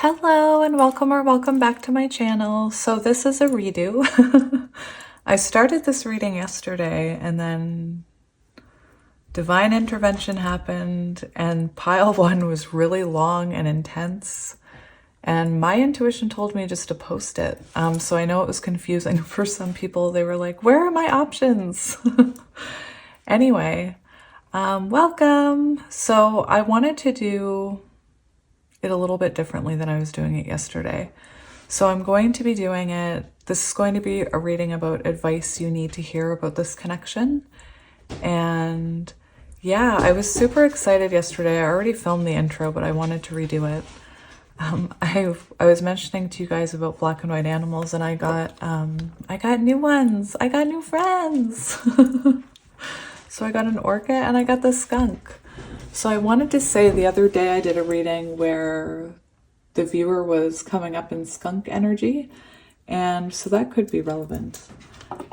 Hello and welcome or welcome back to my channel. So this is a redo. I started this reading yesterday and then divine intervention happened and pile one was really long and intense. And my intuition told me just to post it. So I know it was confusing for some people. They were like, where are my options? Anyway, welcome. So I wanted to do it a little bit differently than I was doing it yesterday. So I'm going to be doing it. This is going to be a reading about advice you need to hear about this connection. And yeah, I was super excited yesterday. I already filmed the intro, but I wanted to redo it. I was mentioning to you guys about black and white animals, and I got new ones. I got new friends. So I got an orca and I got the skunk. So I wanted to say the other day I did a reading where the viewer was coming up in skunk energy, and so that could be relevant.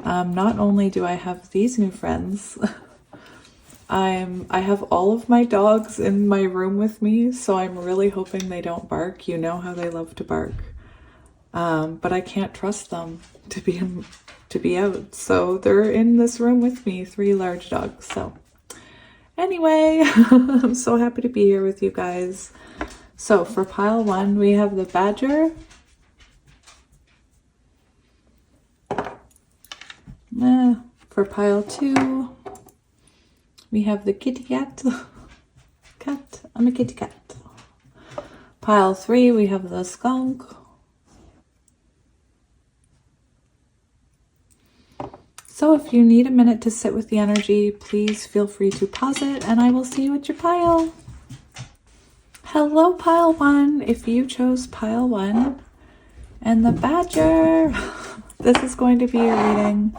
Not only do I have these new friends, I have all of my dogs in my room with me, so I'm really hoping they don't bark. You know how they love to bark. But I can't trust them to be out. So they're in this room with me, 3 large dogs. So anyway, I'm so happy to be here with you guys. So for pile 1, we have the badger. For pile 2, we have the kitty cat. I'm a kitty cat. Pile 3, we have the skunk. So if you need a minute to sit with the energy, please feel free to pause it and I will see you at your pile. Hello, pile 1. If you chose pile 1 and the badger, this is going to be a reading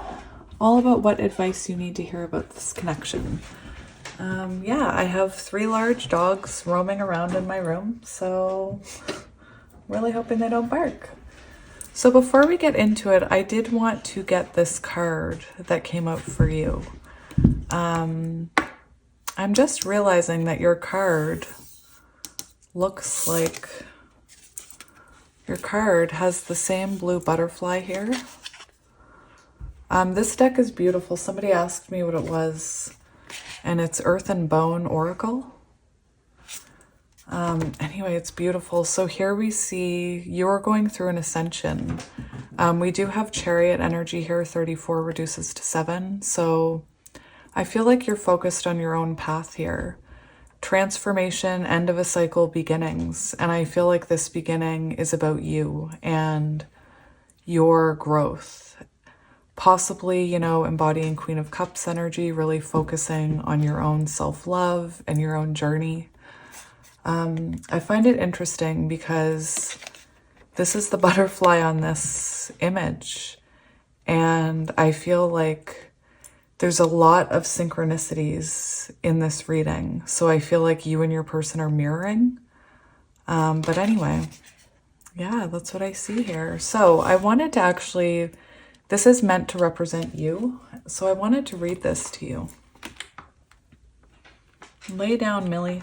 all about what advice you need to hear about this connection. Yeah, I have 3 large dogs roaming around in my room, so really hoping they don't bark. So before we get into it, I did want to get this card that came out for you. I'm just realizing that your card looks like your card has the same blue butterfly here. This deck is beautiful. Somebody asked me what it was, and it's Earth and Bone Oracle. Anyway, it's beautiful. So here we see you're going through an ascension. We do have Chariot energy here. 34 reduces to 7. So I feel like you're focused on your own path here. Transformation, end of a cycle, beginnings. And I feel like this beginning is about you and your growth. Possibly, you know, embodying Queen of Cups energy, really focusing on your own self-love and your own journey. I find it interesting because this is the butterfly on this image, and I feel like there's a lot of synchronicities in this reading. So I feel like you and your person are mirroring. But anyway, yeah, that's what I see here. So I wanted to actually, this is meant to represent you. So I wanted to read this to you. Lay down, Millie.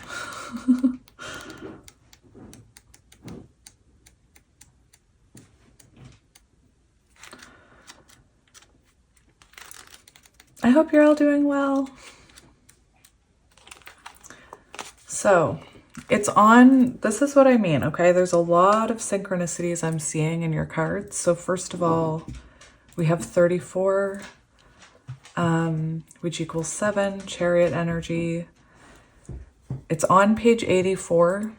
I hope you're all doing well. So it's on, this is what I mean, okay? There's a lot of synchronicities I'm seeing in your cards. So first of all, we have 34, which equals 7, Chariot energy. It's on page 84,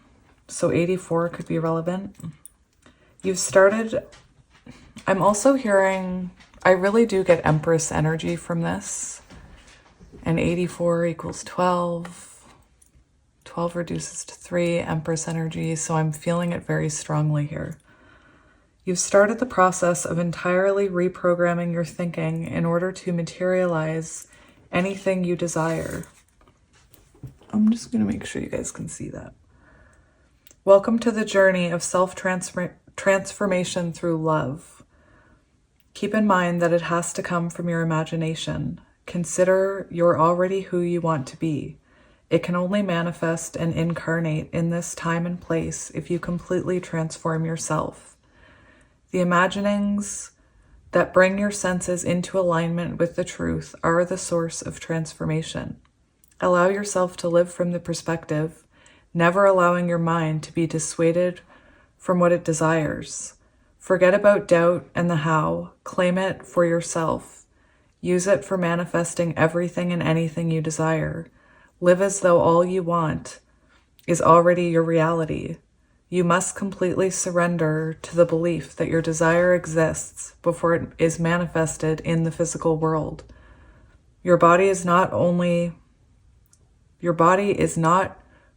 so 84 could be relevant. You've started, I'm also hearing, I really do get Empress energy from this. And 84 equals 12. 12 reduces to 3, Empress energy, so I'm feeling it very strongly here. You've started the process of entirely reprogramming your thinking in order to materialize anything you desire. I'm just going to make sure you guys can see that. Welcome to the journey of self-transformation through love. Keep in mind that it has to come from your imagination. Consider you're already who you want to be. It can only manifest and incarnate in this time and place if you completely transform yourself. The imaginings that bring your senses into alignment with the truth are the source of transformation. Allow yourself to live from the perspective, never allowing your mind to be dissuaded from what it desires. Forget about doubt and the how. Claim it for yourself. Use it for manifesting everything and anything you desire. Live as though all you want is already your reality. You must completely surrender to the belief that your desire exists before it is manifested in the physical world. Your body is not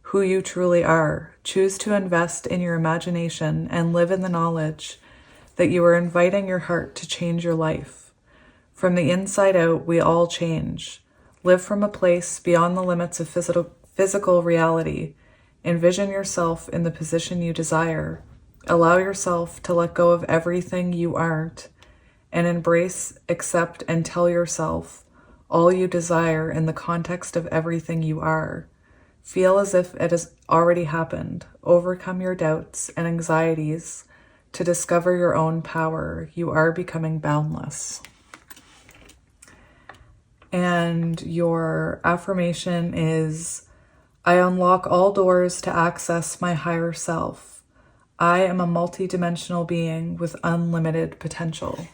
who you truly are. Choose to invest in your imagination and live in the knowledge that you are inviting your heart to change your life. From the inside out, we all change. Live from a place beyond the limits of physical reality. Envision yourself in the position you desire. Allow yourself to let go of everything you aren't and embrace, accept, and tell yourself all you desire in the context of everything you are. Feel as if it has already happened. Overcome your doubts and anxieties to discover your own power. You are becoming boundless. And your affirmation is, I unlock all doors to access my higher self. I am a multidimensional being with unlimited potential.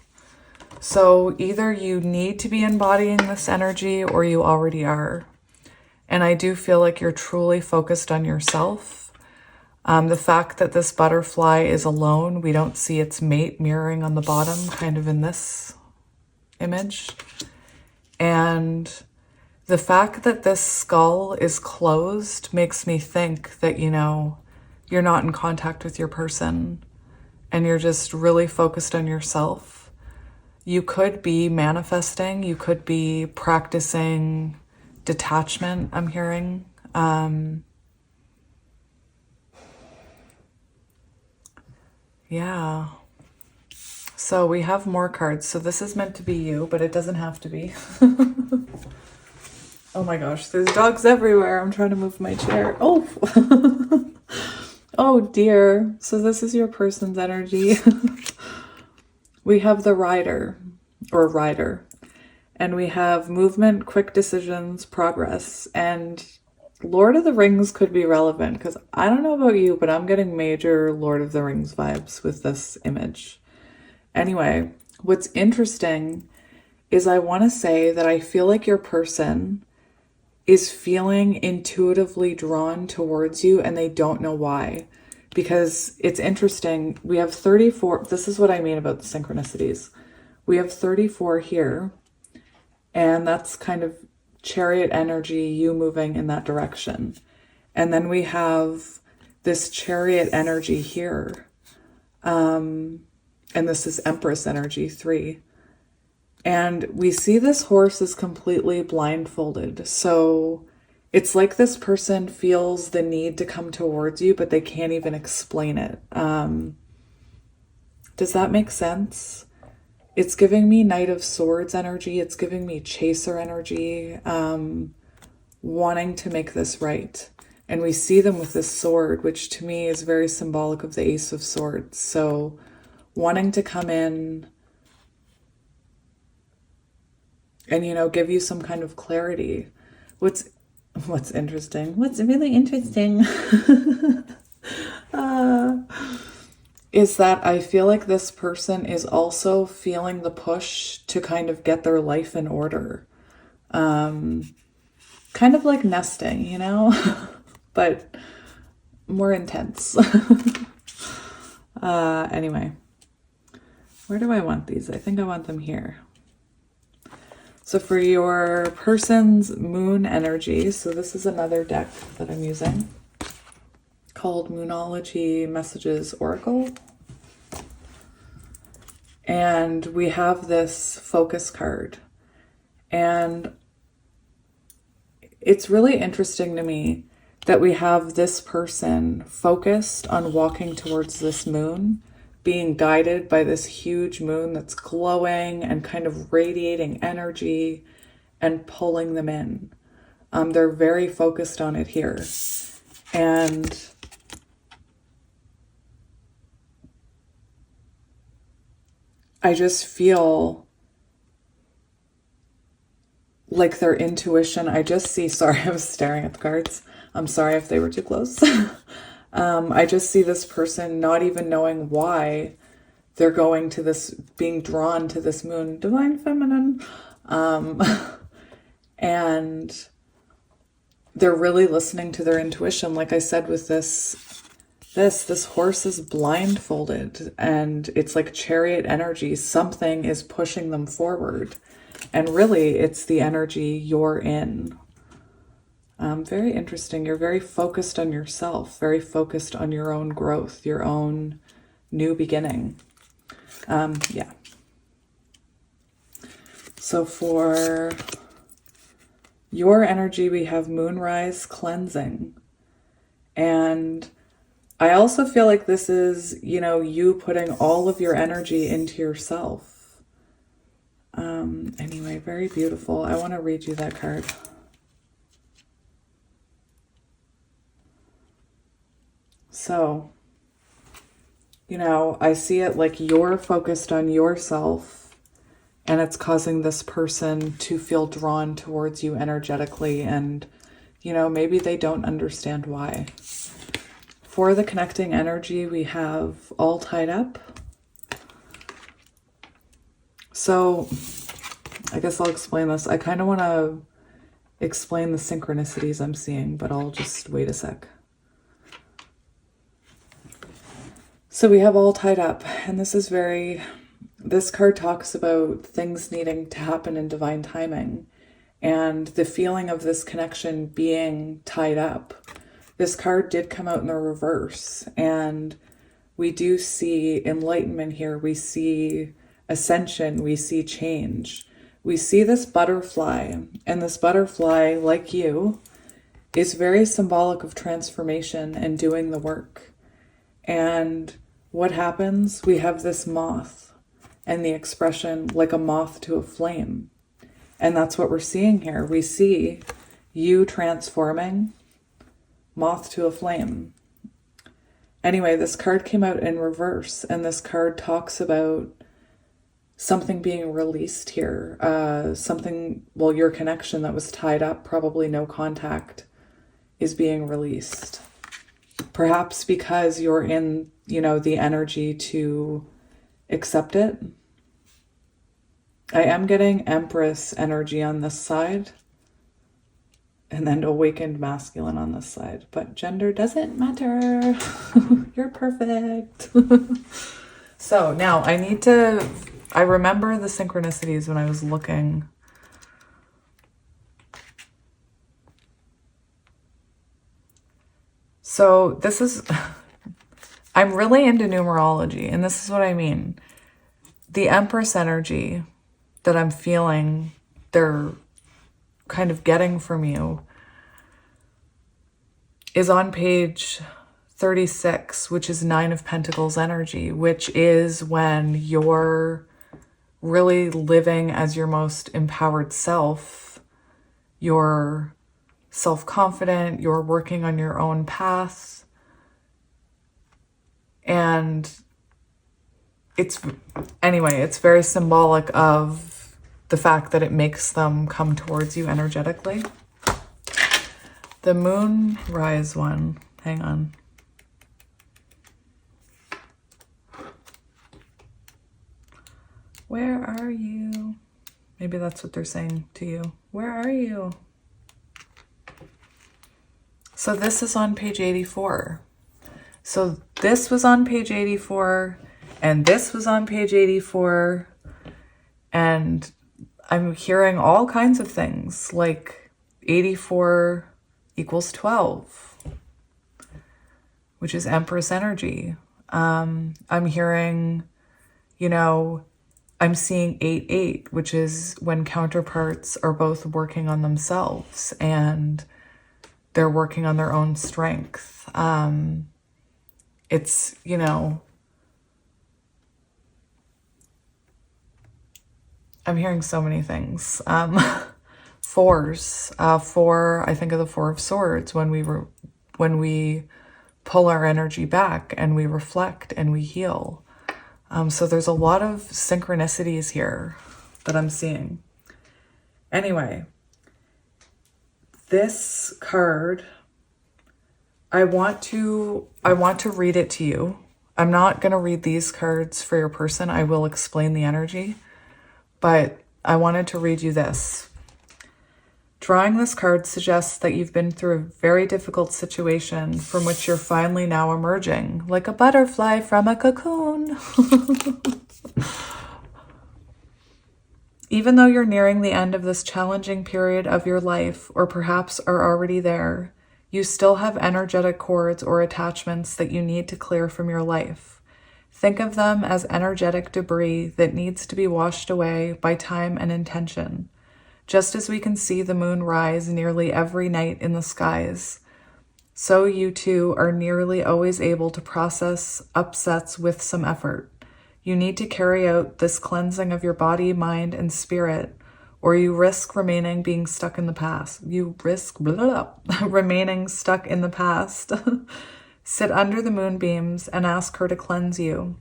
So either you need to be embodying this energy or you already are. And I do feel like you're truly focused on yourself. The fact that this butterfly is alone, we don't see its mate mirroring on the bottom, kind of in this image. And the fact that this skull is closed makes me think that, you're not in contact with your person and you're just really focused on yourself. You could be manifesting, you could be practicing detachment, I'm hearing. Yeah. So we have more cards. So this is meant to be you, but it doesn't have to be. Oh my gosh, there's dogs everywhere. I'm trying to move my chair. Oh, oh dear. So this is your person's energy. We have the rider, and we have movement, quick decisions, progress, and Lord of the Rings could be relevant because I don't know about you, but I'm getting major Lord of the Rings vibes with this image. Anyway, what's interesting is I want to say that I feel like your person is feeling intuitively drawn towards you and they don't know why. Because it's interesting, we have 34, this is what I mean about the synchronicities. We have 34 here, and that's kind of chariot energy, you moving in that direction. And then we have this chariot energy here. And this is Empress energy 3. And we see this horse is completely blindfolded. So it's like this person feels the need to come towards you, but they can't even explain it. Does that make sense? It's giving me Knight of Swords energy. It's giving me Chaser energy, wanting to make this right. And we see them with this sword, which to me is very symbolic of the Ace of Swords. So wanting to come in and, give you some kind of clarity. What's interesting, what's really interesting is that I feel like this person is also feeling the push to kind of get their life in order. Kind of like nesting, but more intense. Anyway, where do I want these? I think I want them here. So for your person's moon energy, so this is another deck that I'm using called Moonology Messages Oracle. And we have this focus card. And it's really interesting to me that we have this person focused on walking towards this moon, being guided by this huge moon that's glowing and kind of radiating energy and pulling them in. They're very focused on it here. And I just feel like their intuition, I just see, sorry, I was staring at the cards. I'm sorry if they were too close. I just see this person not even knowing why they're going to this, being drawn to this moon, divine feminine. And they're really listening to their intuition. Like I said, with this horse is blindfolded and it's like chariot energy. Something is pushing them forward. And really, it's the energy you're in. Very interesting. You're very focused on yourself, very focused on your own growth, your own new beginning. Yeah. So for your energy, we have moonrise cleansing. And I also feel like this is, you know, you putting all of your energy into yourself. Anyway, very beautiful. I want to read you that card. So, you know, I see it like you're focused on yourself and it's causing this person to feel drawn towards you energetically. And, you know, maybe they don't understand why. For the connecting energy, we have all tied up. So I guess I'll explain this. I kind of want to explain the synchronicities I'm seeing, but I'll just wait a sec. So we have all tied up, and this card talks about things needing to happen in divine timing and the feeling of this connection being tied up. This card did come out in the reverse, and we do see enlightenment here. We see ascension. We see change. We see this butterfly, and this butterfly, like you, is very symbolic of transformation and doing the work. And what happens? We have this moth and the expression like a moth to a flame. And that's what we're seeing here. We see you transforming, moth to a flame. Anyway, this card came out in reverse, and this card talks about something being released here. Your connection that was tied up, probably no contact, is being released. Perhaps because you're in, you know, the energy to accept it. I am getting Empress energy on this side, and then awakened masculine on this side. But gender doesn't matter. You're perfect. So now I remember the synchronicities when I was looking. So this is, I'm really into numerology, and this is what I mean. The Empress energy that I'm feeling, they're kind of getting from you, is on page 36, which is 9 of Pentacles energy, which is when you're really living as your most empowered self. You're self-confident, you're working on your own path. And it's very symbolic of the fact that it makes them come towards you energetically. The moonrise one, hang on. Where are you? Maybe that's what they're saying to you. Where are you? So this is on page 84. So this was on page 84, and this was on page 84, and I'm hearing all kinds of things, like 84 equals 12, which is Empress energy. I'm hearing, you know, I'm seeing 8-8, which is when counterparts are both working on themselves and they're working on their own strength. It's, you know, I'm hearing so many things. fours. I think of the Four of Swords when we pull our energy back and we reflect and we heal. So there's a lot of synchronicities here that I'm seeing. Anyway, this card, I want to read it to you. I'm not going to read these cards for your person. I will explain the energy, but I wanted to read you this. Drawing this card suggests that you've been through a very difficult situation from which you're finally now emerging, like a butterfly from a cocoon. Even though you're nearing the end of this challenging period of your life, or perhaps are already there, you still have energetic cords or attachments that you need to clear from your life. Think of them as energetic debris that needs to be washed away by time and intention. Just as we can see the moon rise nearly every night in the skies, so you too are nearly always able to process upsets with some effort. You need to carry out this cleansing of your body, mind, and spirit, or you risk remaining being stuck in the past. Remaining stuck in the past. Sit under the moonbeams and ask her to cleanse you.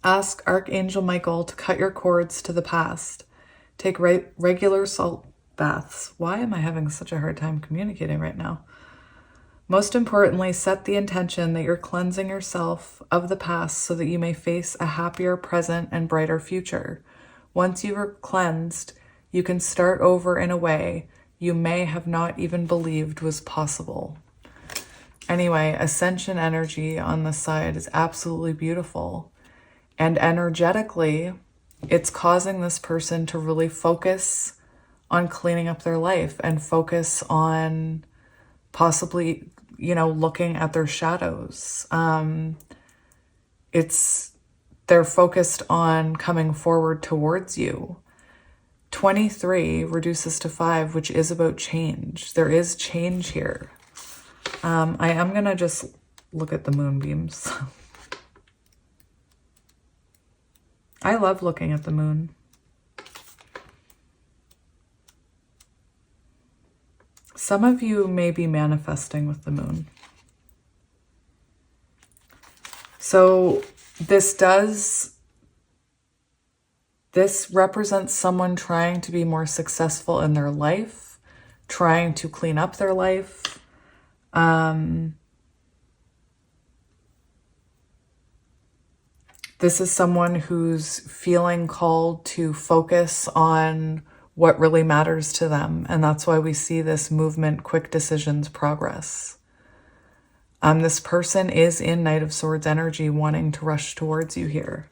Ask Archangel Michael to cut your cords to the past. Take regular salt baths. Why am I having such a hard time communicating right now? Most importantly, set the intention that you're cleansing yourself of the past so that you may face a happier present and brighter future. Once you are cleansed, you can start over in a way you may have not even believed was possible. Anyway, ascension energy on this side is absolutely beautiful. And energetically, it's causing this person to really focus on cleaning up their life and focus on possibly, looking at their shadows. They're focused on coming forward towards you. 23 reduces to 5, which is about change. There is change here. I am going to just look at the moonbeams. I love looking at the moon. Some of you may be manifesting with the moon. So this represents someone trying to be more successful in their life, trying to clean up their life. This is someone who's feeling called to focus on what really matters to them. And that's why we see this movement, quick decisions, progress. This person is in Knight of Swords energy, wanting to rush towards you here.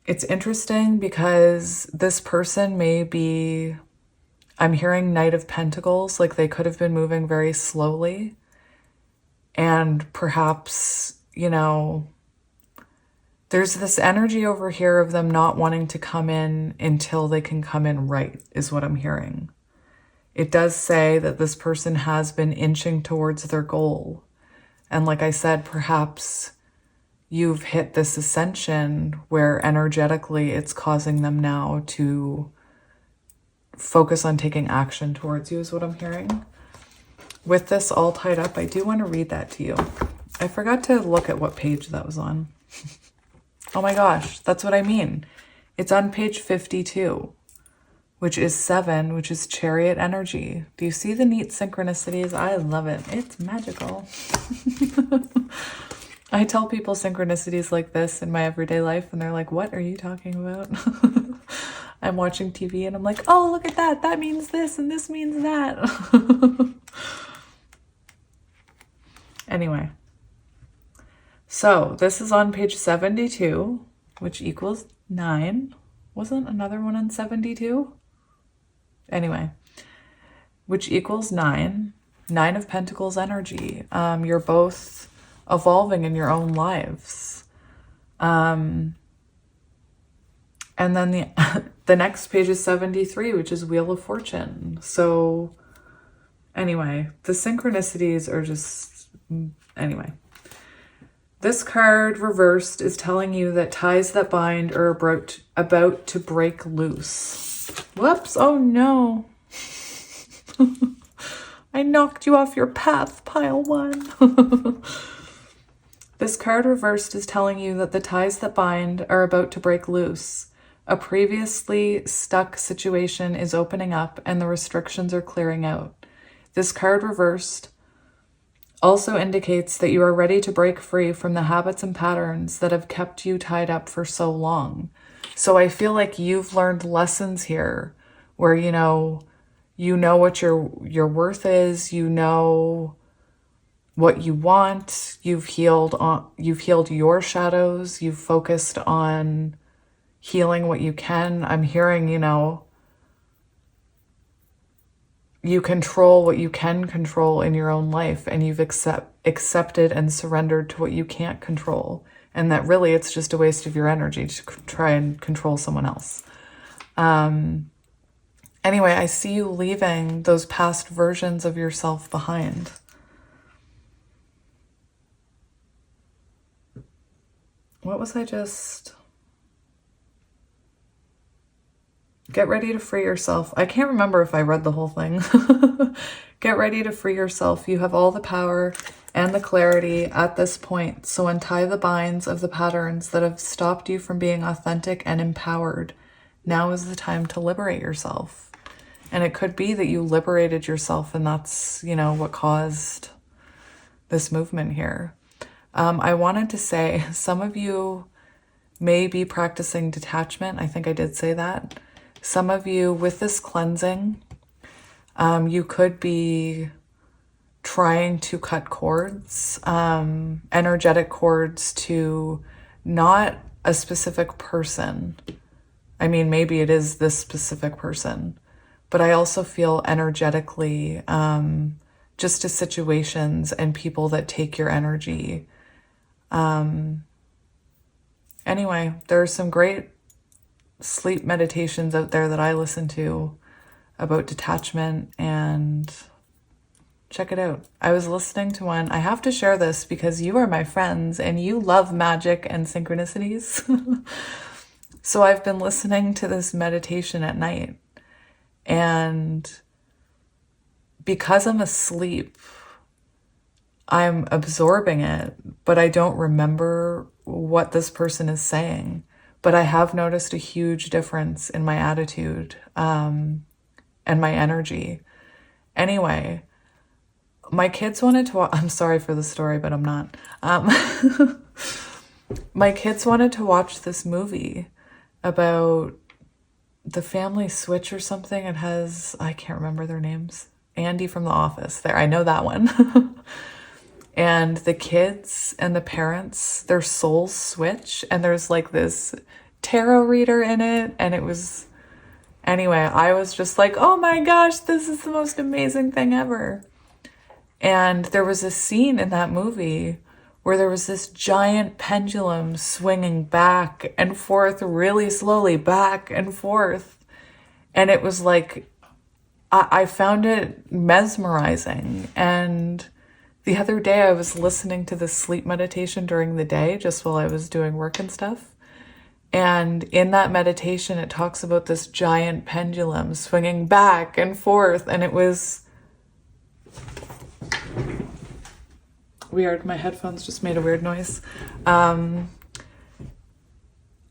It's interesting because this person may be, I'm hearing Knight of Pentacles, like they could have been moving very slowly. And perhaps, there's this energy over here of them not wanting to come in until they can come in right, is what I'm hearing. It does say that this person has been inching towards their goal. And like I said, perhaps you've hit this ascension where energetically it's causing them now to focus on taking action towards you, is what I'm hearing. With this all tied up, I do want to read that to you. I forgot to look at what page that was on. Oh my gosh, that's what I mean. It's on page 52, which is 7, which is Chariot energy. Do you see the neat synchronicities? I love it. It's magical. I tell people synchronicities like this in my everyday life, and they're like, what are you talking about? I'm watching TV and I'm like, oh, look at that. That means this and this means that. Anyway, so this is on page 72, which equals 9. Wasn't another one on 72? Anyway, which equals 9. 9 of Pentacles energy. You're both evolving in your own lives. And then the next page is 73, which is Wheel of Fortune. So anyway, the synchronicities are just, anyway. This card reversed is telling you that ties that bind are about to break loose. Whoops, oh no. I knocked you off your path, pile one. This card reversed is telling you that the ties that bind are about to break loose. A previously stuck situation is opening up and the restrictions are clearing out. This card reversed also indicates that you are ready to break free from the habits and patterns that have kept you tied up for so long. So I feel like you've learned lessons here where, you know what your worth is, you know what you want, you've healed your shadows, you've focused on healing what you can. I'm hearing, you control what you can control in your own life, and you've accepted and surrendered to what you can't control. And that really it's just a waste of your energy to try and control someone else. Anyway, I see you leaving those past versions of yourself behind. What was I just... Get ready to free yourself. I can't remember if I read the whole thing. Get ready to free yourself. You have all the power and the clarity at this point. So untie the binds of the patterns that have stopped you from being authentic and empowered. Now is the time to liberate yourself. And it could be that you liberated yourself and that's, what caused this movement here. I wanted to say some of you may be practicing detachment. I think I did say that. Some of you with this cleansing, you could be trying to cut cords, energetic cords to not a specific person. I mean, maybe it is this specific person, but I also feel energetically just to situations and people that take your energy. Anyway, there are some great sleep meditations out there that I listen to about detachment, and check it out. I was listening to one. I have to share this because you are my friends and you love magic and synchronicities. So I've been listening to this meditation at night, and because I'm asleep, I'm absorbing it, but I don't remember what this person is saying. But I have noticed a huge difference in my attitude and my energy. Anyway, my kids wanted to I'm sorry for the story, but I'm not. My kids wanted to watch this movie about the family switch or something. It has, I can't remember their names. Andy from The Office. There, I know that one. And the kids and the parents, their souls switch, and there's like this tarot reader in it, and it was... Anyway, I was just like, oh my gosh, this is the most amazing thing ever. And there was a scene in that movie where there was this giant pendulum swinging back and forth really slowly, back and forth. And it was like, I found it mesmerizing. And the other day I was listening to this sleep meditation during the day, just while I was doing work and stuff. And in that meditation, it talks about this giant pendulum swinging back and forth. And it was weird. My headphones just made a weird noise.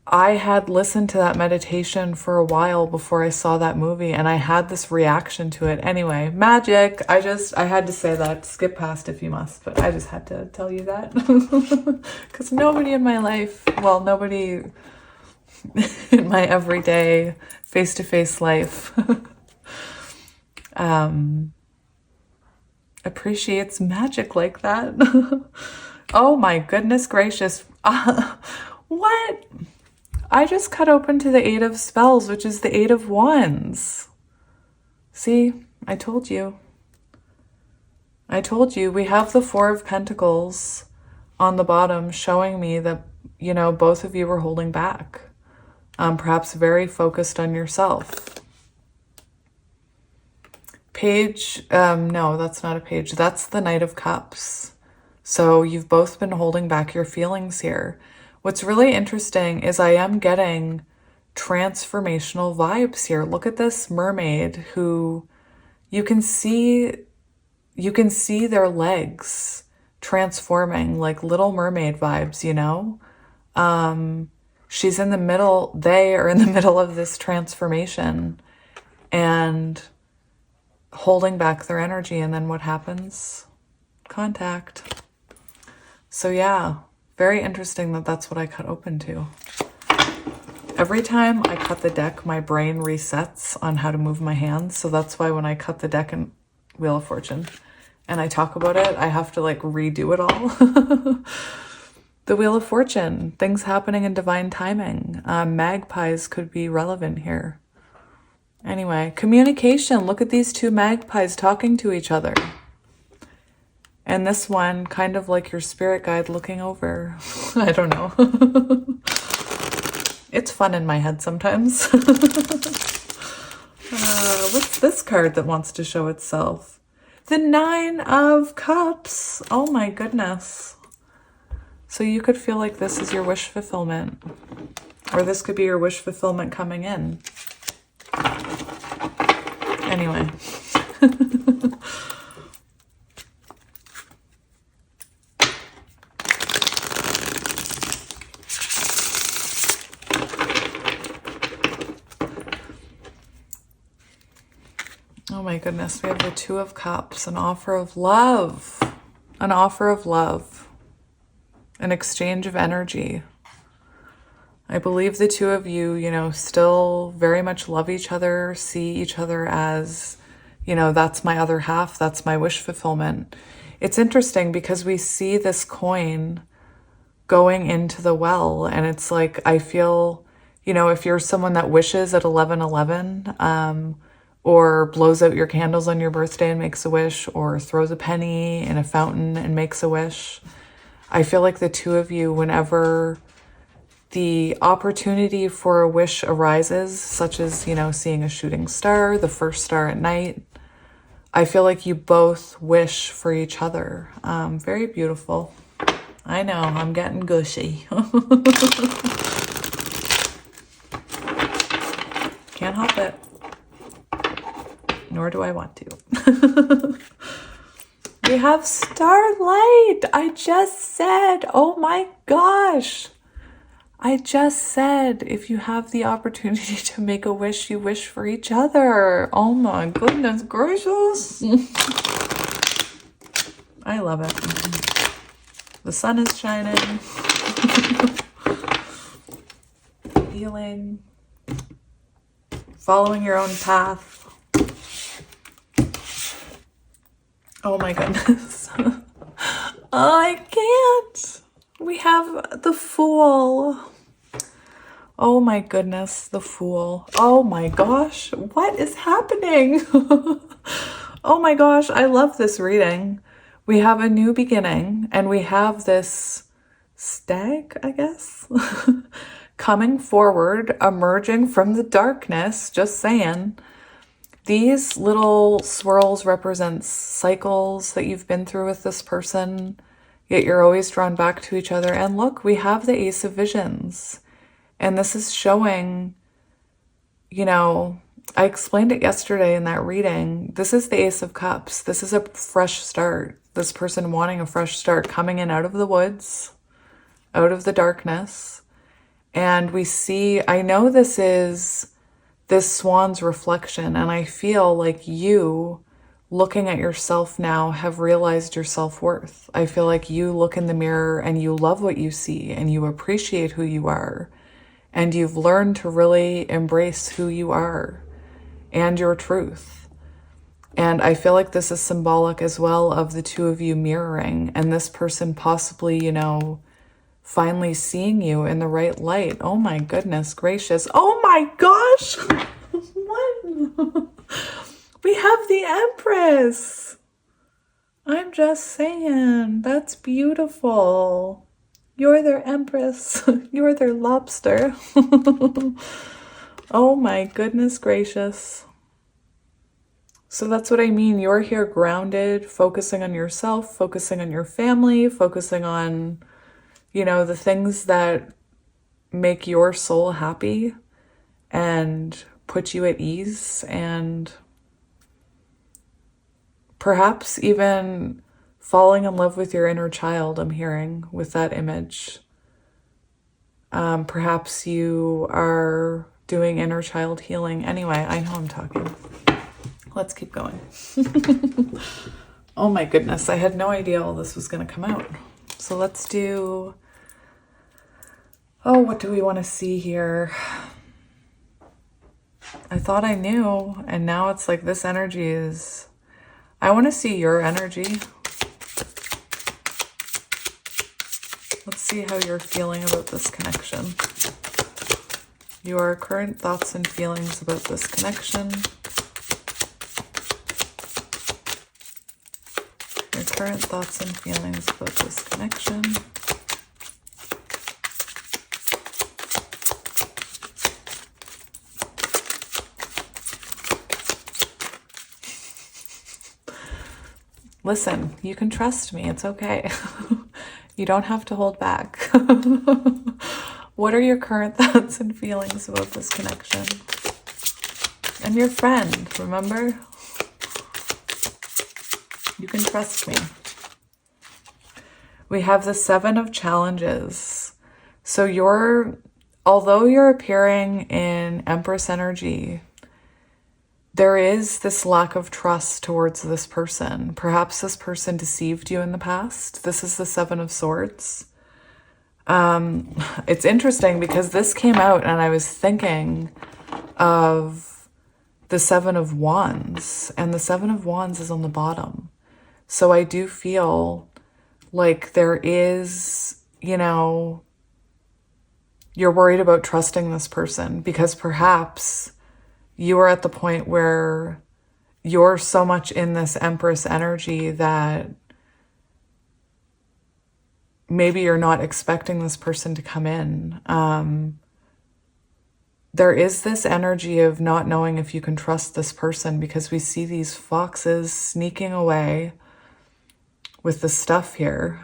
I had listened to that meditation for a while before I saw that movie, and I had this reaction to it. Anyway, magic. I had to say that. Skip past if you must, but I just had to tell you that. Because nobody in my life, well, nobody in my everyday face-to-face life appreciates magic like that. Oh my goodness gracious. What? I just cut open to the 8 of Spells, which is the 8 of Wands. See, I told you. We have the 4 of Pentacles on the bottom showing me that, both of you were holding back. Perhaps very focused on yourself. Page, no, that's not a page. That's the Knight of Cups. So you've both been holding back your feelings here. What's really interesting is I am getting transformational vibes here. Look at this mermaid who you can see their legs transforming, like Little Mermaid vibes, you know? She's in the middle, they are in the middle of this transformation and holding back their energy. And then what happens? Contact. So yeah, very interesting that that's what I cut open to. Every time I cut the deck, my brain resets on how to move my hands. So that's why when I cut the deck in Wheel of Fortune and I talk about it, I have to like redo it all. The Wheel of Fortune, things happening in divine timing. Magpies could be relevant here. Anyway, communication. Look at these two magpies talking to each other. And this one, kind of like your spirit guide looking over. I don't know. It's fun in my head sometimes. What's this card that wants to show itself? The 9 of Cups. Oh my goodness. So you could feel like this is your wish fulfillment. Or this could be your wish fulfillment coming in. Anyway. Oh my goodness, we have the 2 of Cups, an offer of love, an offer of love, an exchange of energy. I believe the 2 of you, you know, still very much love each other, see each other as, you know, that's my other half, that's my wish fulfillment. It's interesting because we see this coin going into the well, and it's like, I feel, you know, if you're someone that wishes at 11:11, or blows out your candles on your birthday and makes a wish, or throws a penny in a fountain and makes a wish. I feel like the 2 of you, whenever the opportunity for a wish arises, such as, you know, seeing a shooting star, the first star at night, I feel like you both wish for each other. Very beautiful. I know, I'm getting gushy. Can't help it. Nor do I want to. We have Starlight. I just said, oh my gosh. I just said, if you have the opportunity to make a wish, you wish for each other. Oh my goodness gracious. I love it. The sun is shining. Healing. Following your own path. Oh my goodness. I can't. We have the Fool. Oh my goodness, the Fool. Oh my gosh, what is happening? Oh my gosh, I love this reading. We have a new beginning, and we have this stag, I guess, coming forward, emerging from the darkness, just saying. These little swirls represent cycles that you've been through with this person, yet you're always drawn back to each other. And look, we have the Ace of Visions. And this is showing, you know, I explained it yesterday in that reading. This is the Ace of Cups. This is a fresh start. This person wanting a fresh start, coming in out of the woods, out of the darkness. And we see, I know this is this swan's reflection, and I feel like you, looking at yourself now, have realized your self-worth. I feel like you look in the mirror and you love what you see and you appreciate who you are, and you've learned to really embrace who you are and your truth. And I feel like this is symbolic as well of the 2 of you mirroring, and this person possibly, you know, finally seeing you in the right light. Oh my goodness gracious. Oh my gosh. What? We have the Empress. I'm just saying, that's beautiful. You're their Empress. You're their lobster. Oh my goodness gracious. So that's what I mean. You're here grounded, focusing on yourself, focusing on your family, focusing on, you know, the things that make your soul happy and put you at ease, and perhaps even falling in love with your inner child, I'm hearing with that image. Perhaps you are doing inner child healing. Anyway, I know I'm talking. Let's keep going. Oh my goodness, I had no idea all this was going to come out. So let's do... Oh, what do we want to see here? I thought I knew, and now it's like this energy is... I want to see your energy. Let's see how you're feeling about this connection. Your current thoughts and feelings about this connection. Your current thoughts and feelings about this connection. Listen, you can trust me. It's okay. You don't have to hold back. What are your current thoughts and feelings about this connection? I'm your friend, remember? You can trust me. We have the 7 of challenges. So although you're appearing in Empress energy, there is this lack of trust towards this person. Perhaps this person deceived you in the past. This is the 7 of Swords. It's interesting because this came out and I was thinking of the 7 of Wands, and the 7 of Wands is on the bottom. So I do feel like there is, you know, you're worried about trusting this person because perhaps you are at the point where you're so much in this Empress energy that maybe you're not expecting this person to come in. There is this energy of not knowing if you can trust this person because we see these foxes sneaking away with the stuff here.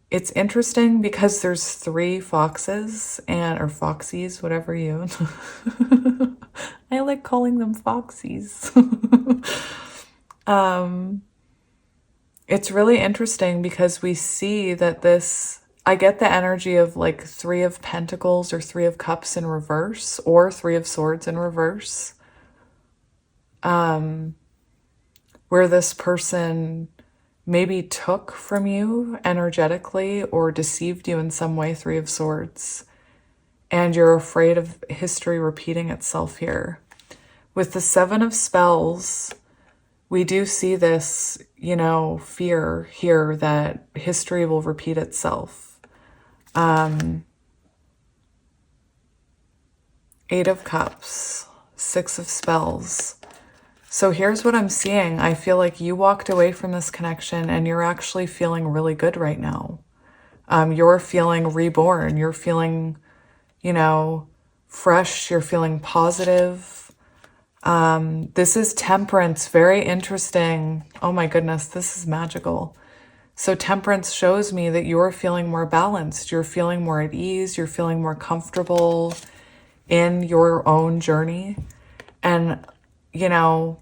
It's interesting because there's 3 foxes or foxies, whatever you... I like calling them foxies. It's really interesting because we see that I get the energy of like 3 of Pentacles or 3 of Cups in reverse or 3 of Swords in reverse. Where this person maybe took from you energetically or deceived you in some way, 3 of Swords. And you're afraid of history repeating itself here. With the 7 of Spells, we do see this, you know, fear here that history will repeat itself. 8 of Cups, 6 of Spells. So here's what I'm seeing. I feel like you walked away from this connection and you're actually feeling really good right now. You're feeling reborn. You're feeling, you know, fresh. You're feeling positive. This is Temperance. Very interesting. Oh my goodness, this is magical. So Temperance shows me that you're feeling more balanced. You're feeling more at ease. You're feeling more comfortable in your own journey. And, you know,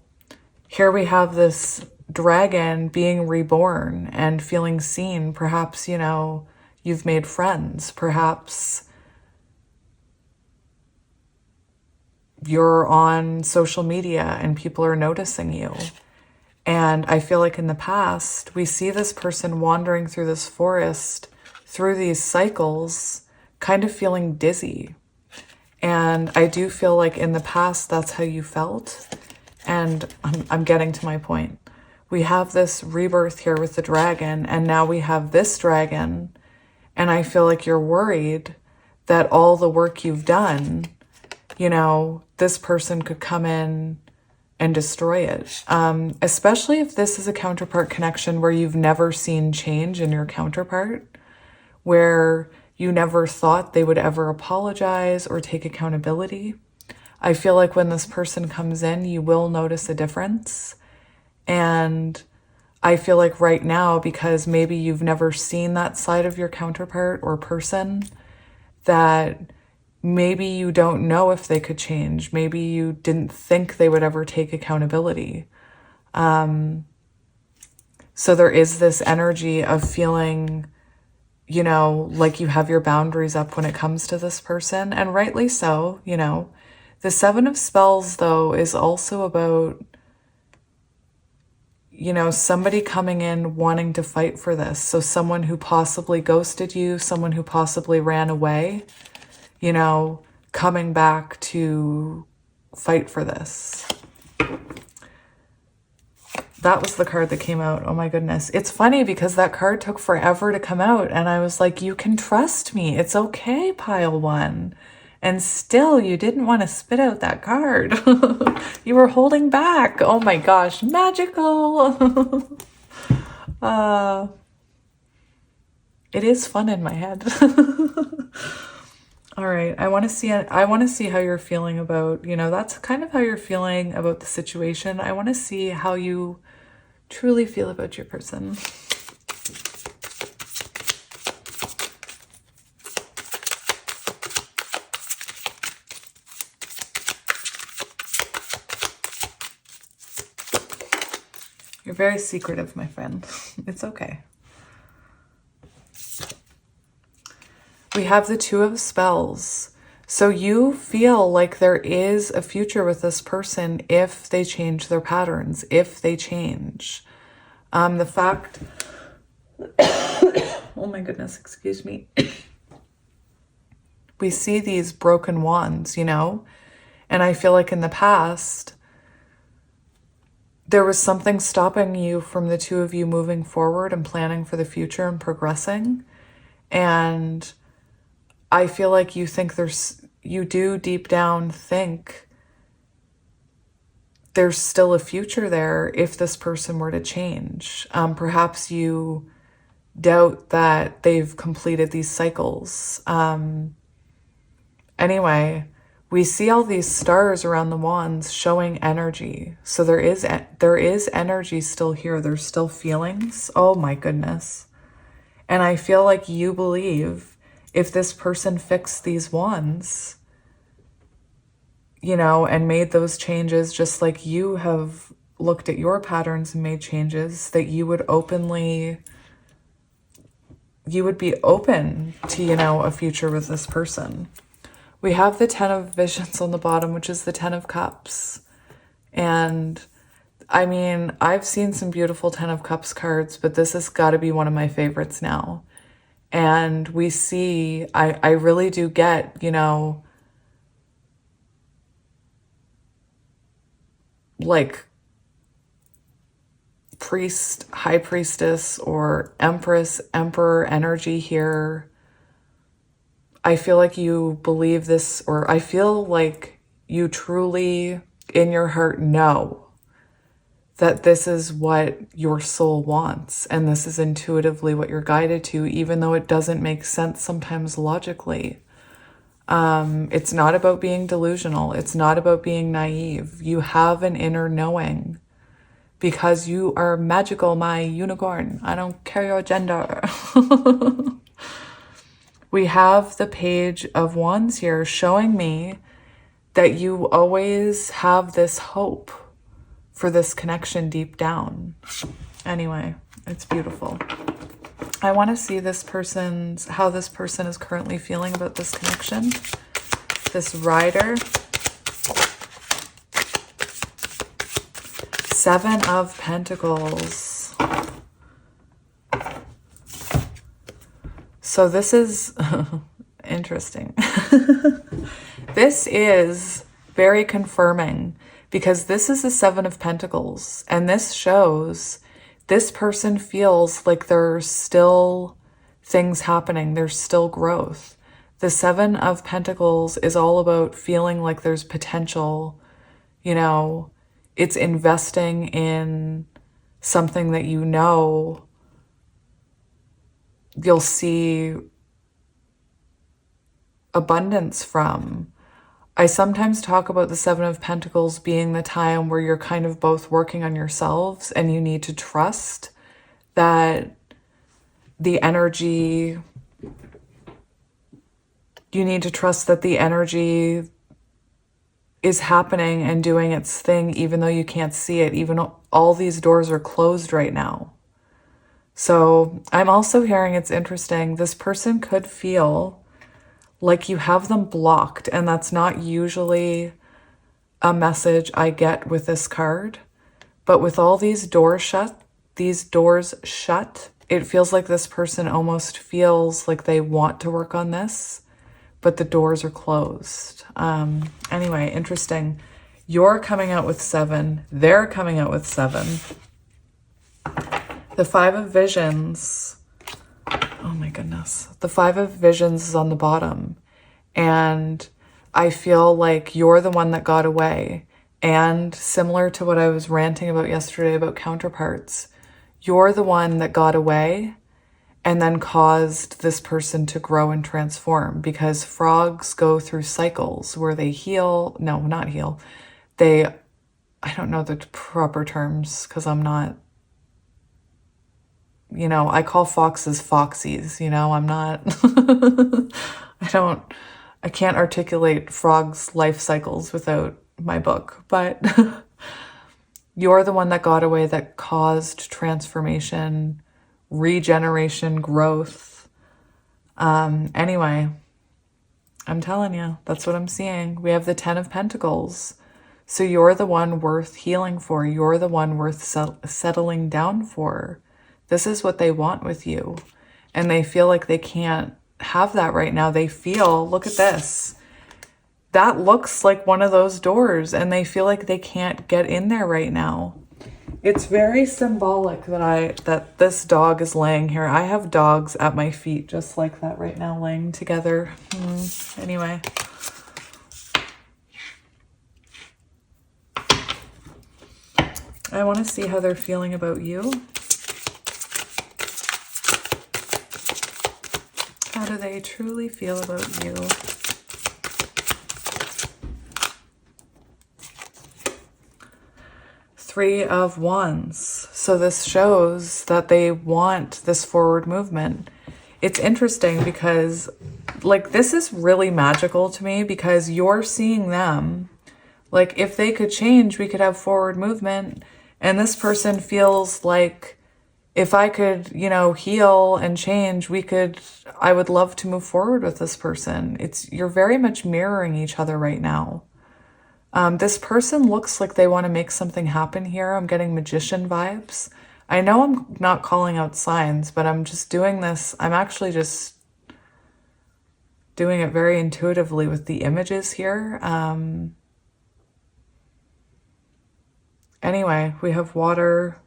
here we have this dragon being reborn and feeling seen. Perhaps, you know, you've made friends. Perhaps you're on social media and people are noticing you. And I feel like in the past, we see this person wandering through this forest, through these cycles, kind of feeling dizzy. And I do feel like in the past, that's how you felt. And I'm getting to my point. We have this rebirth here with the dragon, and now we have this dragon. And I feel like you're worried that all the work you've done, you know, this person could come in and destroy it. Especially if this is a counterpart connection where you've never seen change in your counterpart, where you never thought they would ever apologize or take accountability. I feel like when this person comes in, you will notice a difference. And I feel like right now, because maybe you've never seen that side of your counterpart or person, that maybe you don't know if they could change. Maybe you didn't think they would ever take accountability. So there is this energy of feeling, you know, like you have your boundaries up when it comes to this person, and rightly so, you know. The Seven of Spells, though, is also about, you know, somebody coming in wanting to fight for this. So someone who possibly ghosted you, someone who possibly ran away, you know, coming back to fight for this. That was the card that came out. Oh my goodness. It's funny because that card took forever to come out. And I was like, you can trust me. It's okay, pile one. And still, you didn't want to spit out that card. You were holding back. Oh my gosh, magical. It is fun in my head. All right, I want to see how you're feeling about, you know, that's kind of how you're feeling about the situation. I want to see how you truly feel about your person. You're very secretive, my friend. It's okay. We have the Two of Spells. So you feel like there is a future with this person if they change their patterns, if they change. The fact... Oh my goodness, excuse me. We see these broken wands, you know? And I feel like in the past, there was something stopping you from the two of you moving forward and planning for the future and progressing. And I feel like you do deep down think there's still a future there if this person were to change. Perhaps you doubt that they've completed these cycles. Anyway, we see all these stars around the wands showing energy. So there is energy still here. There's still feelings. Oh my goodness. And I feel like you believe if this person fixed these wands, you know, and made those changes just like you have looked at your patterns and made changes, that you would be open to, you know, a future with this person. We have the Ten of Visions on the bottom, which is the Ten of Cups. And I mean, I've seen some beautiful Ten of Cups cards, but this has got to be one of my favorites now. And we see, I really do get, you know, like priest, high priestess, or empress, emperor energy here. I feel like you believe this, or I feel like you truly in your heart know that this is what your soul wants, and this is intuitively what you're guided to, even though it doesn't make sense sometimes logically. It's not about being delusional. It's not about being naive. You have an inner knowing because you are magical, my unicorn. I don't care your gender. We have the Page of Wands here showing me that you always have this hope for this connection deep down. Anyway, it's beautiful. I want to see how this person is currently feeling about this connection. This Rider. Seven of Pentacles. So this is interesting. This is very confirming because this is the Seven of Pentacles, and this shows this person feels like there's still things happening. There's still growth. The Seven of Pentacles is all about feeling like there's potential. You know, it's investing in something that you know you'll see abundance from. I sometimes talk about the Seven of Pentacles being the time where you're kind of both working on yourselves and you need to trust that the energy, you need to trust that the energy is happening and doing its thing, even though you can't see it, even though all these doors are closed right now. So I'm also hearing, it's interesting, this person could feel like you have them blocked, and that's not usually a message I get with this card. But with all these doors shut, it feels like this person almost feels like they want to work on this, but the doors are closed. Anyway, interesting. You're coming out with 7. They're coming out with 7. The Five of Visions. Oh my goodness. The Five of Visions is on the bottom. And I feel like you're the one that got away. And similar to what I was ranting about yesterday about counterparts, you're the one that got away and then caused this person to grow and transform, because frogs go through cycles where they heal. No, not heal. I don't know the proper terms because I'm not, I call foxes foxies, I'm not, I can't articulate frogs' life cycles without my book, but you're the one that got away, that caused transformation, regeneration, growth. Anyway, I'm telling you, that's what I'm seeing. We have the 10 of Pentacles. So you're the one worth healing for. You're the one worth settling down for. This is what they want with you. And they feel like they can't have that right now. They feel, look at this. That looks like one of those doors, and they feel like they can't get in there right now. It's very symbolic that this dog is laying here. I have dogs at my feet just like that right now, laying together. Anyway. I want to see how they're feeling about you. How do they truly feel about you? Three of Wands. So this shows that they want this forward movement. It's interesting because, like, this is really magical to me, because you're seeing them. Like, if they could change, we could have forward movement. And this person feels like, if I could, heal and change, I would love to move forward with this person. You're very much mirroring each other right now. This person looks like they want to make something happen here. I'm getting magician vibes. I know I'm not calling out signs, but I'm just doing this. I'm actually just doing it very intuitively with the images here. Anyway, we have water,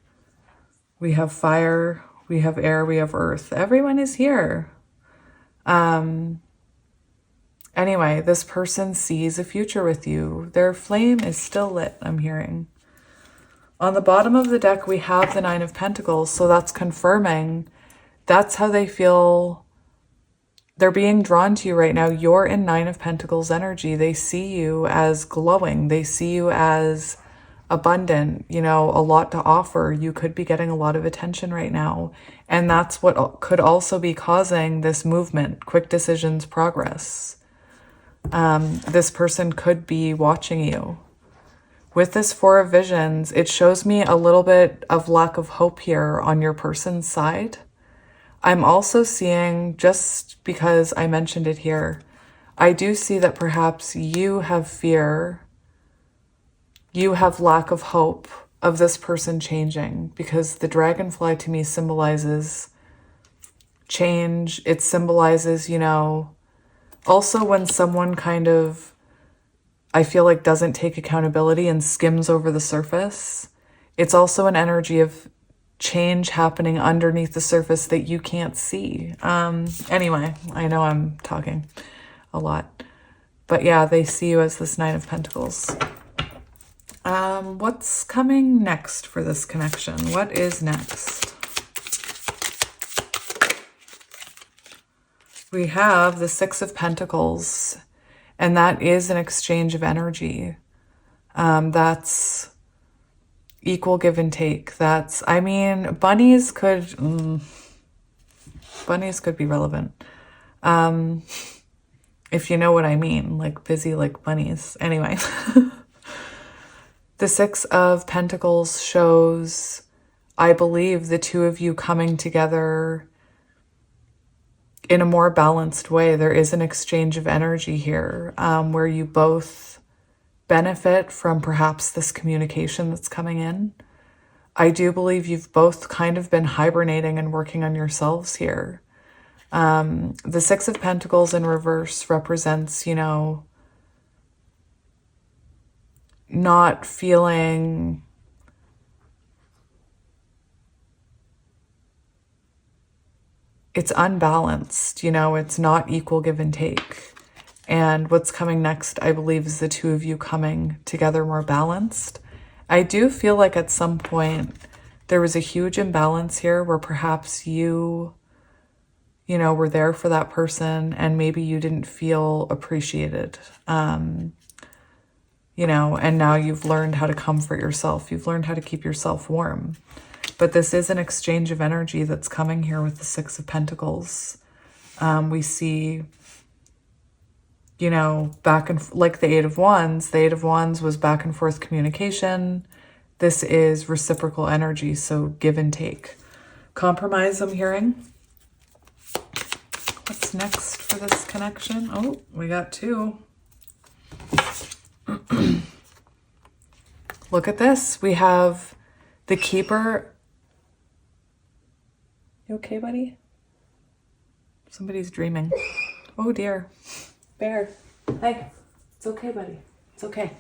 we have fire, we have air, we have earth. Everyone is here. Anyway, this person sees a future with you. Their flame is still lit, I'm hearing. On the bottom of the deck, we have the Nine of Pentacles, so that's confirming that's how they feel. They're being drawn to you right now. You're in Nine of Pentacles energy. They see you as glowing. They see you as abundant, a lot to offer. You could be getting a lot of attention right now. And that's what could also be causing this movement, quick decisions, progress. This person could be watching you. With this Four of Visions, it shows me a little bit of lack of hope here on your person's side. I'm also seeing, just because I mentioned it here, I do see that perhaps you have fear, you have lack of hope of this person changing, because the dragonfly to me symbolizes change. It symbolizes, also when someone kind of, I feel like, doesn't take accountability and skims over the surface. It's also an energy of change happening underneath the surface that you can't see. Anyway, I know I'm talking a lot, but yeah, they see you as this Nine of Pentacles. What's coming next for this connection? What is next? We have the Six of Pentacles, And that is an exchange of energy. That's equal give and take. That's, I mean, bunnies could be relevant. If you know what I mean, like busy like bunnies. Anyway, the Six of Pentacles shows, I believe, the two of you coming together in a more balanced way. There is an exchange of energy here, where you both benefit from perhaps this communication that's coming in. I do believe you've both kind of been hibernating and working on yourselves here. The Six of Pentacles in reverse represents, you know, not feeling it's unbalanced, you know, it's not equal give and take. And what's coming next, I believe, is the two of you coming together more balanced. I do feel like at some point there was a huge imbalance here where perhaps you know, were there for that person and maybe you didn't feel appreciated, you know, and now you've learned how to comfort yourself. You've learned how to keep yourself warm. But this is an exchange of energy that's coming here with the Six of Pentacles. We see, you know, back and like the Eight of Wands. The Eight of Wands was back and forth communication. This is reciprocal energy, so give and take. Compromise, I'm hearing. What's next for this connection? Oh, we got two. Look at this. We have the Keeper. You okay, buddy? Somebody's dreaming. Oh, dear. Bear. Hey, it's okay, buddy. It's okay.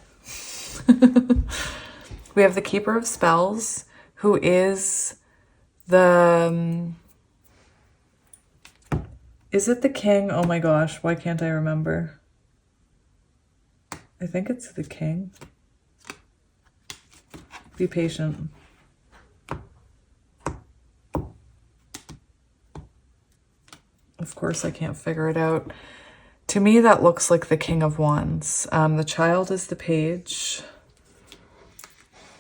We have the Keeper of Spells, who is the... is it the King? Oh my gosh, why can't I remember? I think it's the King. Be patient. Of course, I can't figure it out. To me, that looks like the King of Wands. The Child is the Page.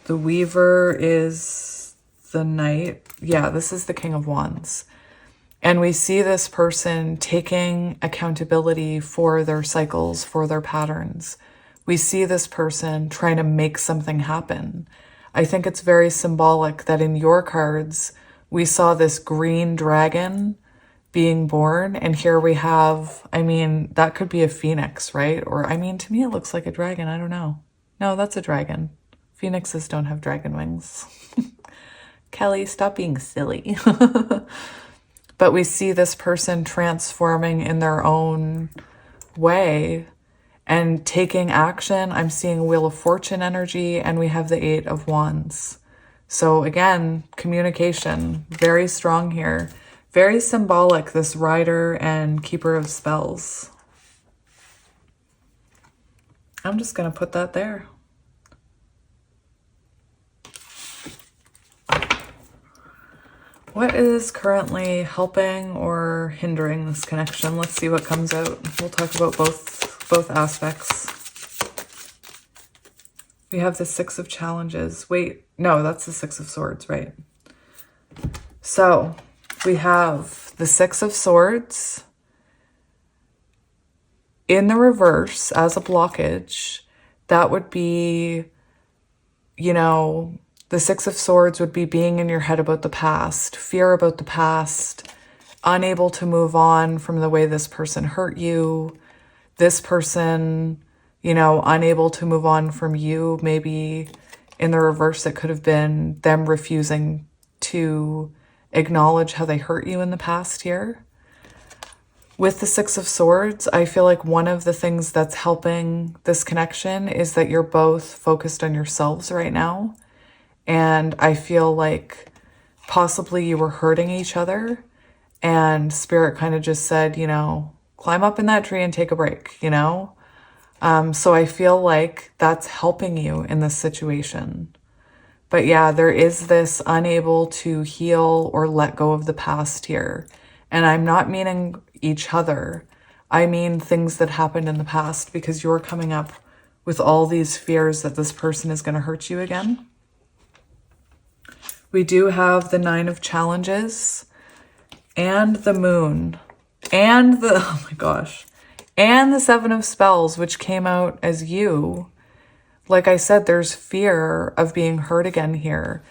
The Weaver is the Knight. Yeah, this is the King of Wands. And we see this person taking accountability for their cycles, for their patterns. We see this person trying to make something happen. I think it's very symbolic that in your cards, we saw this green dragon being born. And here we have, I mean, that could be a phoenix, right? Or, I mean, to me, it looks like a dragon. I don't know. No, that's a dragon. Phoenixes don't have dragon wings. Kelly, stop being silly. But we see this person transforming in their own way and taking action. I'm seeing Wheel of Fortune energy, and we have the Eight of Wands. So again, communication, very strong here. Very symbolic, this Rider and Keeper of Spells. I'm just going to put that there. What is currently helping or hindering this connection? Let's see what comes out. We'll talk about both aspects. We have the Six of Challenges. Wait, no, that's the Six of Swords, right? So we have the Six of Swords in the reverse as a blockage. That would be, you know, the Six of Swords would be being in your head about the past, fear about the past, unable to move on from the way this person hurt you. This person, you know, unable to move on from you. Maybe in the reverse, it could have been them refusing to acknowledge how they hurt you in the past here. With the Six of Swords, I feel like one of the things that's helping this connection is that you're both focused on yourselves right now. And I feel like possibly you were hurting each other, and Spirit kind of just said, you know, climb up in that tree and take a break, you know? So I feel like that's helping you in this situation. But yeah, there is this unable to heal or let go of the past here. And I'm not meaning each other. I mean things that happened in the past, because you're coming up with all these fears that this person is going to hurt you again. We do have the 9 of Challenges and the Moon and the, oh my gosh, and the 7 of Spells, which came out as you. Like I said, there's fear of being hurt again here.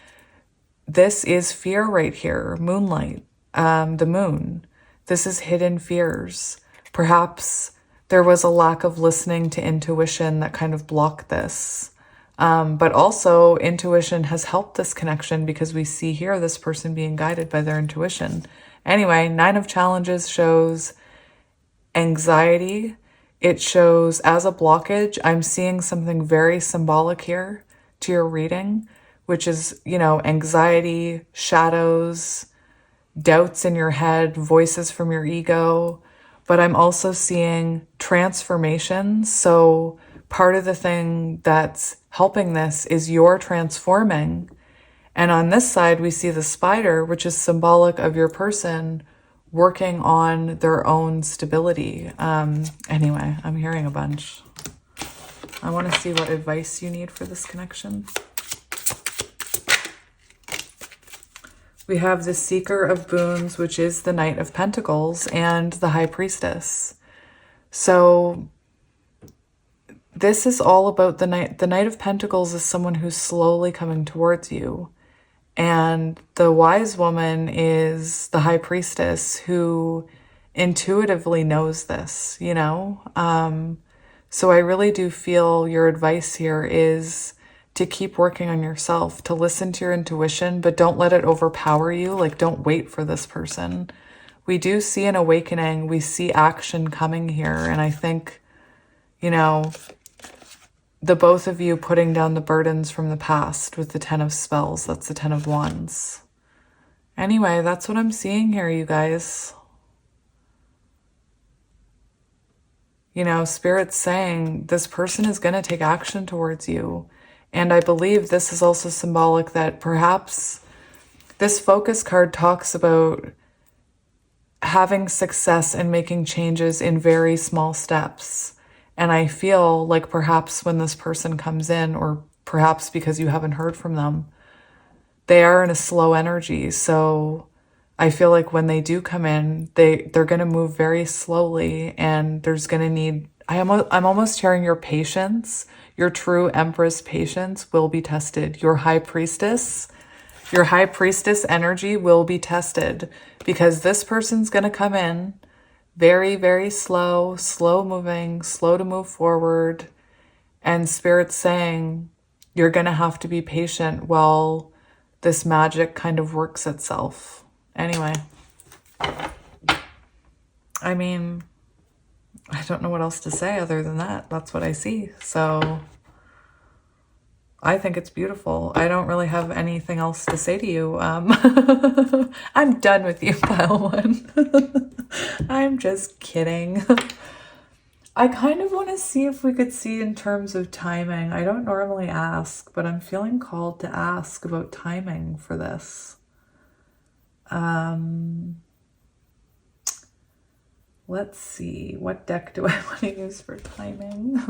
This is fear right here. Moonlight, the moon. This is hidden fears. Perhaps there was a lack of listening to intuition that kind of blocked this. But also intuition has helped this connection, because we see here this person being guided by their intuition. Anyway, 9 of Challenges shows anxiety. It shows as a blockage. I'm seeing something very symbolic here to your reading, which is, you know, anxiety, shadows, doubts in your head, voices from your ego. But I'm also seeing transformation. So part of the thing that's helping this is you're transforming. And on this side, we see the spider, which is symbolic of your person working on their own stability. Anyway, I'm hearing a bunch. I want to see what advice you need for this connection. We have the Seeker of Boons, which is the Knight of Pentacles, and the High Priestess. So this is all about the Knight. The Knight of Pentacles is someone who's slowly coming towards you. And the Wise Woman is the High Priestess, who intuitively knows this, you know? So I really do feel your advice here is to keep working on yourself, to listen to your intuition, but don't let it overpower you. Like, don't wait for this person. We do see an awakening. We see action coming here. And I think, you know, the both of you putting down the burdens from the past with the 10 of Spells. That's the 10 of Wands. Anyway, that's what I'm seeing here, you guys. You know, Spirit's saying this person is going to take action towards you. And I believe this is also symbolic that perhaps this focus card talks about having success and making changes in very small steps. And I feel like perhaps when this person comes in, or perhaps because you haven't heard from them, they are in a slow energy. So I feel like when they do come in, they're going to move very slowly, and there's going to need, I'm almost hearing your patience, your true Empress patience will be tested. Your High Priestess energy will be tested, because this person's going to come in very, very slow moving, slow to move forward. And Spirit's saying you're going to have to be patient while this magic kind of works itself. Anyway, I mean, I don't know what else to say other than that. That's what I see. So I think it's beautiful. I don't really have anything else to say to you. I'm done with you, pile one. I'm just kidding. I kind of want to see if we could see in terms of timing. I don't normally ask, but I'm feeling called to ask about timing for this. Let's see. What deck do I want to use for timing?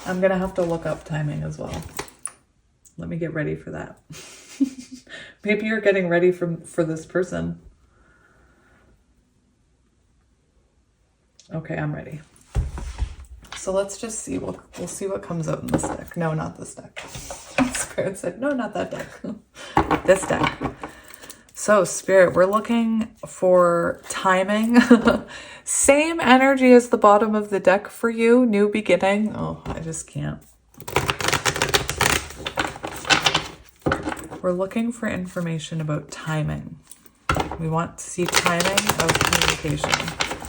I'm going to have to look up timing as well. Let me get ready for that. Maybe you're getting ready for this person. Okay, I'm ready. So let's just see. We'll see what comes out in this deck. No, not this deck. Spirit said, no, not that deck. This deck. So Spirit, we're looking for timing. Same energy as the bottom of the deck for you. New beginning. Oh, I just can't. We're looking for information about timing. We want to see timing of communication.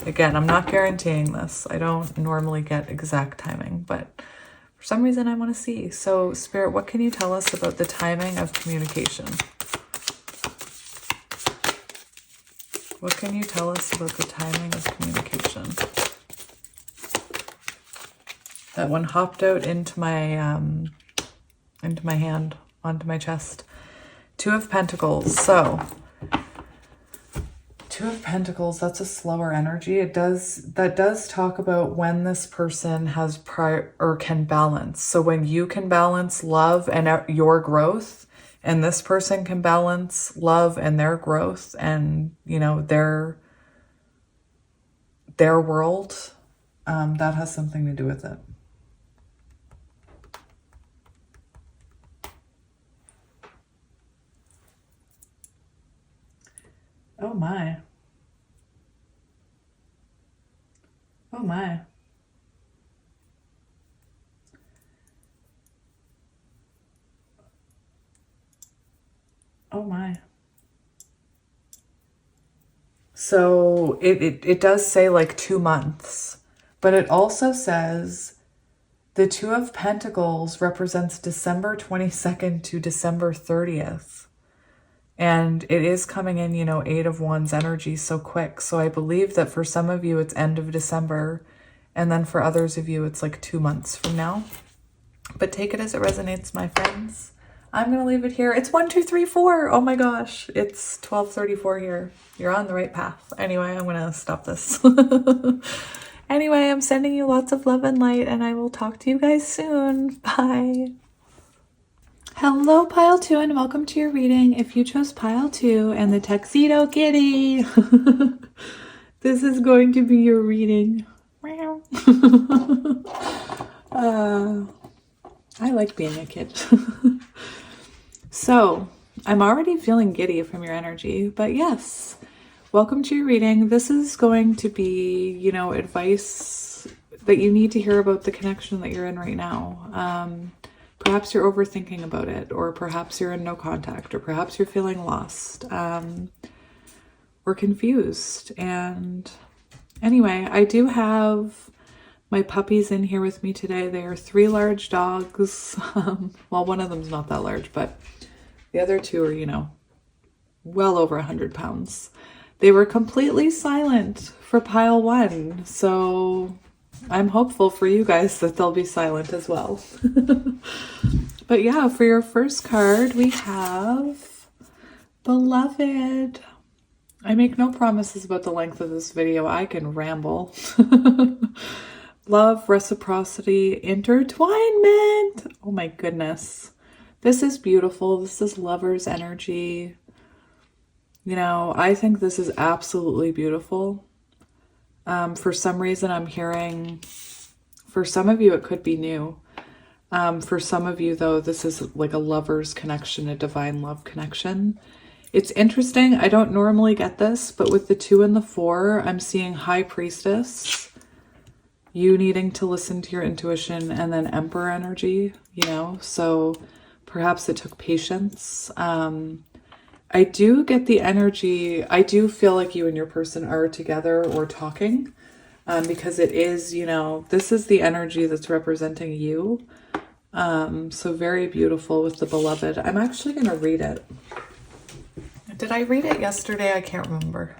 Again, I'm not guaranteeing this. I don't normally get exact timing, but for some reason I want to see. So Spirit, what can you tell us about the timing of communication? What can you tell us about the timing of communication? That one hopped out into my hand, onto my chest. 2 of Pentacles. So Two of Pentacles, that's a slower energy. That does talk about when this person has or can balance. So when you can balance love and your growth, and this person can balance love and their growth and, you know, their world, that has something to do with it. Oh my. Oh my. Oh my. So it does say like 2 months, but it also says the Two of Pentacles represents December 22nd to December 30th. And it is coming in, you know, 8 of Wands energy so quick. So I believe that for some of you, it's end of December. And then for others of you, it's like 2 months from now. But take it as it resonates, my friends. I'm going to leave it here. It's 1, 2, 3, 4. Oh my gosh. It's 12:34 here. You're on the right path. Anyway, I'm going to stop this. Anyway, I'm sending you lots of love and light, and I will talk to you guys soon. Bye. Hello, Pile 2, and welcome to your reading. If you chose Pile 2 and the Tuxedo Kitty, this is going to be your reading. I like being a kid. So, I'm already feeling giddy from your energy, but yes, welcome to your reading. This is going to be, you know, advice that you need to hear about the connection that you're in right now. Perhaps you're overthinking about it, or perhaps you're in no contact, or perhaps you're feeling lost, or confused. And anyway, I do have my puppies in here with me today. They are 3 large dogs. Well, one of them's not that large, but the other 2 are, you know, well over 100 pounds. They were completely silent for Pile 1, so I'm hopeful for you guys that they'll be silent as well. But yeah, for your first card, we have Beloved. I make no promises about the length of this video. I can ramble. Love, reciprocity, intertwinement. Oh my goodness. This is beautiful. This is lover's energy. You know, I think this is absolutely beautiful. For some reason, I'm hearing, for some of you, it could be new. For some of you, though, this is like a lover's connection, a divine love connection. It's interesting. I don't normally get this, but with the 2 and the 4, I'm seeing High Priestess, you needing to listen to your intuition, and then Emperor energy, you know, so perhaps it took patience. I do get the energy, I do feel like you and your person are together or talking, because it is, you know, this is the energy that's representing you. So very beautiful with the Beloved. I'm actually going to read it. Did I read it yesterday? I can't remember.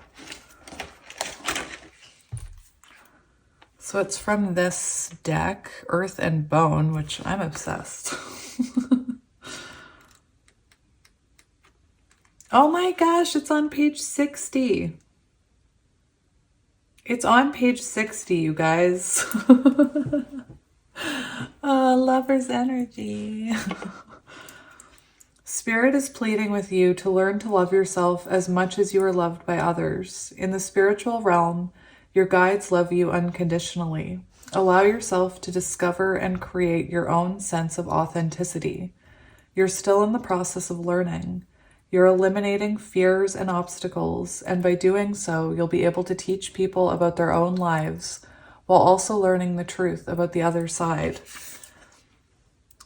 So it's from this deck, Earth and Bone, which I'm obsessed. Oh my gosh, it's on page 60. It's on page 60, you guys. Lover's energy. Spirit is pleading with you to learn to love yourself as much as you are loved by others. In the spiritual realm, your guides love you unconditionally. Allow yourself to discover and create your own sense of authenticity. You're still in the process of learning. You're eliminating fears and obstacles, and by doing so, you'll be able to teach people about their own lives while also learning the truth about the other side.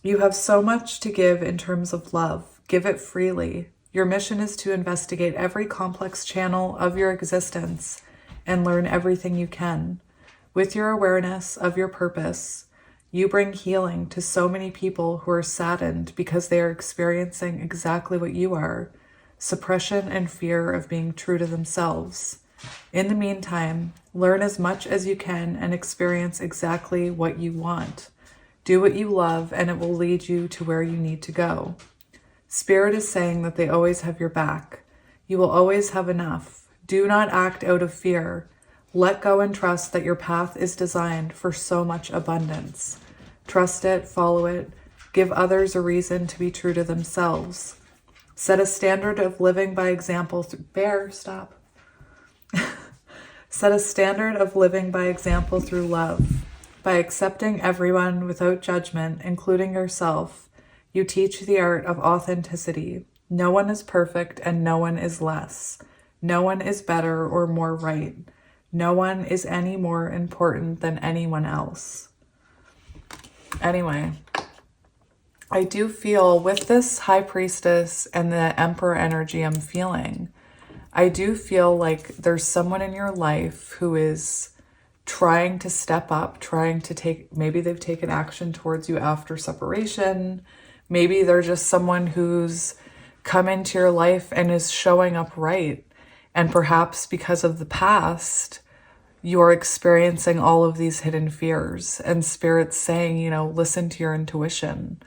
You have so much to give in terms of love. Give it freely. Your mission is to investigate every complex channel of your existence and learn everything you can. With your awareness of your purpose, you bring healing to so many people who are saddened because they are experiencing exactly what you are, suppression and fear of being true to themselves. In the meantime, learn as much as you can and experience exactly what you want. Do what you love, and it will lead you to where you need to go. Spirit is saying that they always have your back. You will always have enough. Do not act out of fear. Let go and trust that your path is designed for so much abundance. Trust it, follow it, give others a reason to be true to themselves. Set a standard of living by example. Bear, stop. Set a standard of living by example through love. By accepting everyone without judgment, including yourself, you teach the art of authenticity. No one is perfect and no one is less. No one is better or more right. No one is any more important than anyone else. Anyway, I do feel with this High Priestess and the Emperor energy I'm feeling, I do feel like there's someone in your life who is trying to step up, trying to take, maybe they've taken action towards you after separation. Maybe they're just someone who's come into your life and is showing up right. And perhaps because of the past, you're experiencing all of these hidden fears, and Spirit's saying, you know, listen to your intuition.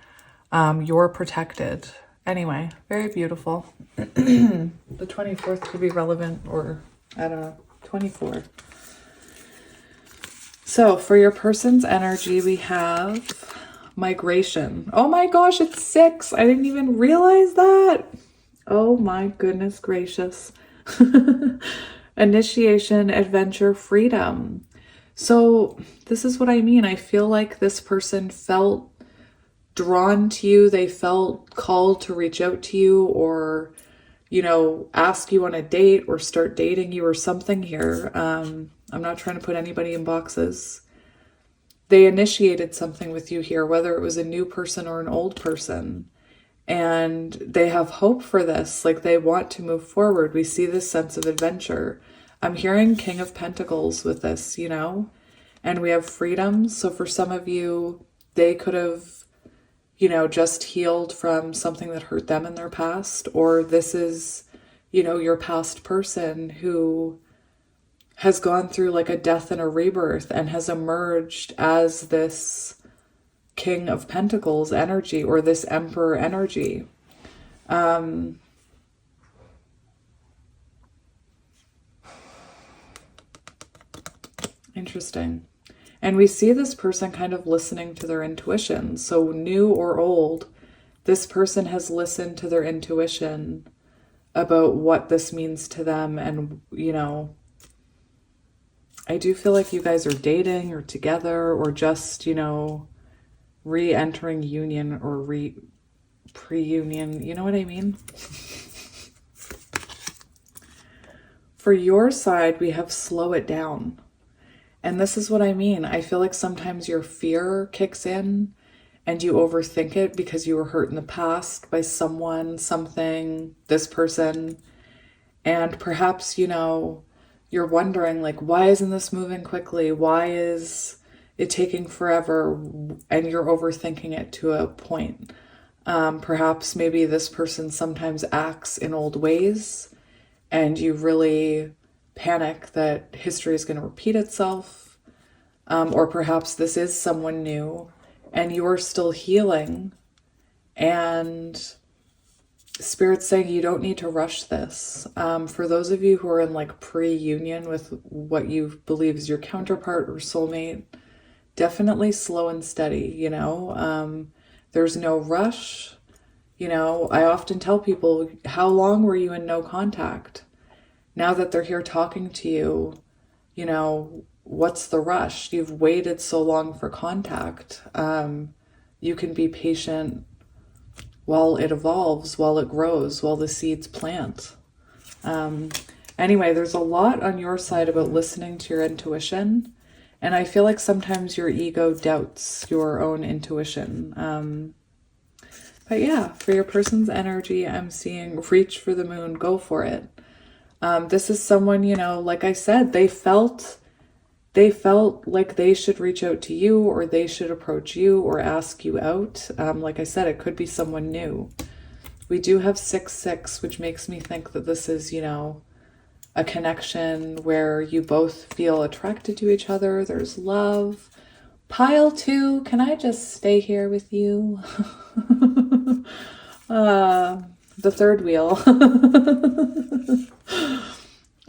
You're protected. Anyway, very beautiful. The 24th could be relevant, or I don't know, 24. So for your person's energy, we have migration. Oh my gosh, it's 6. I didn't even realize that. Oh my goodness gracious. Initiation, adventure, freedom. So this is what I mean. I feel like this person felt drawn to you. They felt called to reach out to you, or, you know, ask you on a date or start dating you or something here. I'm not trying to put anybody in boxes. They initiated something with you here, whether it was a new person or an old person. And they have hope for this, like they want to move forward. We see this sense of adventure. I'm hearing King of Pentacles with this, you know, and we have freedom. So for some of you, they could have, you know, just healed from something that hurt them in their past, or this is, you know, your past person who has gone through like a death and a rebirth and has emerged as this King of Pentacles energy, or this Emperor energy. Interesting. And we see this person kind of listening to their intuition. So new or old, this person has listened to their intuition about what this means to them. And, you know, I do feel like you guys are dating or together, or just, you know, re-entering union or pre-union. You know what I mean? For your side, we have slow it down. And this is what I mean. I feel like sometimes your fear kicks in and you overthink it because you were hurt in the past by someone, something, this person. And perhaps, you know, you're wondering, like, why isn't this moving quickly? Why is it taking forever? And you're overthinking it to a point. Perhaps maybe this person sometimes acts in old ways and you really panic that history is going to repeat itself. Or perhaps this is someone new and you're still healing, and Spirit's saying you don't need to rush this. For those of you who are in like pre-union with what you believe is your counterpart or soulmate, definitely slow and steady, you know. There's no rush. You know, I often tell people, how long were you in no contact? Now that they're here talking to you, you know, what's the rush? You've waited so long for contact. You can be patient while it evolves, while it grows, while the seeds plant. Anyway, there's a lot on your side about listening to your intuition. And I feel like sometimes your ego doubts your own intuition. But yeah, for your person's energy, I'm seeing reach for the moon, go for it. This is someone, you know, like I said, they felt like they should reach out to you, or they should approach you or ask you out. Like I said, it could be someone new. We do have 6-6, which makes me think that this is, you know, a connection where you both feel attracted to each other. There's love. Pile 2, can I just stay here with you? The third wheel.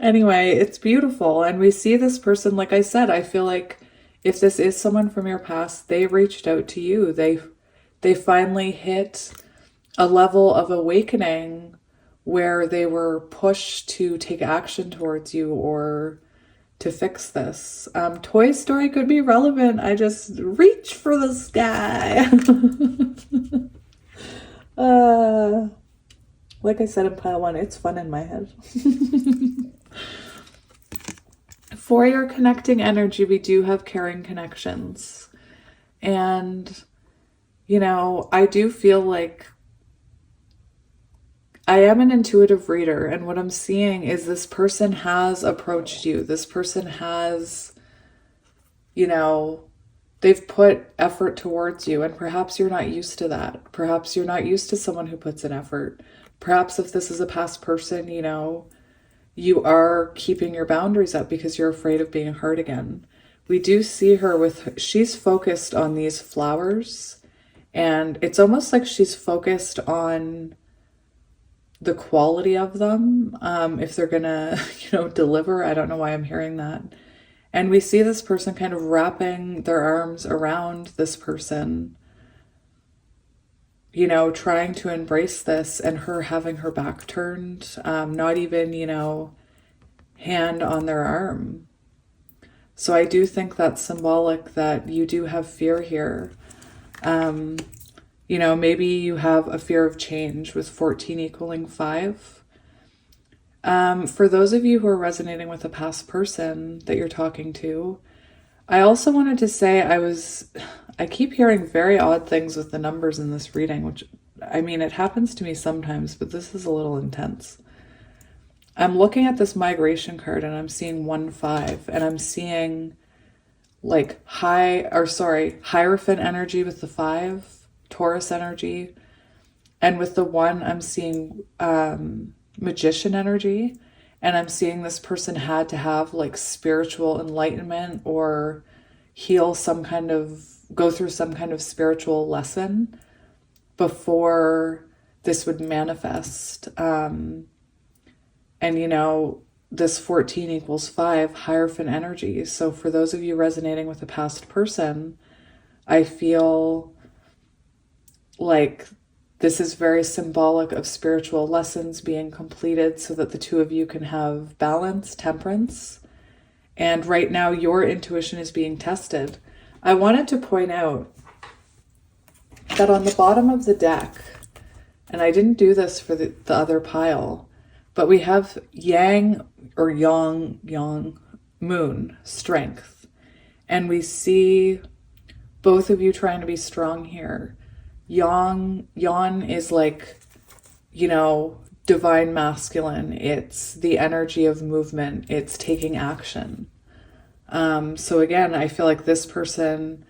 Anyway, it's beautiful. And we see this person, like I said, I feel like if this is someone from your past, they reached out to you. They finally hit a level of awakening where they were pushed to take action towards you or to fix this. Toy Story could be relevant. I just reach for the sky. Like I said in pile one, it's fun in my head. For your connecting energy, we do have caring connections. And, you know, I do feel like I am an intuitive reader. And what I'm seeing is this person has approached you. This person has, you know, they've put effort towards you. And perhaps you're not used to that. Perhaps you're not used to someone who puts in effort. Perhaps if this is a past person, you know, you are keeping your boundaries up because you're afraid of being hurt again. We do see her with, she's focused on these flowers, and it's almost like she's focused on the quality of them. If they're gonna, you know, deliver. I don't know why I'm hearing that. And we see this person kind of wrapping their arms around this person, you know, trying to embrace this, and her having her back turned, not even, you know, hand on their arm. So I do think that's symbolic that you do have fear here. You know, maybe you have a fear of change with 14 equaling 5. For those of you who are resonating with a past person that you're talking to, I also wanted to say I keep hearing very odd things with the numbers in this reading, which, I mean, it happens to me sometimes, but this is a little intense. I'm looking at this migration card and I'm seeing 1-5, and I'm seeing like Hierophant energy with the 5, Taurus energy, and with the 1, I'm seeing Magician energy, and I'm seeing this person had to have like spiritual enlightenment or go through some kind of spiritual lesson before this would manifest. And, you know, this 14 equals 5, Hierophant energy. So for those of you resonating with a past person, I feel like this is very symbolic of spiritual lessons being completed so that the two of you can have balance, temperance. And right now, your intuition is being tested. I wanted to point out that on the bottom of the deck, and I didn't do this for the other pile, but we have yang moon, strength. And we see both of you trying to be strong here. Yang is like, you know, divine masculine. It's the energy of movement. It's taking action. So again, I feel like this person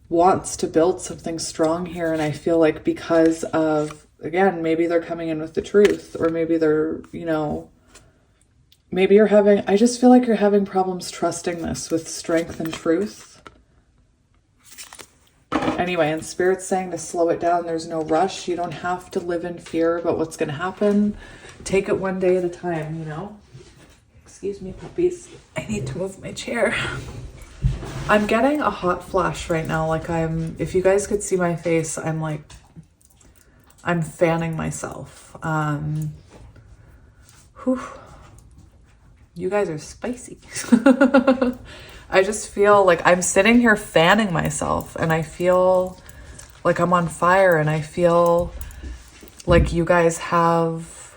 wants to build something strong here. And I feel like because of, again, maybe they're coming in with the truth, or maybe they're, you know, maybe I just feel like you're having problems trusting this with strength and truth. Anyway, and Spirit's saying to slow it down. There's no rush. You don't have to live in fear about what's going to happen. Take it one day at a time, you know? Excuse me, puppies. I need to move my chair. I'm getting a hot flash right now. Like if you guys could see my face, I'm fanning myself. You guys are spicy. I just feel like I'm sitting here fanning myself, and I feel like I'm on fire, and I feel like you guys have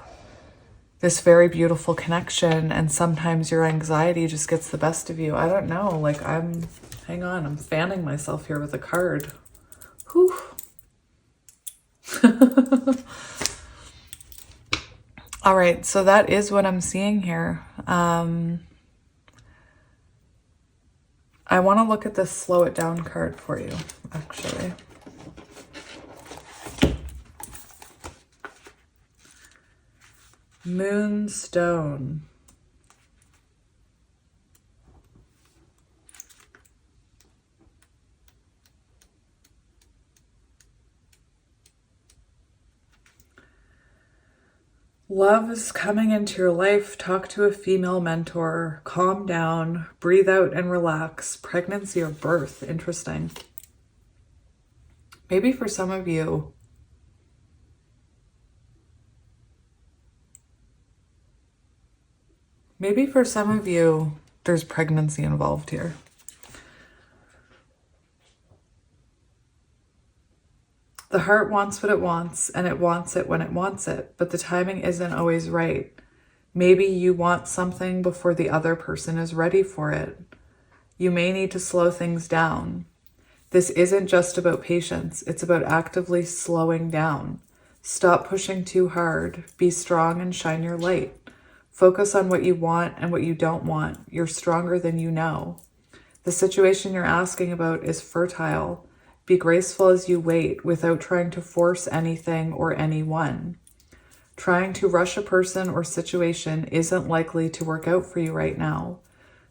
this very beautiful connection, and sometimes your anxiety just gets the best of you. I don't know. Like I'm fanning myself here with a card. Whew. All right, so that is what I'm seeing here. I want to look at this slow it down card for you, actually. Moonstone. Love is coming into your life. Talk to a female mentor. Calm down. Breathe out and relax. Pregnancy or birth. Interesting. Maybe for some of you, there's pregnancy involved here. The heart wants what it wants, and it wants it when it wants it, but the timing isn't always right. Maybe you want something before the other person is ready for it. You may need to slow things down. This isn't just about patience, it's about actively slowing down. Stop pushing too hard. Be strong and shine your light. Focus on what you want and what you don't want. You're stronger than you know. The situation you're asking about is fertile. Be graceful as you wait without trying to force anything or anyone. Trying to rush a person or situation isn't likely to work out for you right now.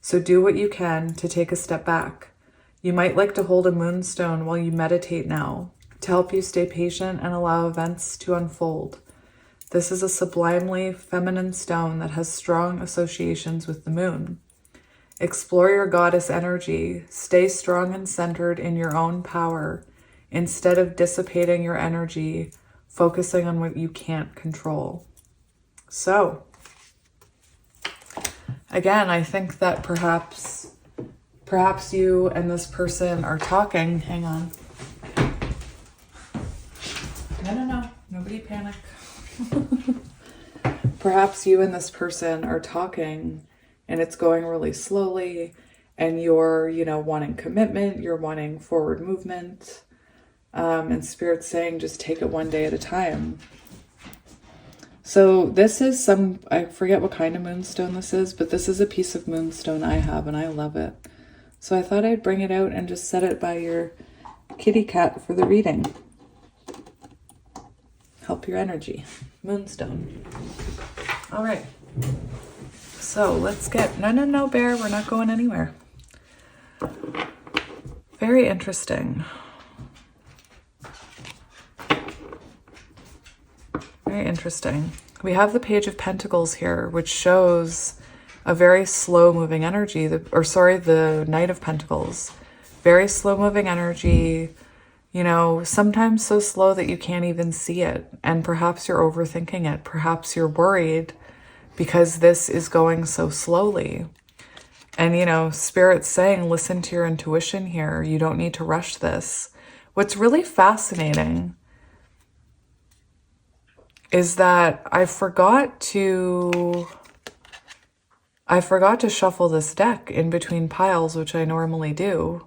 So do what you can to take a step back. You might like to hold a moonstone while you meditate now to help you stay patient and allow events to unfold. This is a sublimely feminine stone that has strong associations with the moon. Explore your goddess energy. Stay strong and centered in your own power. Instead of dissipating your energy, focusing on what you can't control. So, again, I think that perhaps you and this person are talking. Hang on. No. Nobody panic. Perhaps you and this person are talking and it's going really slowly and you're, wanting commitment, you're wanting forward movement. And Spirit's saying, just take it one day at a time. So this is I forget what kind of moonstone this is, but this is a piece of moonstone I have and I love it. So I thought I'd bring it out and just set it by your kitty cat for the reading. Help your energy. Moonstone. All right. So let's get... No, bear. We're not going anywhere. Very interesting. Very interesting. We have the Page of Pentacles here, which shows a very slow-moving energy. The Knight of Pentacles. Very slow-moving energy. Sometimes so slow that you can't even see it. And perhaps you're overthinking it. Perhaps you're worried because this is going so slowly. And, Spirit's saying, listen to your intuition here. You don't need to rush this. What's really fascinating is that I forgot to shuffle this deck in between piles, which I normally do.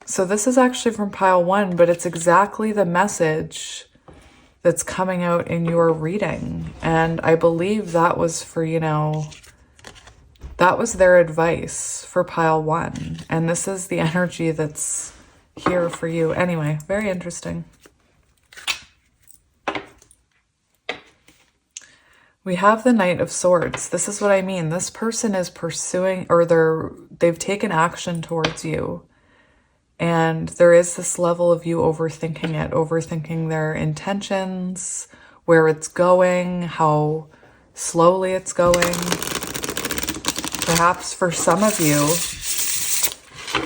So this is actually from pile 1, but it's exactly the message that's coming out in your reading. And I believe that was for, that was their advice for pile 1. And this is the energy that's here for you. Anyway, very interesting. We have the Knight of Swords. This is what I mean. This person is pursuing, or they've taken action towards you. And there is this level of you overthinking their intentions, where it's going, how slowly it's going. Perhaps for some of you,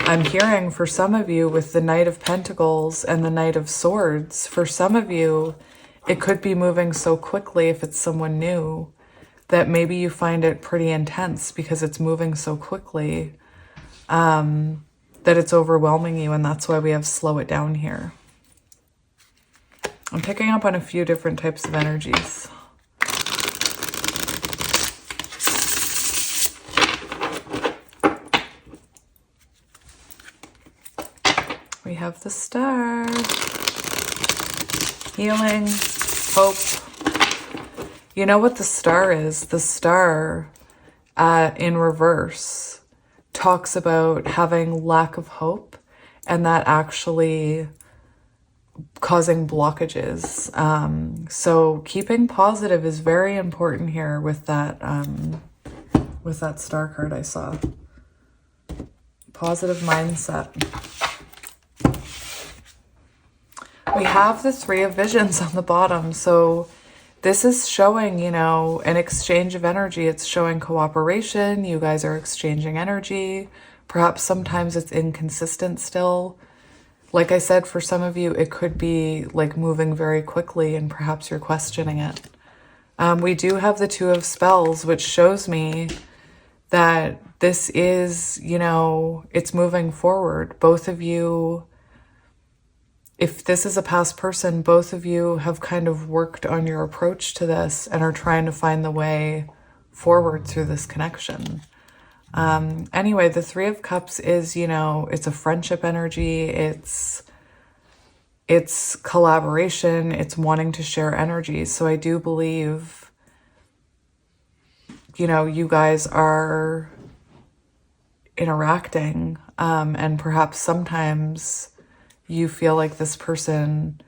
I'm hearing for some of you with the Knight of Pentacles and the Knight of Swords, for some of you, it could be moving so quickly if it's someone new that maybe you find it pretty intense because it's moving so quickly. That it's overwhelming you, and that's why we have slow it down here. I'm picking up on a few different types of energies. We have the Star. Healing, hope. You know what the Star is? The Star in reverse talks about having lack of hope and that actually causing blockages. So keeping positive is very important here with that Star card I saw. Positive mindset. We We have the Three of Visions on the bottom. So this is showing, you know, an exchange of energy. It's showing cooperation. You guys are exchanging energy. Perhaps sometimes it's inconsistent still. Like I said, for some of you, it could be like moving very quickly and perhaps you're questioning it. We do have the Two of Spells, which shows me that this is, you know, it's moving forward. Both of you, if this is a past person, both of you have kind of worked on your approach to this and are trying to find the way forward through this connection. Anyway, the Three of Cups is, you know, it's a friendship energy. It's collaboration. It's wanting to share energy. So I do believe, you know, you guys are interacting, and perhaps sometimes you feel like this person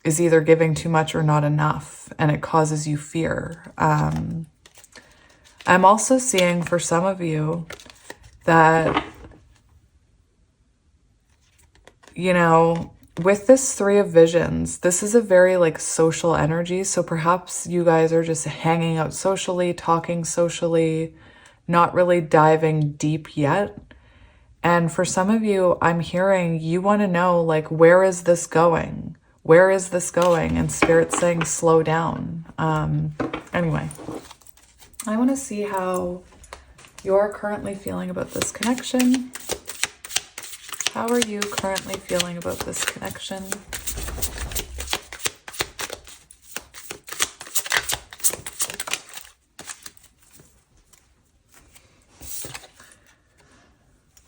is either giving too much or not enough, and it causes you fear. I'm also seeing for some of you that, you know, with this Three of Visions, this is a very like social energy. So perhaps you guys are just hanging out socially, talking socially, not really diving deep yet. And for some of you, I'm hearing you want to know, like, where is this going? Where is this going? And Spirit's saying, slow down. Anyway, I want to see how you're currently feeling about this connection. How are you currently feeling about this connection?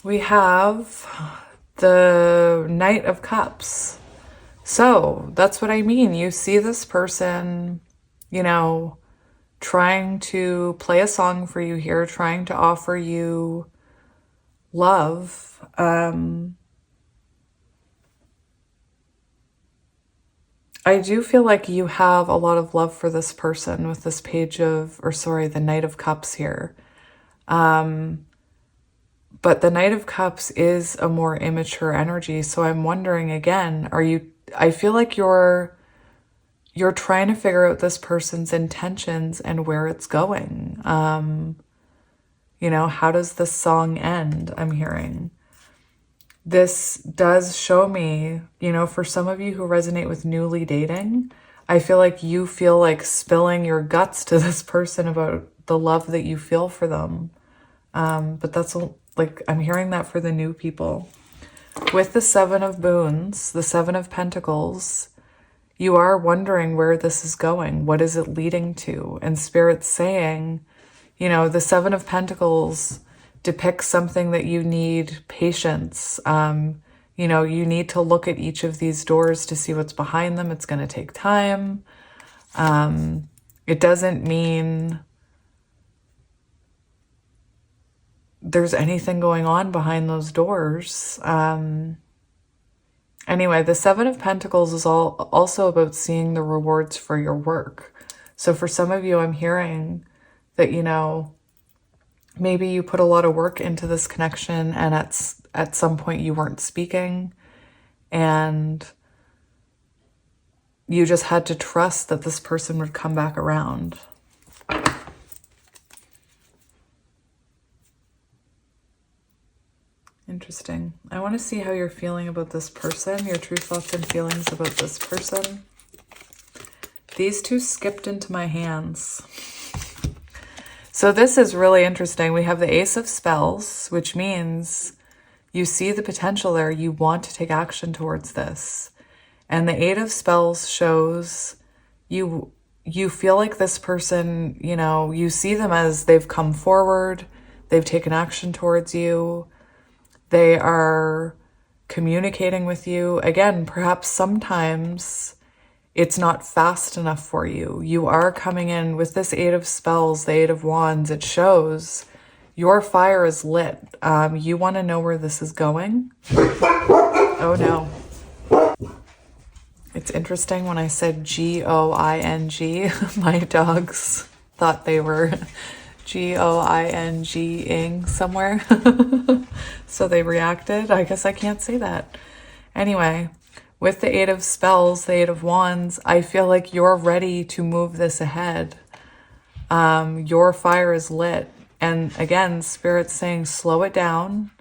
We have the Knight of Cups. So that's what I mean. You see this person, you know, trying to play a song for you here, trying to offer you love. I do feel like you have a lot of love for this person with this page of, or sorry, the Knight of Cups here. But the Knight of Cups is a more immature energy. So I'm wondering again, I feel like you're trying to figure out this person's intentions and where it's going. You know, how does this song end? I'm hearing. This does show me, you know, for some of you who resonate with newly dating, I feel like you feel like spilling your guts to this person about the love that you feel for them. But that's like, I'm hearing that for the new people. With the Seven of Boons, the Seven of Pentacles, you are wondering where this is going. What is it leading to? And Spirit's saying, you know, the Seven of Pentacles depicts something that you need patience. You know, you need to look at each of these doors to see what's behind them. It's going to take time. It doesn't mean there's anything going on behind those doors. Anyway, the Seven of Pentacles is also about seeing the rewards for your work. So for some of you, I'm hearing that, you know, maybe you put a lot of work into this connection and at some point you weren't speaking and you just had to trust that this person would come back around. Interesting. I want to see how you're feeling about this person, your true thoughts and feelings about this person. These two skipped into my hands. So this is really interesting. We have the Ace of Spells, which means you see the potential there. You want to take action towards this. And the Eight of Spells shows you feel like this person, you know, you see them as they've come forward. They've taken action towards you. They are communicating with you. Again, perhaps sometimes it's not fast enough for you. You are coming in with this Eight of Spells, the Eight of Wands. It shows your fire is lit. You want to know where this is going. Oh no. It's interesting when I said G-O-I-N-G, my dogs thought they were G-O-I-N-G-ing somewhere. So they reacted. I guess I can't say that. Anyway, with the Eight of Spells, the Eight of Wands, I feel like you're ready to move this ahead. Your fire is lit. And again, Spirit's saying slow it down,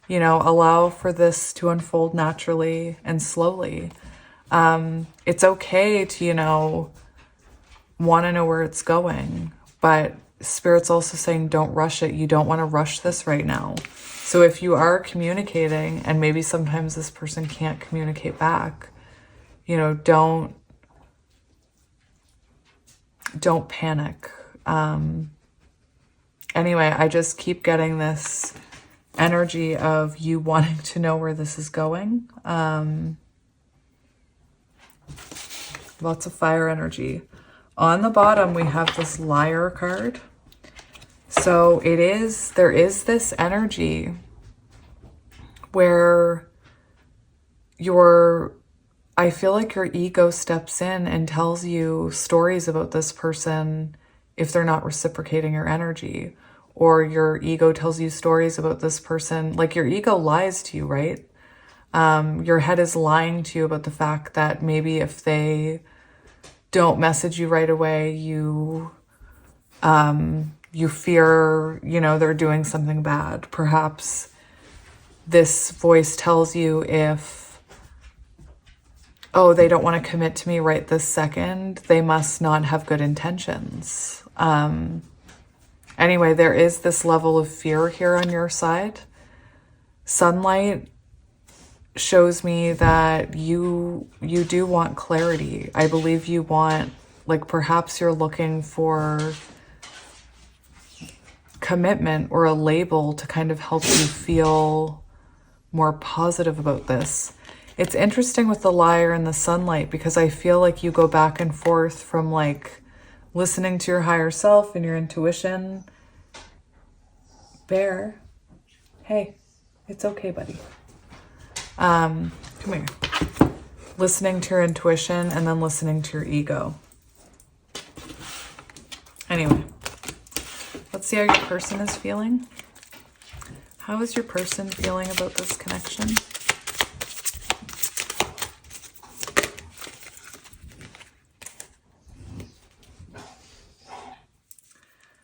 you know, allow for this to unfold naturally and slowly. It's okay to, you know, want to know where it's going, but Spirit's also saying don't rush it. You don't want to rush this right now. So if you are communicating and maybe sometimes this person can't communicate back, you know, don't panic. Anyway, I just keep getting this energy of you wanting to know where this is going. Lots of fire energy. On the bottom, we have this Liar card. So there is this energy where I feel like your ego steps in and tells you stories about this person if they're not reciprocating your energy, or your ego tells you stories about this person, like your ego lies to you, right? Your head is lying to you about the fact that maybe if they don't message you right away, you fear, you know, they're doing something bad. Perhaps this voice tells you if, oh, they don't want to commit to me right this second, they must not have good intentions. Anyway, there is this level of fear here on your side. Sunlight shows me that you do want clarity. I believe you want, like, perhaps you're looking for commitment or a label to kind of help you feel more positive about this. It's interesting with the Liar and the Sunlight because I feel like you go back and forth from like listening to your higher self and your intuition. Bear, hey, it's okay, buddy. Come here. Listening to your intuition and then listening to your ego. Anyway, let's see how your person is feeling. How is your person feeling about this connection?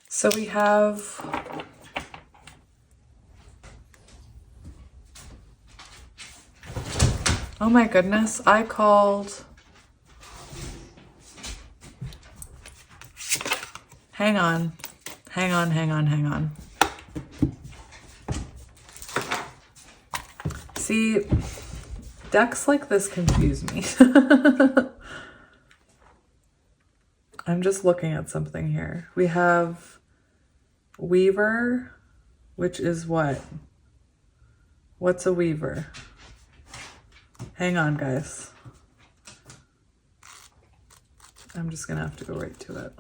So we have oh my goodness, I called. Hang on. See, decks like this confuse me. I'm just looking at something here. We have Weaver, which is what? What's a Weaver? Hang on, guys. I'm just gonna have to go right to it.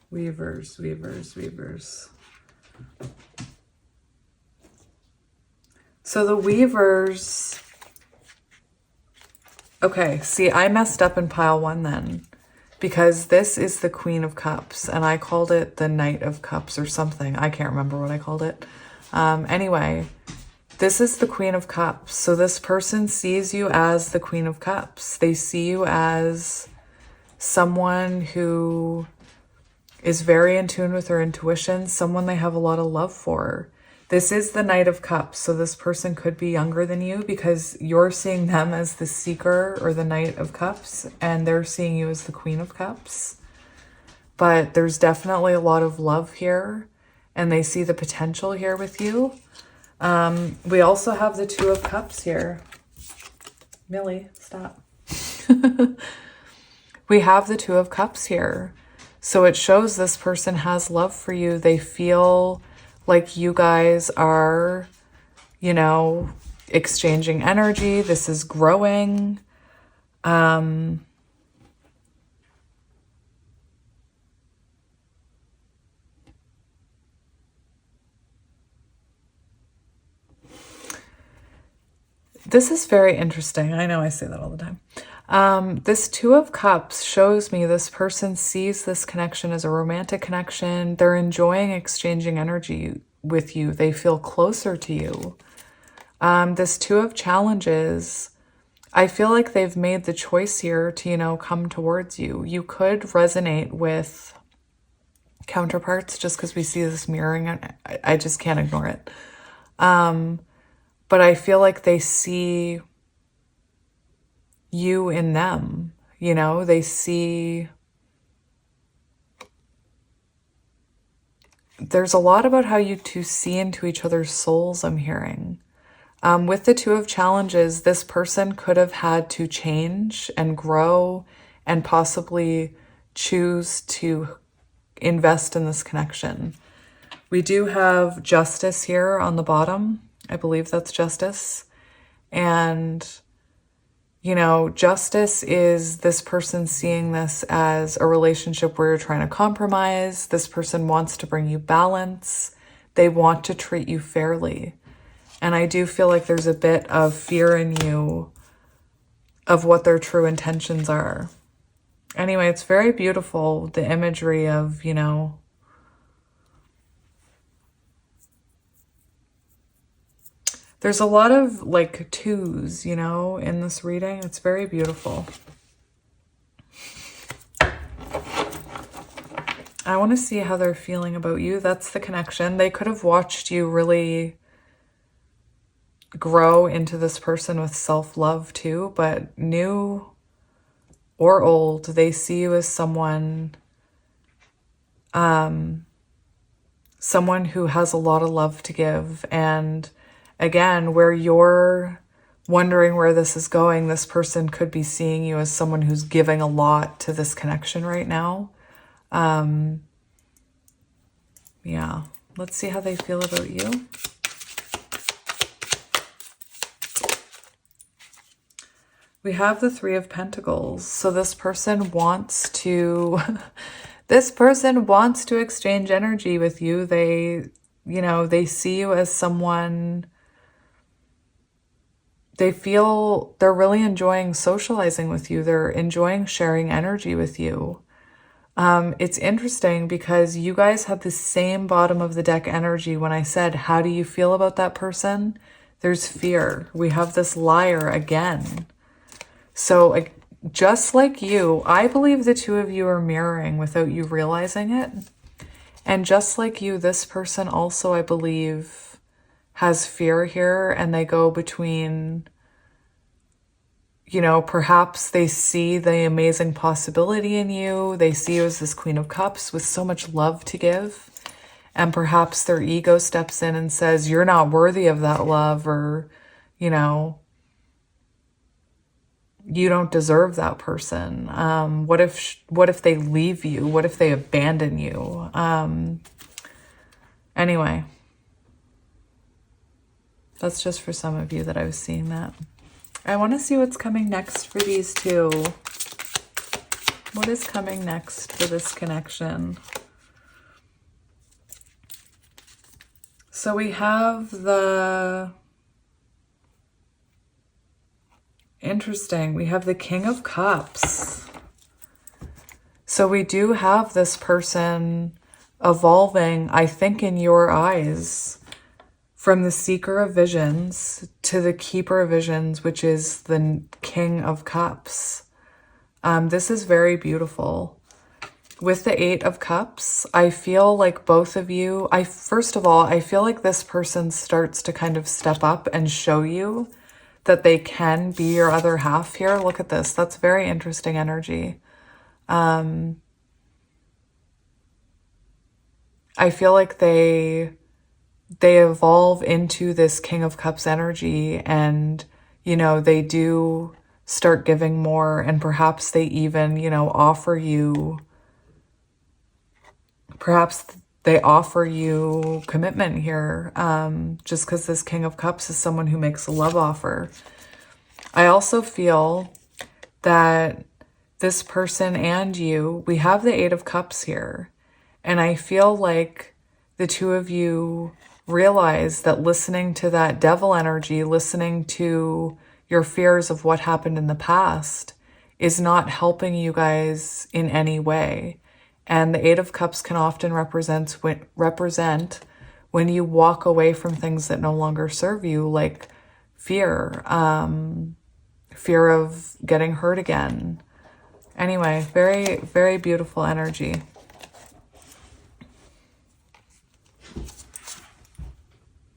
Weavers. So the Weavers... Okay, see, I messed up in pile one then. Because this is the Queen of Cups, and I called it the Knight of Cups or something. I can't remember what I called it. Anyway, this is the Queen of Cups. So this person sees you as the Queen of Cups. They see you as someone who is very in tune with their intuition, someone they have a lot of love for. This is the Knight of Cups, so this person could be younger than you because you're seeing them as the Seeker or the Knight of Cups, and they're seeing you as the Queen of Cups. But there's definitely a lot of love here, and they see the potential here with you. We also have the Two of Cups here. Millie, stop. We have the Two of Cups here. So it shows this person has love for you. They feel like you guys are, you know, exchanging energy. This is growing. This is very interesting. I know I say that all the time. This Two of Cups shows me this person sees this connection as a romantic connection. They're enjoying exchanging energy with you. They feel closer to you. This Two of Challenges, I feel like they've made the choice here to, you know, come towards you. You could resonate with counterparts just because we see this mirroring. I just can't ignore it. But I feel like they see you in them, you know, they see... There's a lot about how you two see into each other's souls, I'm hearing. With the Two of Challenges, this person could have had to change and grow and possibly choose to invest in this connection. We do have Justice here on the bottom. I believe that's Justice. And, you know, Justice is this person seeing this as a relationship where you're trying to compromise. This person wants to bring you balance. They want to treat you fairly. And I do feel like there's a bit of fear in you of what their true intentions are. Anyway, it's very beautiful, the imagery of, you know, there's a lot of like twos, you know, in this reading. It's very beautiful. I want to see how they're feeling about you. That's the connection. They could have watched you really grow into this person with self-love too, but new or old, they see you as someone who has a lot of love to give. And again, where you're wondering where this is going, this person could be seeing you as someone who's giving a lot to this connection right now. Yeah, let's see how they feel about you. We have the Three of Pentacles. So this person wants to, this person wants to exchange energy with you. They, you know, they see you as someone, they feel they're really enjoying socializing with you. They're enjoying sharing energy with you. It's interesting because you guys have the same bottom of the deck energy. When I said, how do you feel about that person? There's fear. We have this liar again. So just like you, I believe the two of you are mirroring without you realizing it. And just like you, this person also, I believe, has fear here, and they go between, you know, perhaps they see the amazing possibility in you. They see you as this Queen of Cups with so much love to give. And perhaps their ego steps in and says, you're not worthy of that love, or, you know, you don't deserve that person. What if they leave you? What if they abandon you? Anyway, that's just for some of you that I was seeing that. I want to see what's coming next for these two. What is coming next for this connection? So we have the... Interesting. We have the King of Cups. So we do have this person evolving, I think, in your eyes, from the Seeker of Visions to the Keeper of Visions, which is the King of Cups. This is very beautiful. With the Eight of Cups, I feel like both of you, first of all, I feel like this person starts to kind of step up and show you that they can be your other half here. Look at this. That's very interesting energy. I feel like they evolve into this King of Cups energy, and, you know, they do start giving more, and perhaps they even, you know, offer you, perhaps they offer you commitment here, just because this King of Cups is someone who makes a love offer. I also feel that this person and you, we have the Eight of Cups here. And I feel like the two of you realize that listening to that devil energy, listening to your fears of what happened in the past, is not helping you guys in any way. And the Eight of Cups can often represent when you walk away from things that no longer serve you, like fear, fear of getting hurt again. Anyway, very, very beautiful energy.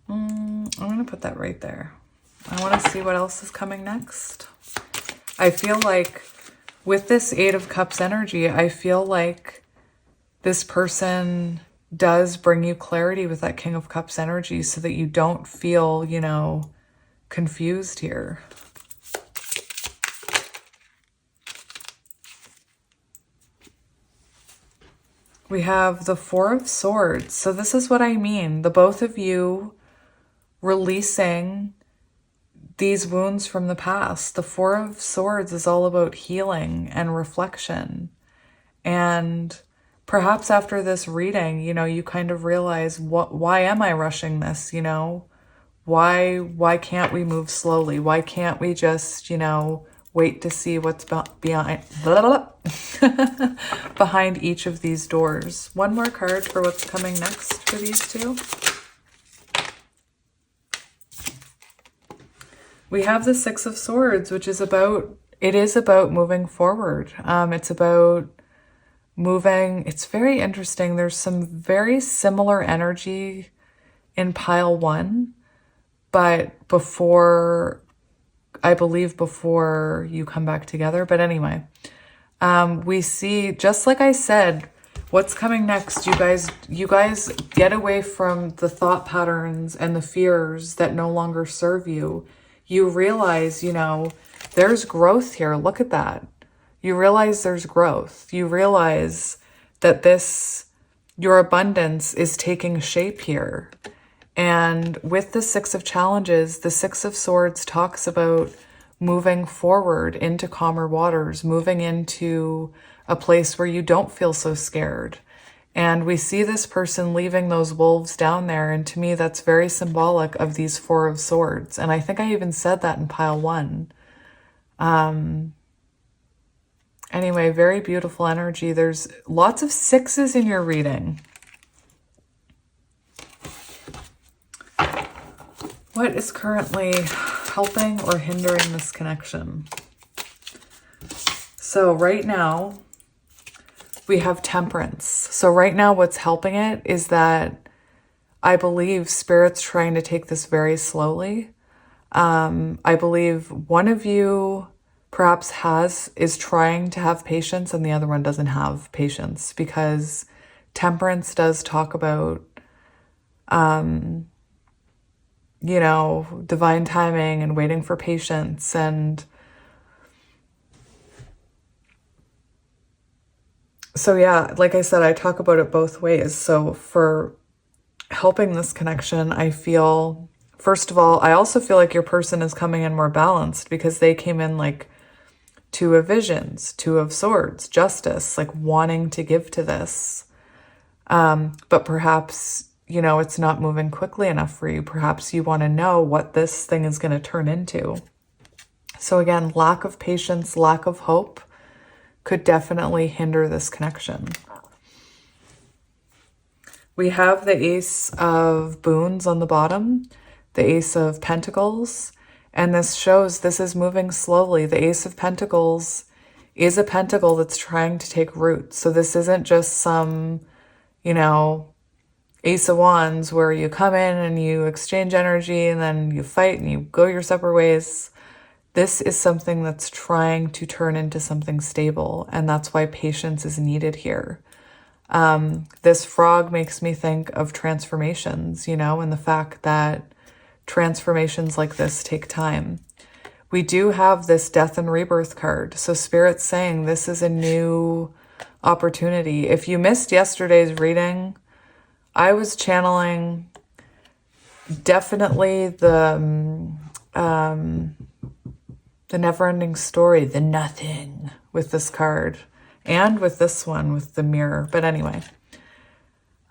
I'm going to put that right there. I want to see what else is coming next. I feel like with this Eight of Cups energy, I feel like this person does bring you clarity with that King of Cups energy so that you don't feel, you know, confused here. We have the Four of Swords. So this is what I mean. The both of you releasing these wounds from the past. The Four of Swords is all about healing and reflection. And perhaps after this reading, you know, you kind of realize, why am I rushing this? You know, why can't we move slowly? Why can't we just, you know, wait to see what's behind behind each of these doors? One more card for what's coming next for these two. We have the Six of Swords, which is about, it is about moving forward. It's about moving. It's very interesting. There's some very similar energy in pile one, but before, I believe before you come back together. But anyway, we see, just like I said, what's coming next. You guys get away from the thought patterns and the fears that no longer serve you. You realize, you know, there's growth here. Look at that. You realize there's growth. You realize that your abundance is taking shape here. And with the Six of Challenges, the Six of Swords talks about moving forward into calmer waters, moving into a place where you don't feel so scared. And we see this person leaving those wolves down there. And to me, that's very symbolic of these Four of Swords. And I think I even said that in pile one. Anyway, very beautiful energy. There's lots of sixes in your reading. What is currently helping or hindering this connection? So right now, we have Temperance. So right now what's helping it is that I believe Spirit's trying to take this very slowly. I believe one of you perhaps is trying to have patience and the other one doesn't have patience, because Temperance does talk about, you know, divine timing and waiting for patience. And so, yeah, like I said, I talk about it both ways. So for helping this connection, I feel, first of all, I also feel like your person is coming in more balanced, because they came in like Two of Visions, Two of Swords, Justice, like wanting to give to this. But perhaps, you know, it's not moving quickly enough for you. Perhaps you want to know what this thing is going to turn into. So again, lack of patience, lack of hope could definitely hinder this connection. We have the Ace of Boons on the bottom, the Ace of Pentacles, and this shows this is moving slowly. The Ace of Pentacles is a pentacle that's trying to take root. So this isn't just some, you know, Ace of Wands where you come in and you exchange energy and then you fight and you go your separate ways. This is something that's trying to turn into something stable, and that's why patience is needed here. This frog makes me think of transformations, you know, and the fact that transformations like this take time. We do have this Death and Rebirth card. So Spirit's saying this is a new opportunity. If you missed yesterday's reading, I was channeling definitely the never-ending story, the nothing, with this card, and with this one, with the mirror. But anyway,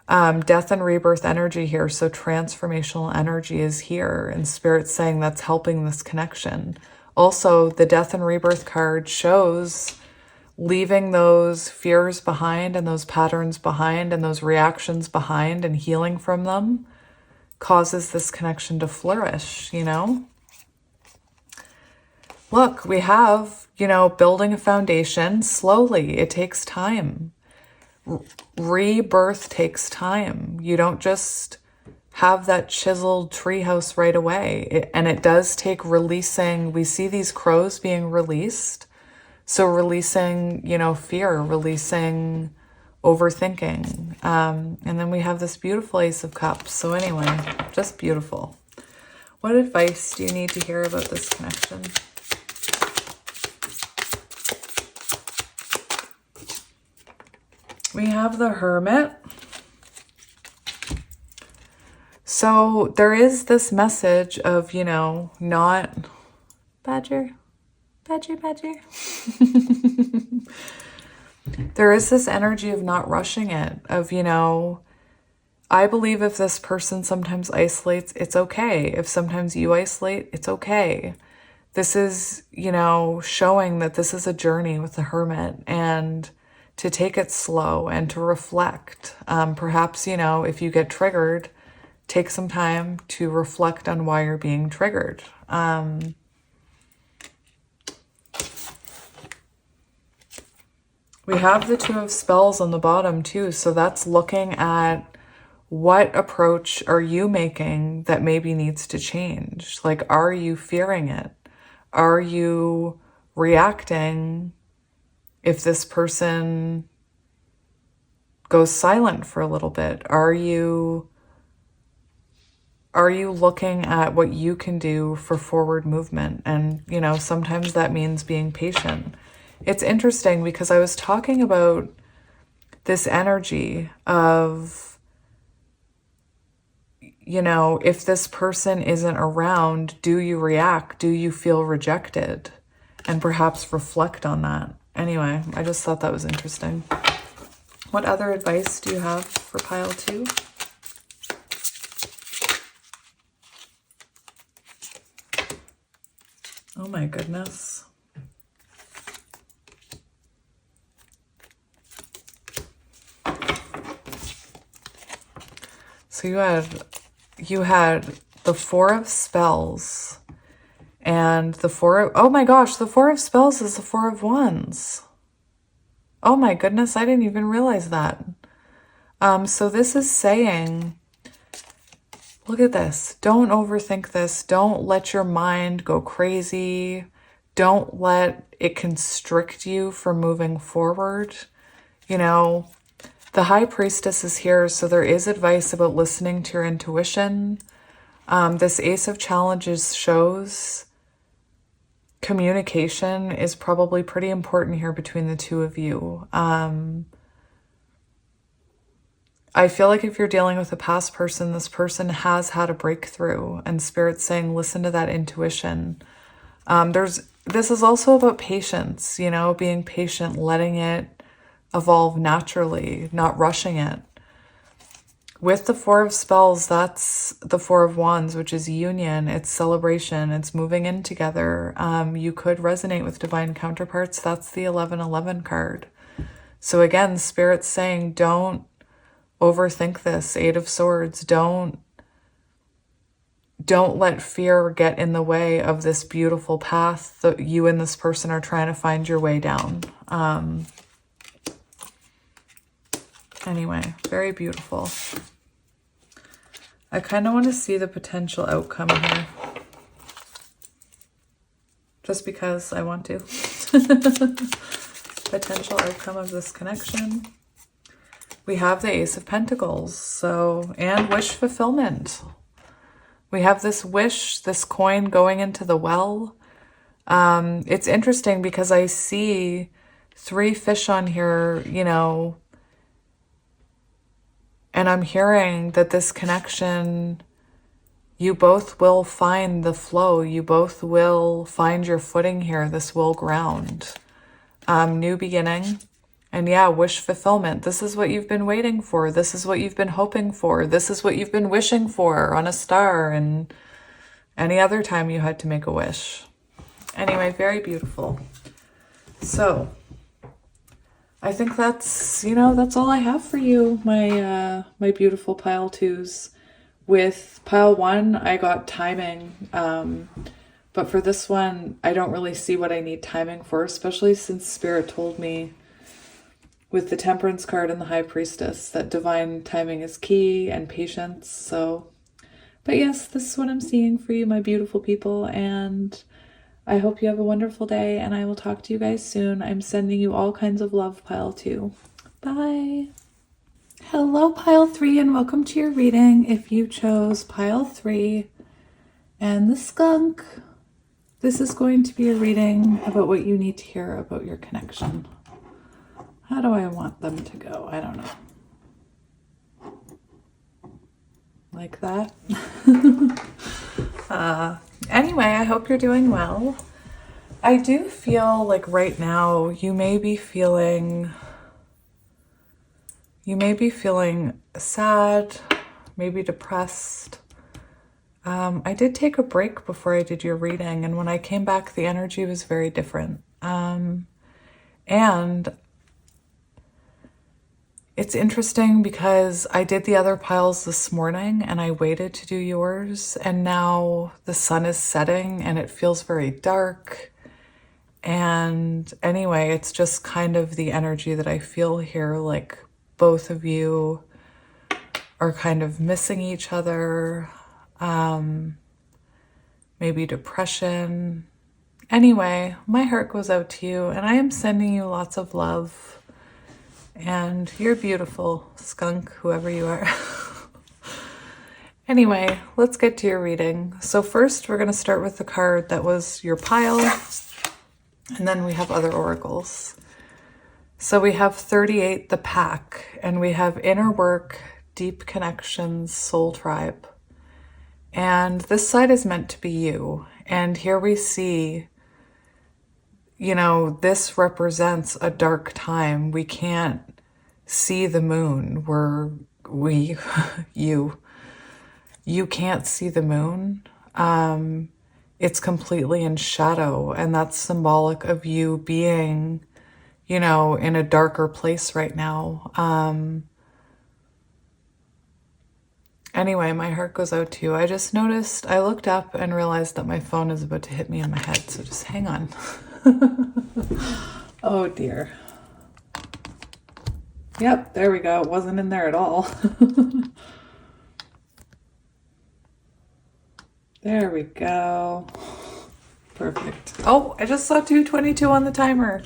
death and rebirth energy here. So transformational energy is here, and Spirit's saying that's helping this connection. Also, the death and rebirth card shows leaving those fears behind and those patterns behind and those reactions behind and healing from them causes this connection to flourish, you know? look, we have, you know, building a foundation slowly. It takes time. Rebirth takes time. You don't just have that chiseled treehouse right away. And it does take releasing. We see these crows being released. So releasing, you know, fear, releasing overthinking. And then we have this beautiful Ace of Cups. So anyway, just beautiful. What advice do you need to hear about this connection? We have the Hermit. So there is this message of, you know, not badger. There is this energy of not rushing it, of, you know, I believe if this person sometimes isolates, it's okay. If sometimes you isolate, it's okay. This is, you know, showing that this is a journey with the Hermit, and to take it slow and to reflect. Perhaps, you know, if you get triggered, take some time to reflect on why you're being triggered. We have the Two of Spells on the bottom too. So that's looking at what approach are you making that maybe needs to change? Like, are you fearing it? Are you reacting if this person goes silent for a little bit? Are you looking at what you can do for forward movement? And, you know, sometimes that means being patient. It's interesting because I was talking about this energy of, you know, if this person isn't around, do you react? Do you feel rejected? And perhaps reflect on that. Anyway, I just thought that was interesting. What other advice do you have for pile 2? Oh my goodness. So you had the Four of Spells and the oh my gosh, the Four of Spells is the Four of Wands. Oh my goodness, I didn't even realize that. So this is saying, look at this. Don't overthink this. Don't let your mind go crazy. Don't let it constrict you from moving forward. You know, the High Priestess is here, so there is advice about listening to your intuition. This Ace of Challenges shows communication is probably pretty important here between the two of you. I feel like if you're dealing with a past person, this person has had a breakthrough, and Spirit's saying, listen to that intuition. This is also about patience, you know, being patient, letting it evolve naturally, not rushing it. With the Four of Spells, that's the Four of Wands, which is union, it's celebration, it's moving in together. You could resonate with divine counterparts. That's the 1111 card. So again, Spirit's saying, don't overthink this. Eight of Swords. Don't let fear get in the way of this beautiful path that you and this person are trying to find your way down. Anyway, very beautiful. I kind of want to see the potential outcome here. Just because I want to. Potential outcome of this connection. We have the Ace of Pentacles, so, and wish fulfillment. We have this wish, this coin going into the well. It's interesting because I see 3 fish on here, you know, and I'm hearing that this connection, you both will find the flow. You both will find your footing here. This will ground. New beginning. And yeah, wish fulfillment. This is what you've been waiting for. This is what you've been hoping for. This is what you've been wishing for on a star and any other time you had to make a wish. Anyway, very beautiful. So I think that's, you know, that's all I have for you, my beautiful pile 2s. With pile 1, I got timing. But for this one, I don't really see what I need timing for, especially since Spirit told me with the Temperance card and the High Priestess that divine timing is key and patience. So, but yes, this is what I'm seeing for you, my beautiful people, and I hope you have a wonderful day, and I will talk to you guys soon. I'm sending you all kinds of love, Pile 2. Bye! Hello, Pile 3, and welcome to your reading. If you chose Pile 3 and the skunk, this is going to be a reading about what you need to hear about your connection. How do I want them to go? I don't know. Like that? Anyway, I hope you're doing well. I do feel like right now you may be feeling sad, maybe depressed. I did take a break before I did your reading, and when I came back, the energy was very different. And it's interesting because I did the other piles this morning and I waited to do yours, and now the sun is setting and it feels very dark. And anyway, it's just kind of the energy that I feel here, like both of you are kind of missing each other, maybe depression. Anyway, my heart goes out to you and I am sending you lots of love. And you're beautiful, skunk, whoever you are. Anyway, let's get to your reading. So first, we're going to start with the card that was your pile, and then we have other oracles. So we have 38, the pack, and we have inner work, deep connections, soul tribe. And this side is meant to be you. And here we see, you know, this represents a dark time. We can't see the moon. You can't see the moon. It's completely in shadow, and that's symbolic of you being, you know, in a darker place right now. Anyway, my heart goes out to you. I just noticed, I looked up and realized that my phone is about to hit me in my head, so just hang on. Oh dear. Yep, there we go. It wasn't in there at all. There we go. Perfect. Oh, I just saw 2:22 on the timer.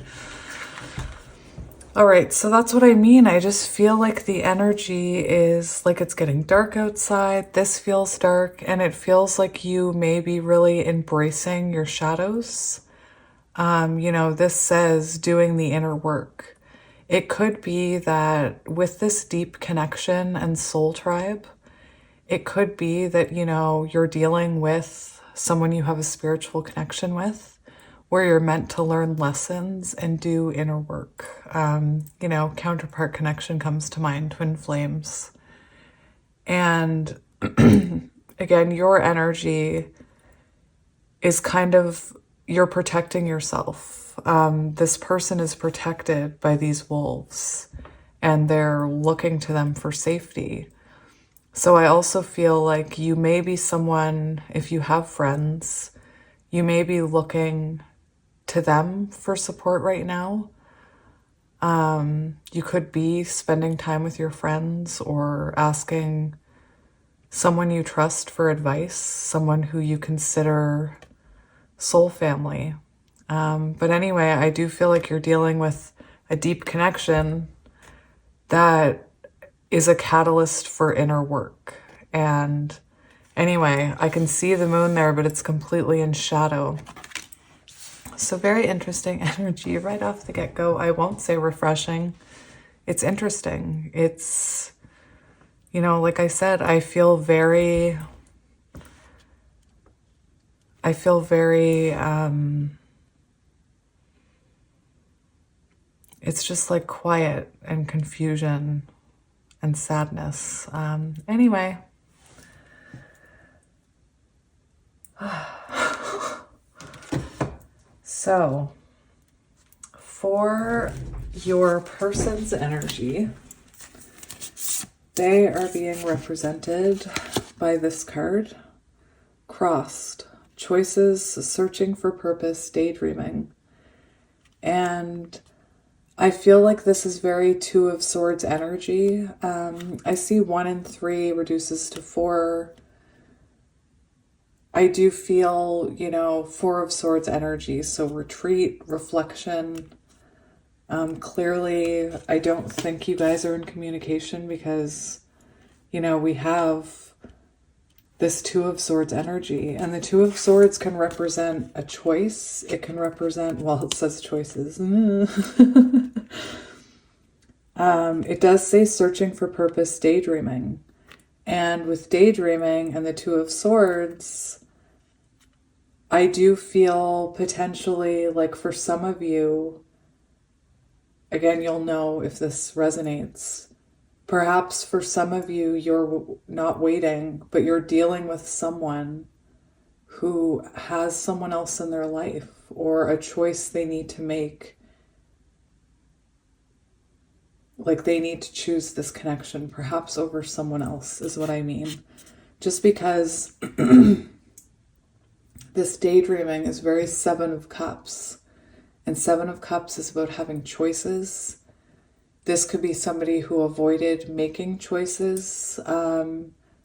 All right, so that's what I mean. I just feel like the energy is like it's getting dark outside. This feels dark, and it feels like you may be really embracing your shadows. You know, this says doing the inner work. It could be that with this deep connection and soul tribe, it could be that, you know, you're dealing with someone you have a spiritual connection with, where you're meant to learn lessons and do inner work. You know, counterpart connection comes to mind, twin flames. And again, your energy is kind of, you're protecting yourself. This person is protected by these wolves and they're looking to them for safety. So I also feel like you may be someone, if you have friends, you may be looking to them for support right now. You could be spending time with your friends or asking someone you trust for advice, someone who you consider soul family. But anyway, I do feel like you're dealing with a deep connection that is a catalyst for inner work. And anyway, I can see the moon there, but it's completely in shadow. So very interesting energy right off the get-go. I won't say refreshing. It's interesting. It's, you know, like I said, I feel very, it's just like quiet and confusion and sadness. Anyway. So, for your person's energy, they are being represented by this card, crossed, choices, searching for purpose, daydreaming. And I feel like this is very Two of Swords energy. I see 1 and 3 reduces to 4. I do feel, 4 of Swords energy. So retreat, reflection. Clearly, I don't think you guys are in communication because, we have this Two of Swords energy. And the Two of Swords can represent a choice. It can represent, well, it says choices. It does say searching for purpose, daydreaming. And with daydreaming and the Two of Swords, I do feel potentially like for some of you, again, you'll know if this resonates. Perhaps for some of you, you're not waiting, but you're dealing with someone who has someone else in their life or a choice they need to make. Like they need to choose this connection, perhaps over someone else is what I mean. Just because this daydreaming is very 7 of Cups. And 7 of Cups is about having choices. This could be somebody who avoided making choices,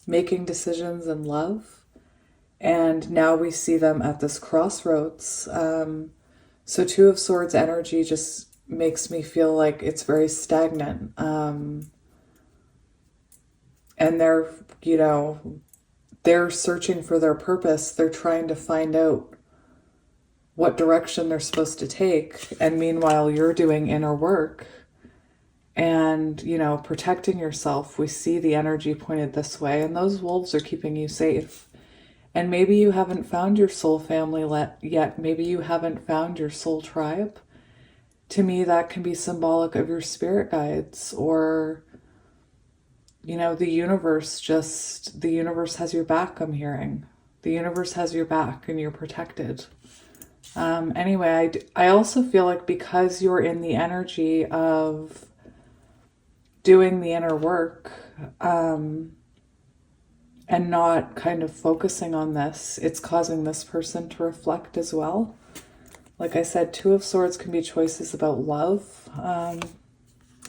making decisions in love. And now we see them at this crossroads. So Two of Swords energy just makes me feel like it's very stagnant. And they're searching for their purpose. They're trying to find out what direction they're supposed to take. And meanwhile, you're doing inner work. And, protecting yourself. We see the energy pointed this way, and those wolves are keeping you safe. And maybe you haven't found your soul family yet. Maybe you haven't found your soul tribe. To me, that can be symbolic of your spirit guides or, the universe has your back, I'm hearing. The universe has your back and you're protected. Anyway, I also feel like because you're in the energy of doing the inner work and not kind of focusing on this, it's causing this person to reflect as well. Like I said, Two of Swords can be choices about love.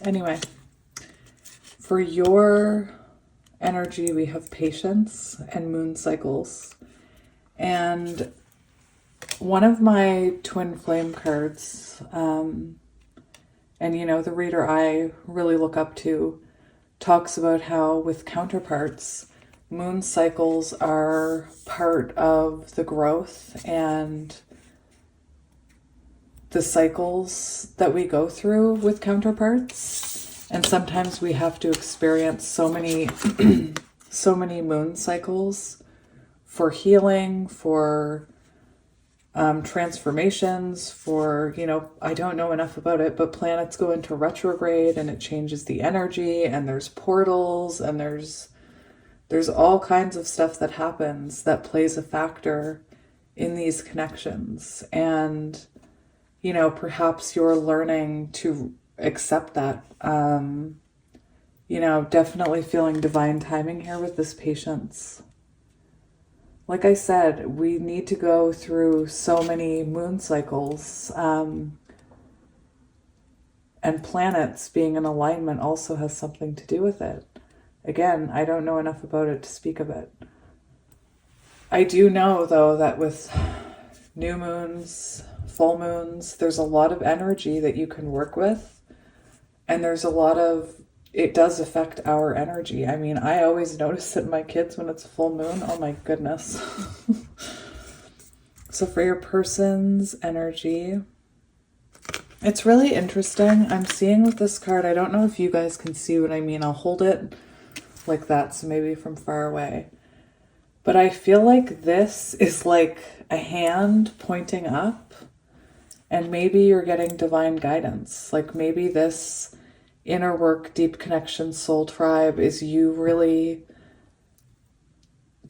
Anyway, for your energy, we have patience and moon cycles. And one of my twin flame cards, and the reader I really look up to, talks about how with counterparts, moon cycles are part of the growth and the cycles that we go through with counterparts. And sometimes we have to experience so many moon cycles for healing, for transformations, for, I don't know enough about it, but planets go into retrograde and it changes the energy, and there's portals, and there's all kinds of stuff that happens that plays a factor in these connections. And, perhaps you're learning to accept that. Definitely feeling divine timing here with this patience. Like I said, we need to go through so many moon cycles, and planets being in alignment also has something to do with it. Again, I don't know enough about it to speak of it. I do know, though, that with new moons, full moons, there's a lot of energy that you can work with, and it does affect our energy. I mean, I always notice it in my kids when it's a full moon. Oh my goodness. So for your person's energy, it's really interesting. I'm seeing with this card, I don't know if you guys can see what I mean. I'll hold it like that, so maybe from far away. But I feel like this is like a hand pointing up, and maybe you're getting divine guidance. Like maybe this inner work, deep connection, soul tribe is you really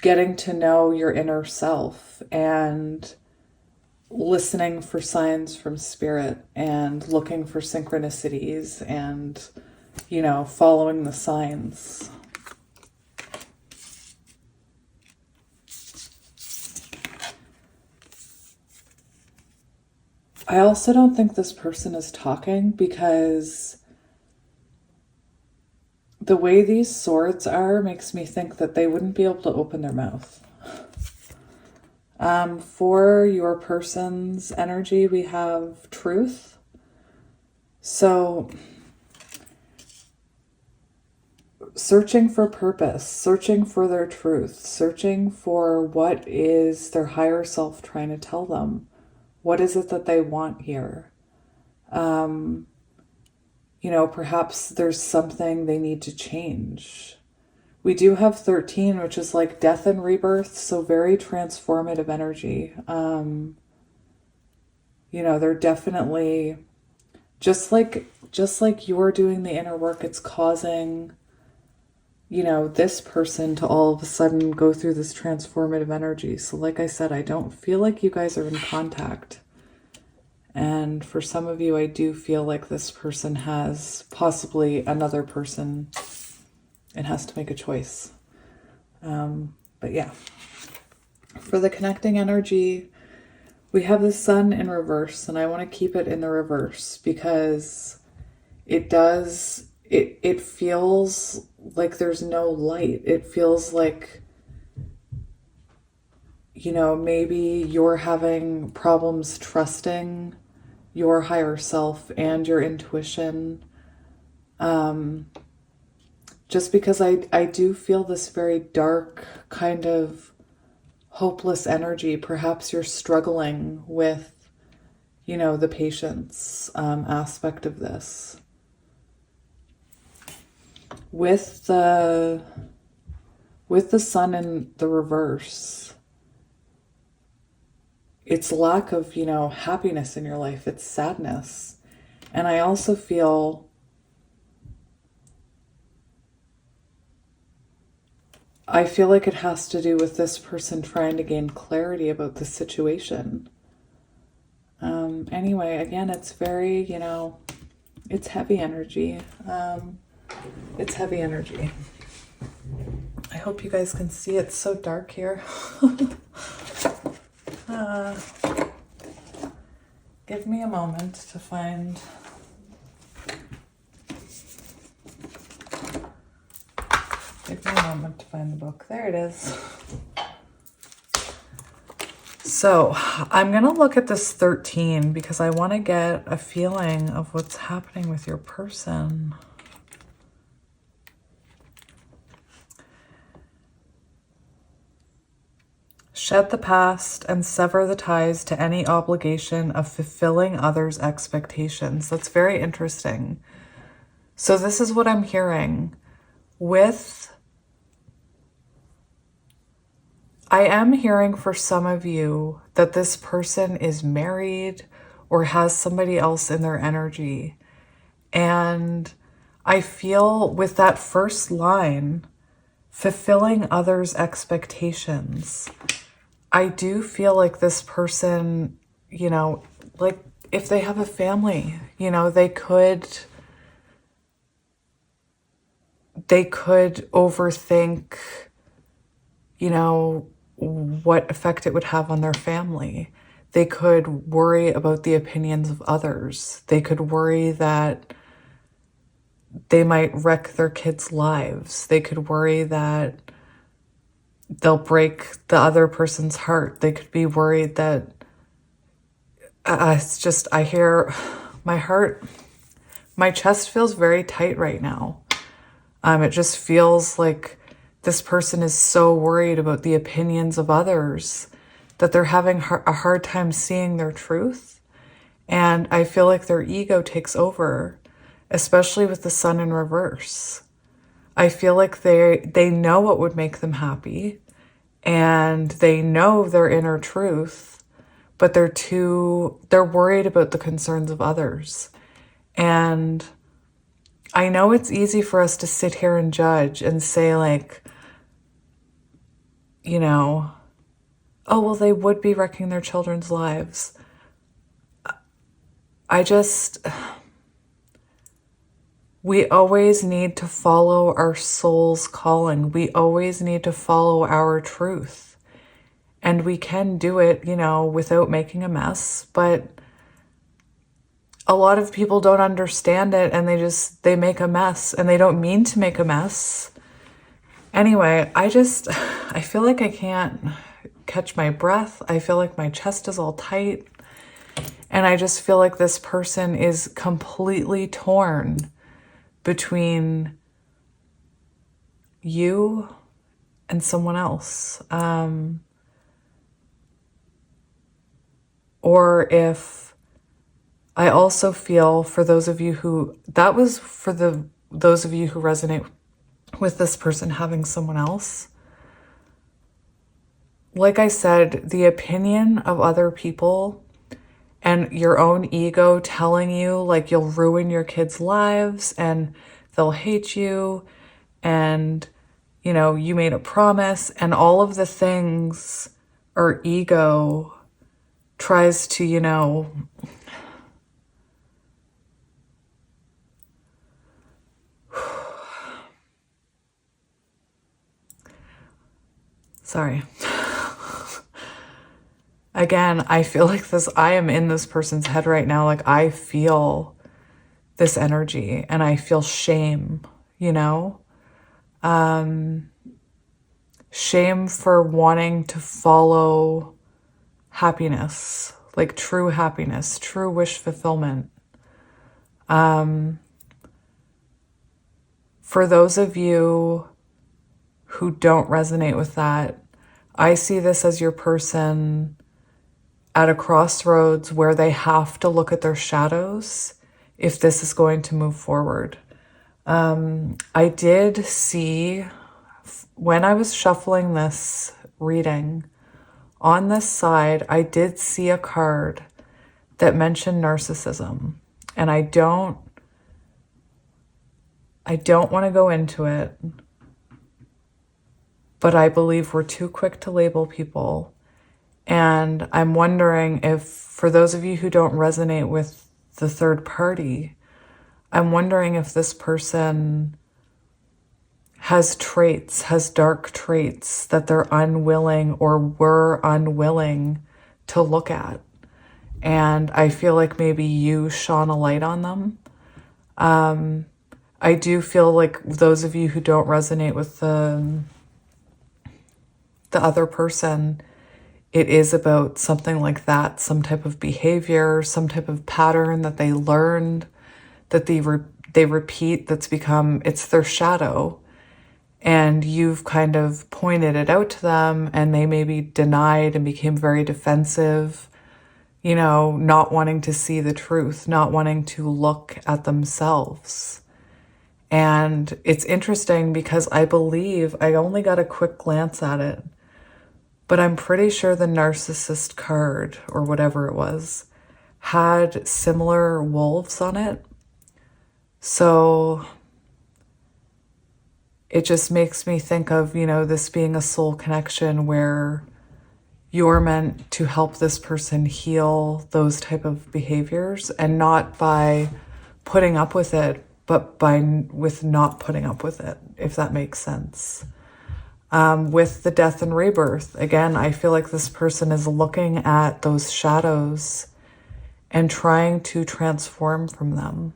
getting to know your inner self and listening for signs from spirit and looking for synchronicities and, following the signs. I also don't think this person is talking, because the way these swords are makes me think that they wouldn't be able to open their mouth. For your person's energy, we have truth. So searching for purpose, searching for their truth, searching for what is their higher self trying to tell them. What is it that they want here? You know, perhaps there's something they need to change. We do have 13, which is like death and rebirth, so very transformative energy. You know, they're definitely, just like you're doing the inner work, it's causing, you know, this person to all of a sudden go through this transformative energy. So like I said, I don't feel like you guys are in contact. And for some of you, I do feel like this person has possibly another person and has to make a choice. But yeah, for the connecting energy, we have the sun in reverse, and I want to keep it in the reverse because it feels like there's no light. It feels like, you know, maybe you're having problems trusting your higher self and your intuition. Just because I do feel this very dark kind of hopeless energy. Perhaps you're struggling with, you know, the patience aspect of this. With the sun in the reverse, it's lack of, you know, happiness in your life. It's sadness. And I also feel like it has to do with this person trying to gain clarity about the situation. Anyway, again, it's very, you know, it's heavy energy. It's heavy energy. I hope you guys can see it's so dark here. Give me a moment to find... Give me a moment to find the book. There it is. So I'm going to look at this 13 because I want to get a feeling of what's happening with your person. Shed the past and sever the ties to any obligation of fulfilling others' expectations. That's very interesting. So this is what I'm hearing. I am hearing for some of you that this person is married or has somebody else in their energy. And I feel with that first line, fulfilling others' expectations, I do feel like this person, you know, like if they have a family, you know, they could overthink, you know, what effect it would have on their family. They could worry about the opinions of others. They could worry that they might wreck their kids' lives. They could worry that they'll break the other person's heart. They could be worried that it's just, I hear my heart, my chest feels very tight right now. It just feels like this person is so worried about the opinions of others that they're having a hard time seeing their truth. And I feel like their ego takes over, especially with the sun in reverse. I feel like they know what would make them happy and they know their inner truth, but they're worried about the concerns of others. And I know it's easy for us to sit here and judge and say like, you know, oh, well, they would be wrecking their children's lives. We always need to follow our soul's calling. We always need to follow our truth. And we can do it, you know, without making a mess. But a lot of people don't understand it, and they make a mess, and they don't mean to make a mess. Anyway, I feel like I can't catch my breath. I feel like my chest is all tight. And I just feel like this person is completely torn between you and someone else. Or if I also feel for those of you who, that was for those of you who resonate with this person having someone else. Like I said, the opinion of other people and your own ego telling you like you'll ruin your kids' lives and they'll hate you and, you know, you made a promise, and all of the things our ego tries to, you know, sorry. Again, I feel like I am in this person's head right now. Like I feel this energy and I feel shame, you know? Shame for wanting to follow happiness, like true happiness, true wish fulfillment. For those of you who don't resonate with that, I see this as your person at a crossroads where they have to look at their shadows if this is going to move forward. I did see, when I was shuffling this reading, on this side, I did see a card that mentioned narcissism. And I don't want to go into it, but I believe we're too quick to label people. And I'm wondering if, for those of you who don't resonate with the third party, I'm wondering if this person has traits, has dark traits that they're unwilling or were unwilling to look at. And I feel like maybe you shone a light on them. I do feel like those of you who don't resonate with the other person, it is about something like that, some type of behavior, some type of pattern that they learned, that they repeat, that's become, it's their shadow. And you've kind of pointed it out to them, and they maybe denied and became very defensive, you know, not wanting to see the truth, not wanting to look at themselves. And it's interesting because I believe, I only got a quick glance at it, but I'm pretty sure the narcissist card, or whatever it was, had similar wolves on it. So it just makes me think of, you know, this being a soul connection where you're meant to help this person heal those type of behaviors, and not by putting up with it, but with not putting up with it, if that makes sense. With the death and rebirth, again, I feel like this person is looking at those shadows and trying to transform from them.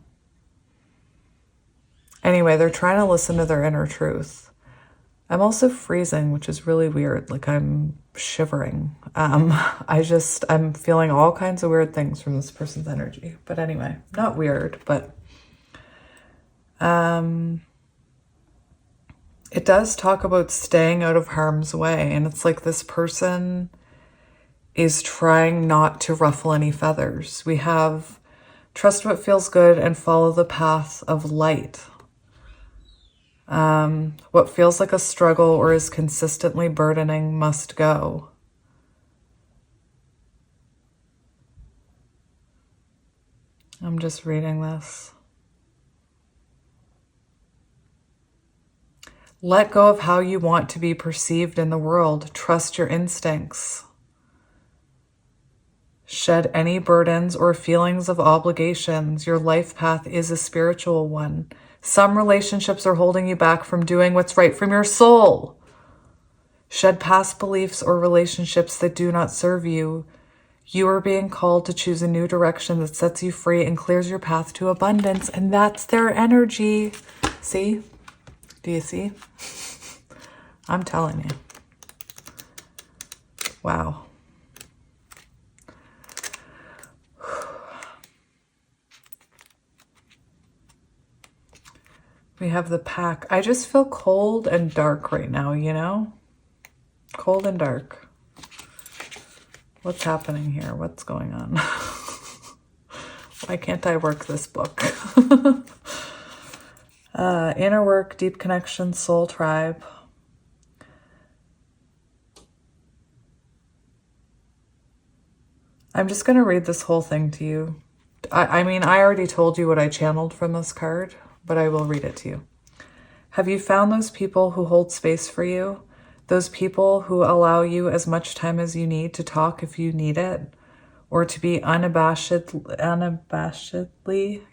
Anyway, they're trying to listen to their inner truth. I'm also freezing, which is really weird. Like I'm shivering. I'm feeling all kinds of weird things from this person's energy. But anyway, not weird, but it does talk about staying out of harm's way. And it's like this person is trying not to ruffle any feathers. We have trust what feels good and follow the path of light. What feels like a struggle or is consistently burdening must go. I'm just reading this. Let go of how you want to be perceived in the world. Trust your instincts. Shed any burdens or feelings of obligations. Your life path is a spiritual one. Some relationships are holding you back from doing what's right from your soul. Shed past beliefs or relationships that do not serve you. You are being called to choose a new direction that sets you free and clears your path to abundance. And that's their energy. See? Do you see? I'm telling you. Wow. We have the Pack. I just feel cold and dark right now, you know? Cold and dark. What's happening here? What's going on? Why can't I work this book? Inner work, deep connection, soul tribe. I'm just going to read this whole thing to you. I mean, I already told you what I channeled from this card, but I will read it to you. Have you found those people who hold space for you? Those people who allow you as much time as you need to talk if you need it, or to be unabashedly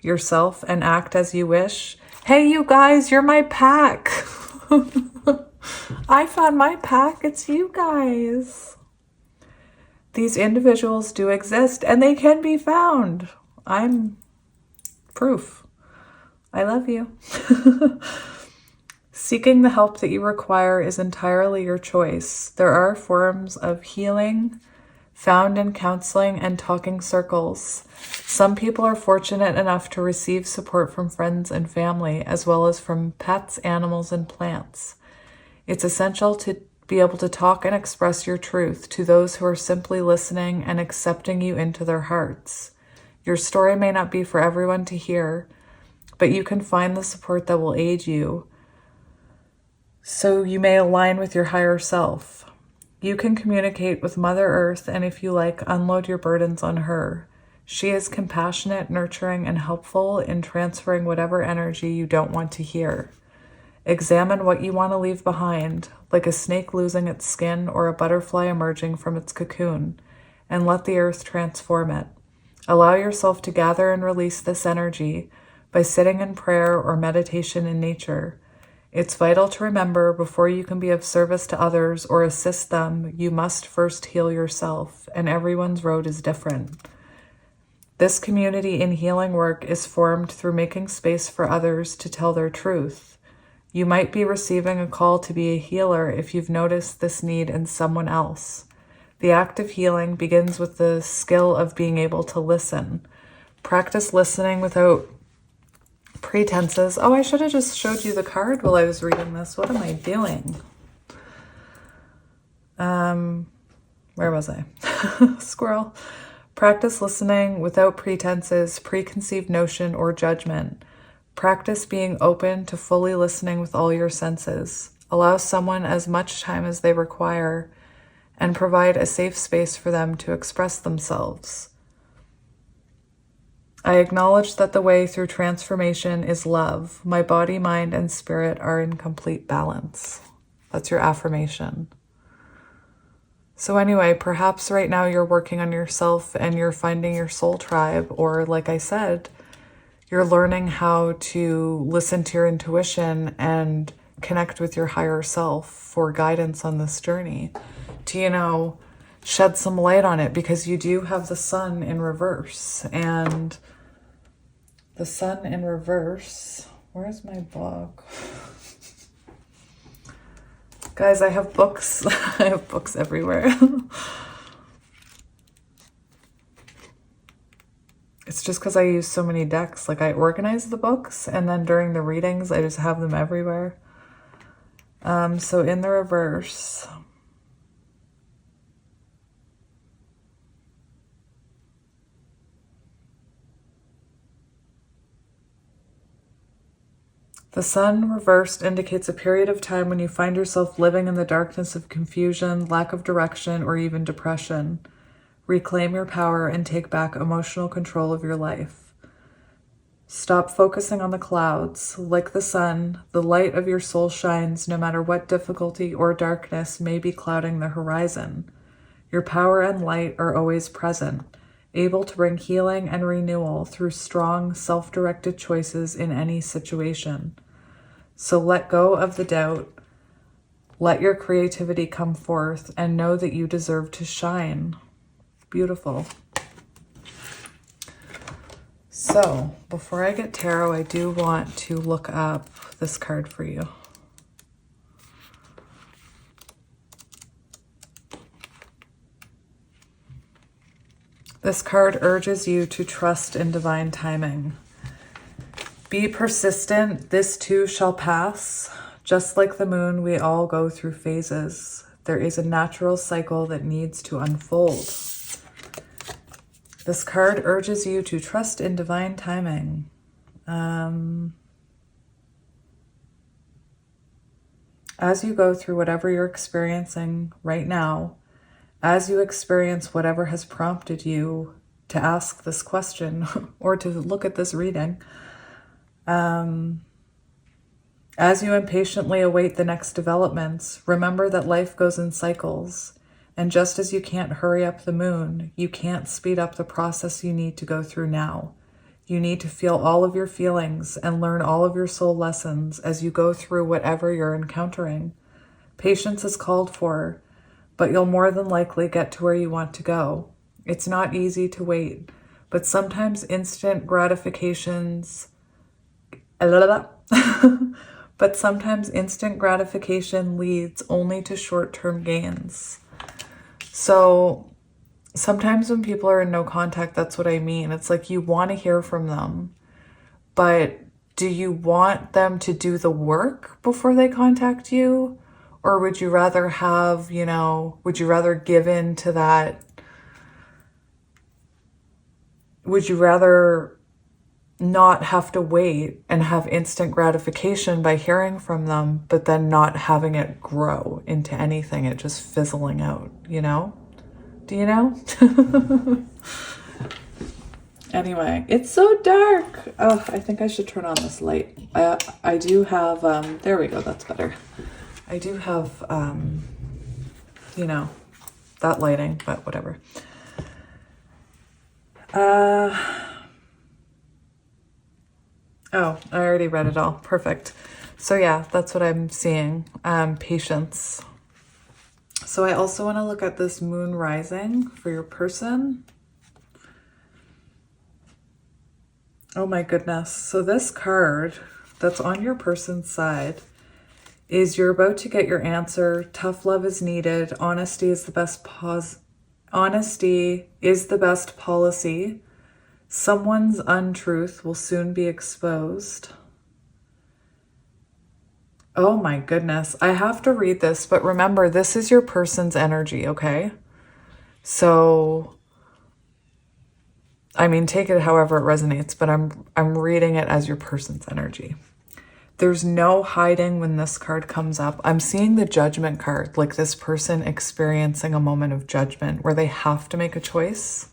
yourself and act as you wish? Hey, you guys, you're my pack. I found my pack. It's you guys. These individuals do exist and they can be found. I'm proof. I love you. Seeking the help that you require is entirely your choice. There are forms of healing found in counseling and talking circles. Some people are fortunate enough to receive support from friends and family, as well as from pets, animals, and plants. It's essential to be able to talk and express your truth to those who are simply listening and accepting you into their hearts. Your story may not be for everyone to hear, but you can find the support that will aid you, so you may align with your higher self. You can communicate with Mother Earth, and if you like, unload your burdens on her. She is compassionate, nurturing, and helpful in transferring whatever energy you don't want to hear. Examine what you want to leave behind, like a snake losing its skin or a butterfly emerging from its cocoon, and let the earth transform it. Allow yourself to gather and release this energy by sitting in prayer or meditation in nature. It's vital to remember, before you can be of service to others or assist them, you must first heal yourself, and everyone's road is different. This community in healing work is formed through making space for others to tell their truth. You might be receiving a call to be a healer if you've noticed this need in someone else. The act of healing begins with the skill of being able to listen. Practice listening without pretenses. Oh, I should have just showed you the card while I was reading this. What am I doing? Where was I? Squirrel. Practice listening without pretenses, preconceived notion, or judgment. Practice being open to fully listening with all your senses. Allow someone as much time as they require and provide a safe space for them to express themselves. I acknowledge that the way through transformation is love. My body, mind, and spirit are in complete balance. That's your affirmation. So anyway, perhaps right now you're working on yourself and you're finding your soul tribe, or like I said, you're learning how to listen to your intuition and connect with your higher self for guidance on this journey, to, shed some light on it, because you do have the sun in reverse. And the sun in reverse, where's my book? Guys, I have books. I have books everywhere. It's just because I use so many decks. Like, I organize the books, and then during the readings, I just have them everywhere. So in the reverse, the sun reversed indicates a period of time when you find yourself living in the darkness of confusion, lack of direction, or even depression. Reclaim your power and take back emotional control of your life. Stop focusing on the clouds. Like the sun, the light of your soul shines no matter what difficulty or darkness may be clouding the horizon. Your power and light are always present, able to bring healing and renewal through strong, self-directed choices in any situation. So let go of the doubt, let your creativity come forth, and know that you deserve to shine. Beautiful. So before I get tarot, I do want to look up this card for you. This card urges you to trust in divine timing. Be persistent, this too shall pass. Just like the moon, we all go through phases. There is a natural cycle that needs to unfold. This card urges you to trust in divine timing. As you go through whatever you're experiencing right now, as you experience whatever has prompted you to ask this question or to look at this reading, as you impatiently await the next developments, remember that life goes in cycles. And just as you can't hurry up the moon, you can't speed up the process you need to go through now. You need to feel all of your feelings and learn all of your soul lessons as you go through whatever you're encountering. Patience is called for, but you'll more than likely get to where you want to go. It's not easy to wait, but sometimes instant gratifications... but sometimes instant gratification leads only to short-term gains. So sometimes when people are in no contact, that's what I mean. It's like you want to hear from them, but do you want them to do the work before they contact you? Or would you rather have, would you rather give in to that? Would you rather not have to wait and have instant gratification by hearing from them, but then not having it grow into anything, it just fizzling out, Do you know? Anyway, it's so dark. Oh, I think I should turn on this light. I do have, there we go, that's better. I do have, that lighting, but whatever. Oh, I already read it all. Perfect. So yeah, that's what I'm seeing. Patience. So I also want to look at this moon rising for your person. Oh my goodness. So this card that's on your person's side is you're about to get your answer. Tough love is needed. Honesty is the best Honesty is the best policy. Someone's untruth will soon be exposed. Oh my goodness. I have to read this, but remember, this is your person's energy, okay? So, I mean, take it however it resonates, but I'm reading it as your person's energy. There's no hiding when this card comes up. I'm seeing the judgment card, like this person experiencing a moment of judgment where they have to make a choice.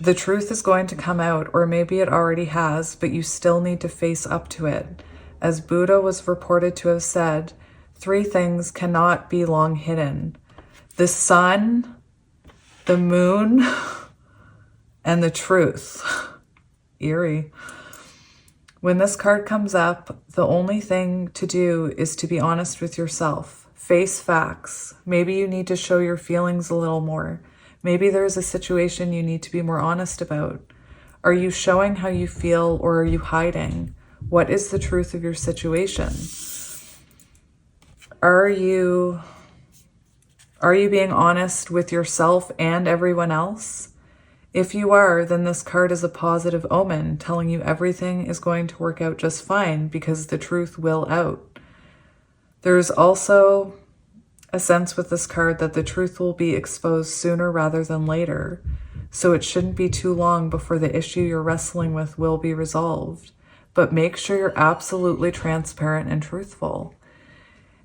The truth is going to come out, or maybe it already has, but you still need to face up to it. As Buddha was reported to have said, 3 things cannot be long hidden: the sun, the moon, and the truth. Eerie. When this card comes up, the only thing to do is to be honest with yourself. Face facts. Maybe you need to show your feelings a little more. Maybe there's a situation you need to be more honest about. Are you showing how you feel, or are you hiding? What is the truth of your situation? Are you being honest with yourself and everyone else? If you are, then this card is a positive omen, telling you everything is going to work out just fine because the truth will out. There's also a sense with this card that the truth will be exposed sooner rather than later. So it shouldn't be too long before the issue you're wrestling with will be resolved. But make sure you're absolutely transparent and truthful.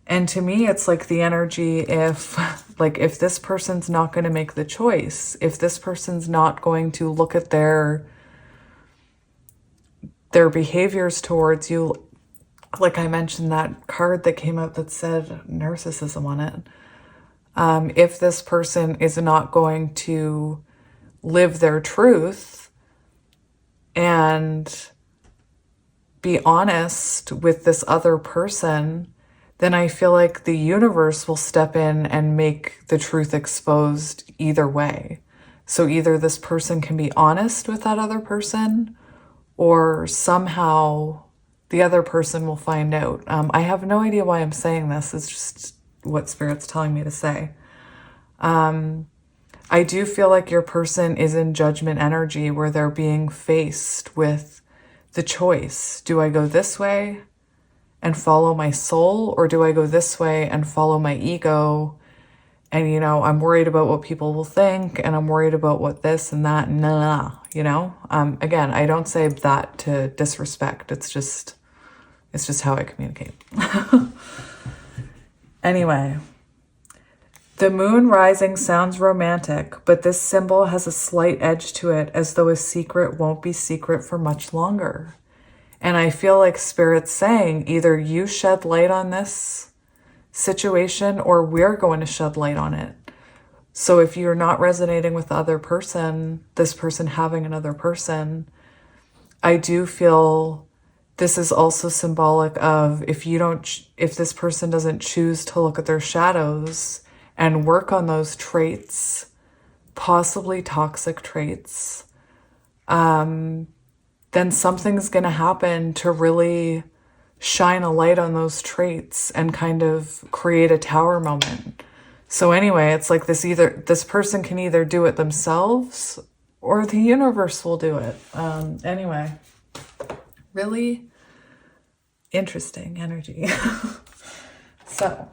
And to me, it's like the energy if this person's not going to make the choice, if this person's not going to look at their behaviors towards you, like I mentioned that card that came out that said narcissism on it. If this person is not going to live their truth and be honest with this other person, then I feel like the universe will step in and make the truth exposed either way. So either this person can be honest with that other person, or somehow the other person will find out. I have no idea why I'm saying this. It's just what Spirit's telling me to say. I do feel like your person is in judgment energy where they're being faced with the choice. Do I go this way and follow my soul, or do I go this way and follow my ego? And, you know, I'm worried about what people will think, and I'm worried about what this and that, you know? Again, I don't say that to disrespect. It's just how I communicate. Anyway, the moon rising sounds romantic, but this symbol has a slight edge to it, as though a secret won't be secret for much longer. And I feel like Spirit's saying either you shed light on this situation or we're going to shed light on it. So if you're not resonating with the other person, this person having another person, I do feel this is also symbolic of if this person doesn't choose to look at their shadows and work on those traits, possibly toxic traits, then something's going to happen to really shine a light on those traits and kind of create a tower moment. So anyway, it's like this person can either do it themselves or the universe will do it. Anyway, really interesting energy. So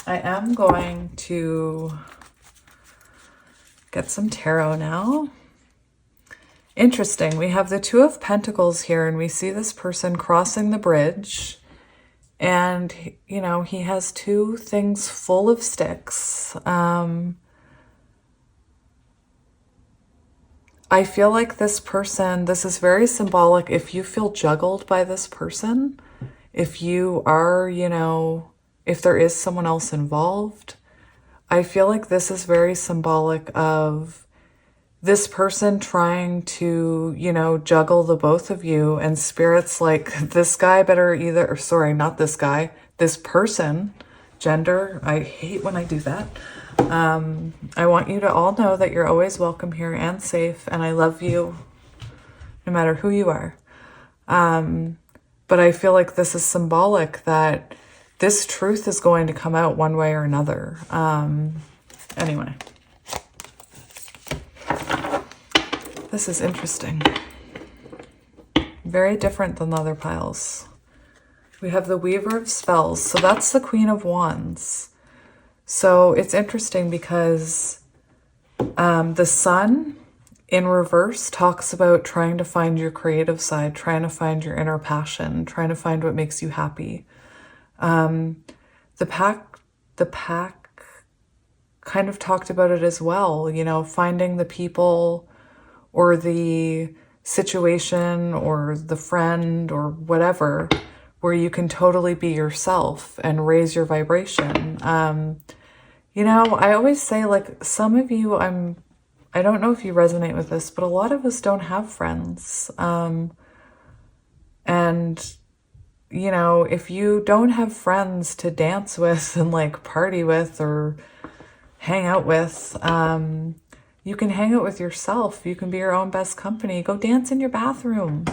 I am going to get some tarot now. Interesting. We have the Two of Pentacles here, and we see this person crossing the bridge. And, you know, he has two things full of sticks. I feel like this person, this is very symbolic. If you feel juggled by this person, if you are, you know, if there is someone else involved, I feel like this is very symbolic of this person trying to, you know, juggle the both of you, and Spirit's like, this guy better either, or sorry, not this guy, this person, gender, I hate when I do that. I want you to all know that you're always welcome here and safe, and I love you no matter who you are. But I feel like this is symbolic that this truth is going to come out one way or another. Anyway. This is interesting. Very different than the other piles. We have the Weaver of Spells. So that's the Queen of Wands. So it's interesting because the Sun in reverse talks about trying to find your creative side, trying to find your inner passion, trying to find what makes you happy. The pack kind of talked about it as well, you know, finding the people or the situation or the friend or whatever where you can totally be yourself and raise your vibration. You know, I always say, like, some of you, I don't know if you resonate with this, but a lot of us don't have friends. And, you know, if you don't have friends to dance with and like party with or hang out with, you can hang out with yourself. You can be your own best company. Go dance in your bathroom,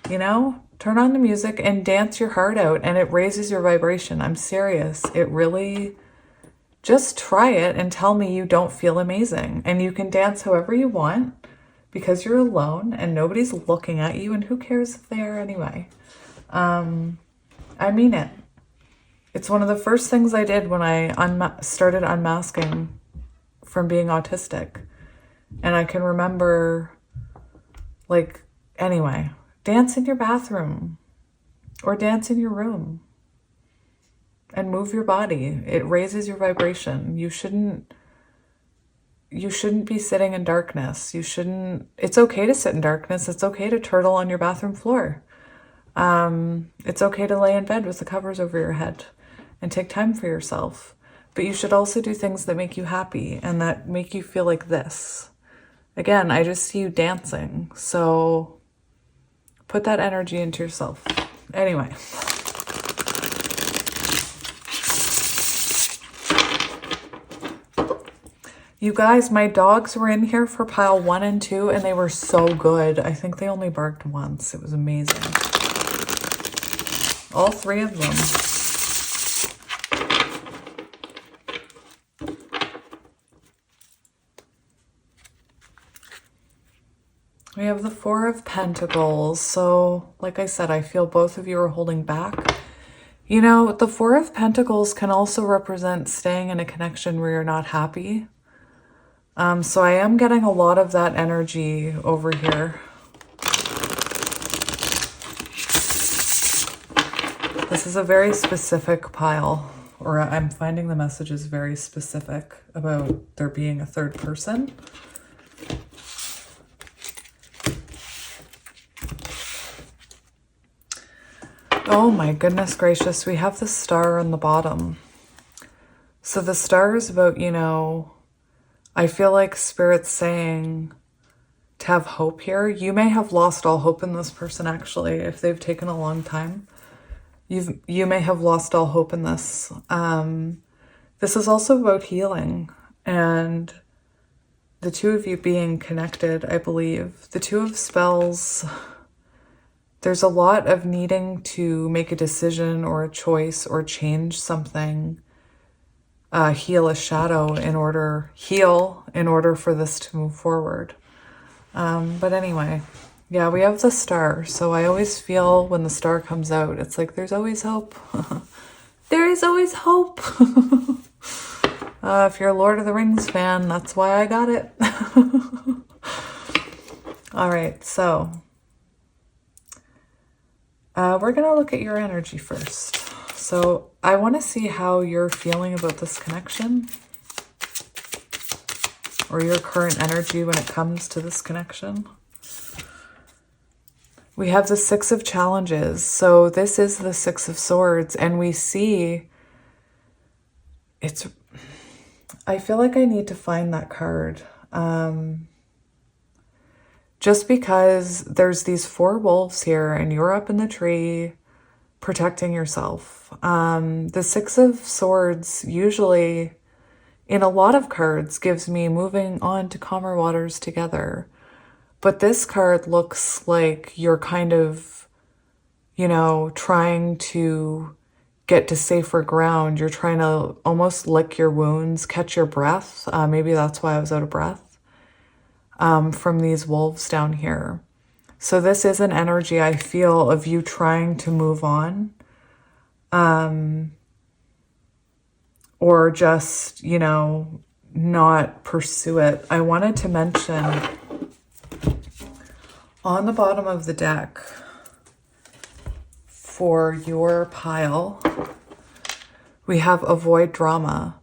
you know? Turn on the music and dance your heart out, and it raises your vibration. I'm serious. It really, just try it and tell me you don't feel amazing. And you can dance however you want because you're alone and nobody's looking at you, and who cares if they are anyway? I mean it. It's one of the first things I did when I started unmasking from being autistic. And I can remember, like, anyway, dance in your bathroom or dance in your room and move your body. It raises your vibration. You shouldn't be sitting in darkness. It's okay to sit in darkness. It's okay to turtle on your bathroom floor. It's okay to lay in bed with the covers over your head and take time for yourself. But you should also do things that make you happy and that make you feel like this. Again, I just see you dancing. So put that energy into yourself. Anyway. You guys, my dogs were in here for pile 1 and 2 and they were so good. I think they only barked once. It was amazing. All 3 of them. We have the 4 of Pentacles. So, like I said, I feel both of you are holding back. You know, the 4 of Pentacles can also represent staying in a connection where you're not happy. So I am getting a lot of that energy over here. This is a very specific pile, or I'm finding the message is very specific about there being a third person. Oh my goodness gracious, we have the Star on the bottom. So the Star is about, you know, I feel like Spirit's saying to have hope here. You may have lost all hope in this person, actually, if they've taken a long time. You may have lost all hope in this. This is also about healing and the 2 of you being connected, I believe. The 2 of Spells, there's a lot of needing to make a decision or a choice or change something. Heal a shadow in order for this to move forward. But anyway, yeah, we have the Star. So I always feel when the Star comes out, it's like there's always hope. There is always hope. If you're a Lord of the Rings fan, that's why I got it. All right, so we're going to look at your energy first. So I want to see how you're feeling about this connection, or your current energy when it comes to this connection. We have the 6 of Challenges. So this is the 6 of Swords, and we see it's, I feel like I need to find that card. Just because there's these 4 wolves here and you're up in the tree protecting yourself. The 6 of Swords usually in a lot of cards gives me moving on to calmer waters together. But this card looks like you're kind of, you know, trying to get to safer ground. You're trying to almost lick your wounds, catch your breath. Maybe that's why I was out of breath from these wolves down here. So this is an energy I feel of you trying to move on. Or just, you know, not pursue it. I wanted to mention on the bottom of the deck for your pile, we have avoid drama.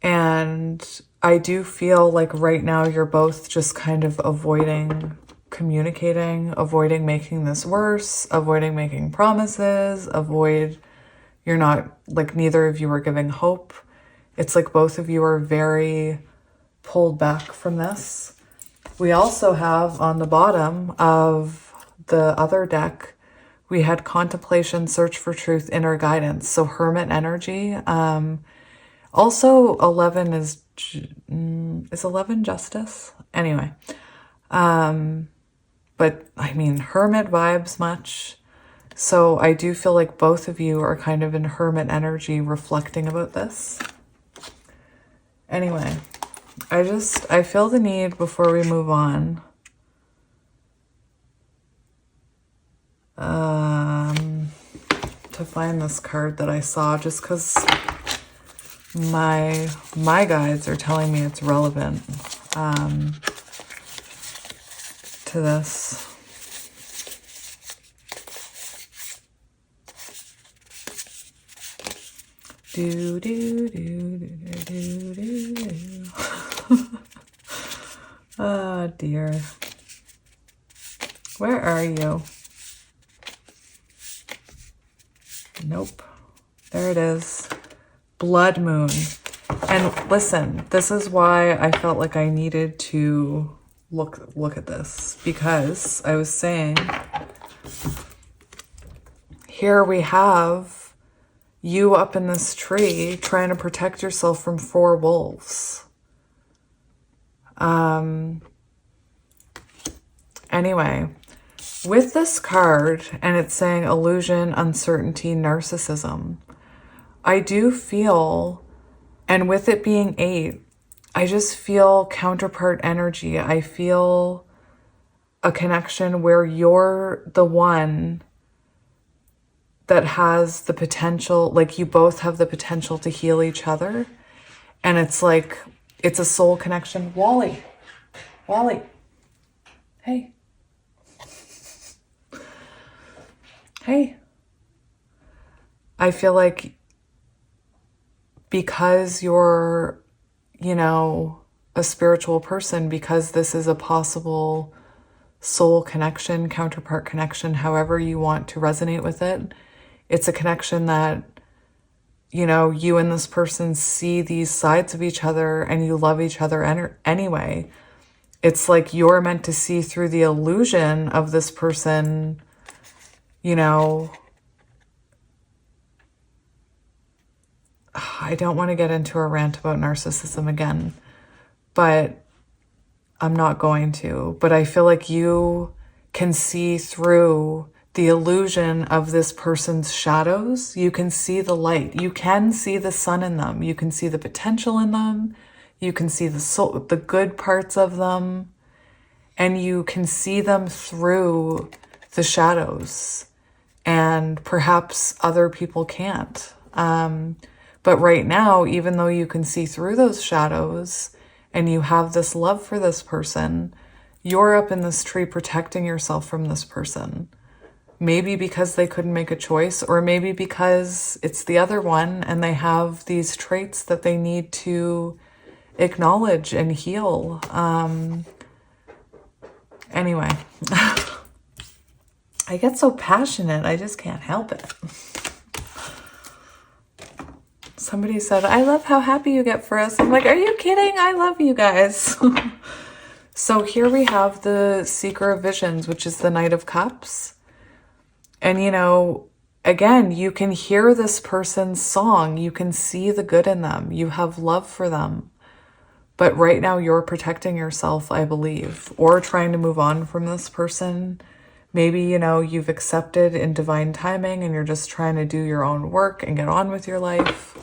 And I do feel like right now you're both just kind of avoiding communicating, avoiding making this worse, avoiding making promises, you're not, like neither of you are giving hope. It's like both of you are very pulled back from this. We also have on the bottom of the other deck, we had contemplation, search for truth, inner guidance. So hermit energy. Also 11 is 11 justice? Anyway. But I mean, hermit vibes much. So I do feel like both of you are kind of in hermit energy reflecting about this. Anyway, I feel the need before we move on. To find this card that I saw just because my guides are telling me it's relevant to this. Do do do do do do do. Oh dear. Where are you? Nope. There it is. Blood moon. And listen, this is why I felt like I needed to look at this, because I was saying here we have you up in this tree trying to protect yourself from 4 wolves. Anyway, with this card, and it's saying illusion, uncertainty, narcissism, I do feel, and with it being 8, I just feel counterpart energy. I feel a connection where you're the one that has the potential, like you both have the potential to heal each other. And it's like, it's a soul connection. Wally, hey. Hey. I feel like because you're, a spiritual person, because this is a possible soul connection, counterpart connection, however you want to resonate with it, it's a connection that, you and this person see these sides of each other and you love each other anyway. It's like you're meant to see through the illusion of this person, I don't want to get into a rant about narcissism again, but I'm not going to. But I feel like you can see through the illusion of this person's shadows. You can see the light. You can see the sun in them. You can see the potential in them. You can see the good parts of them. And you can see them through the shadows. And perhaps other people can't. But right now, even though you can see through those shadows and you have this love for this person, you're up in this tree protecting yourself from this person. Maybe because they couldn't make a choice, or maybe because it's the other one and they have these traits that they need to acknowledge and heal. Anyway, I get so passionate, I just can't help it. Somebody said, I love how happy you get for us. I'm like, are you kidding? I love you guys. So here we have the Seeker of Visions, which is the Knight of Cups. And, again, you can hear this person's song. You can see the good in them. You have love for them. But right now you're protecting yourself, I believe, or trying to move on from this person. Maybe, you've accepted in divine timing and you're just trying to do your own work and get on with your life.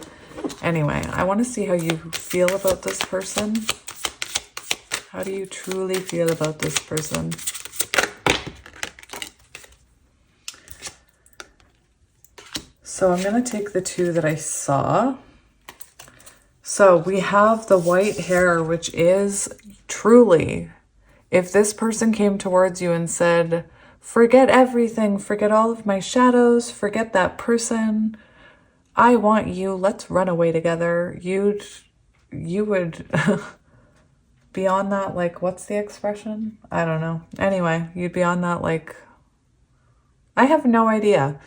Anyway, I want to see how you feel about this person. How do you truly feel about this person? So I'm going to take the 2 that I saw. So we have the white hair, which is truly, if this person came towards you and said, forget everything, forget all of my shadows, forget that person, I want you, let's run away together, you would be on that, like, what's the expression? I don't know. Anyway, you'd be on that, like, I have no idea,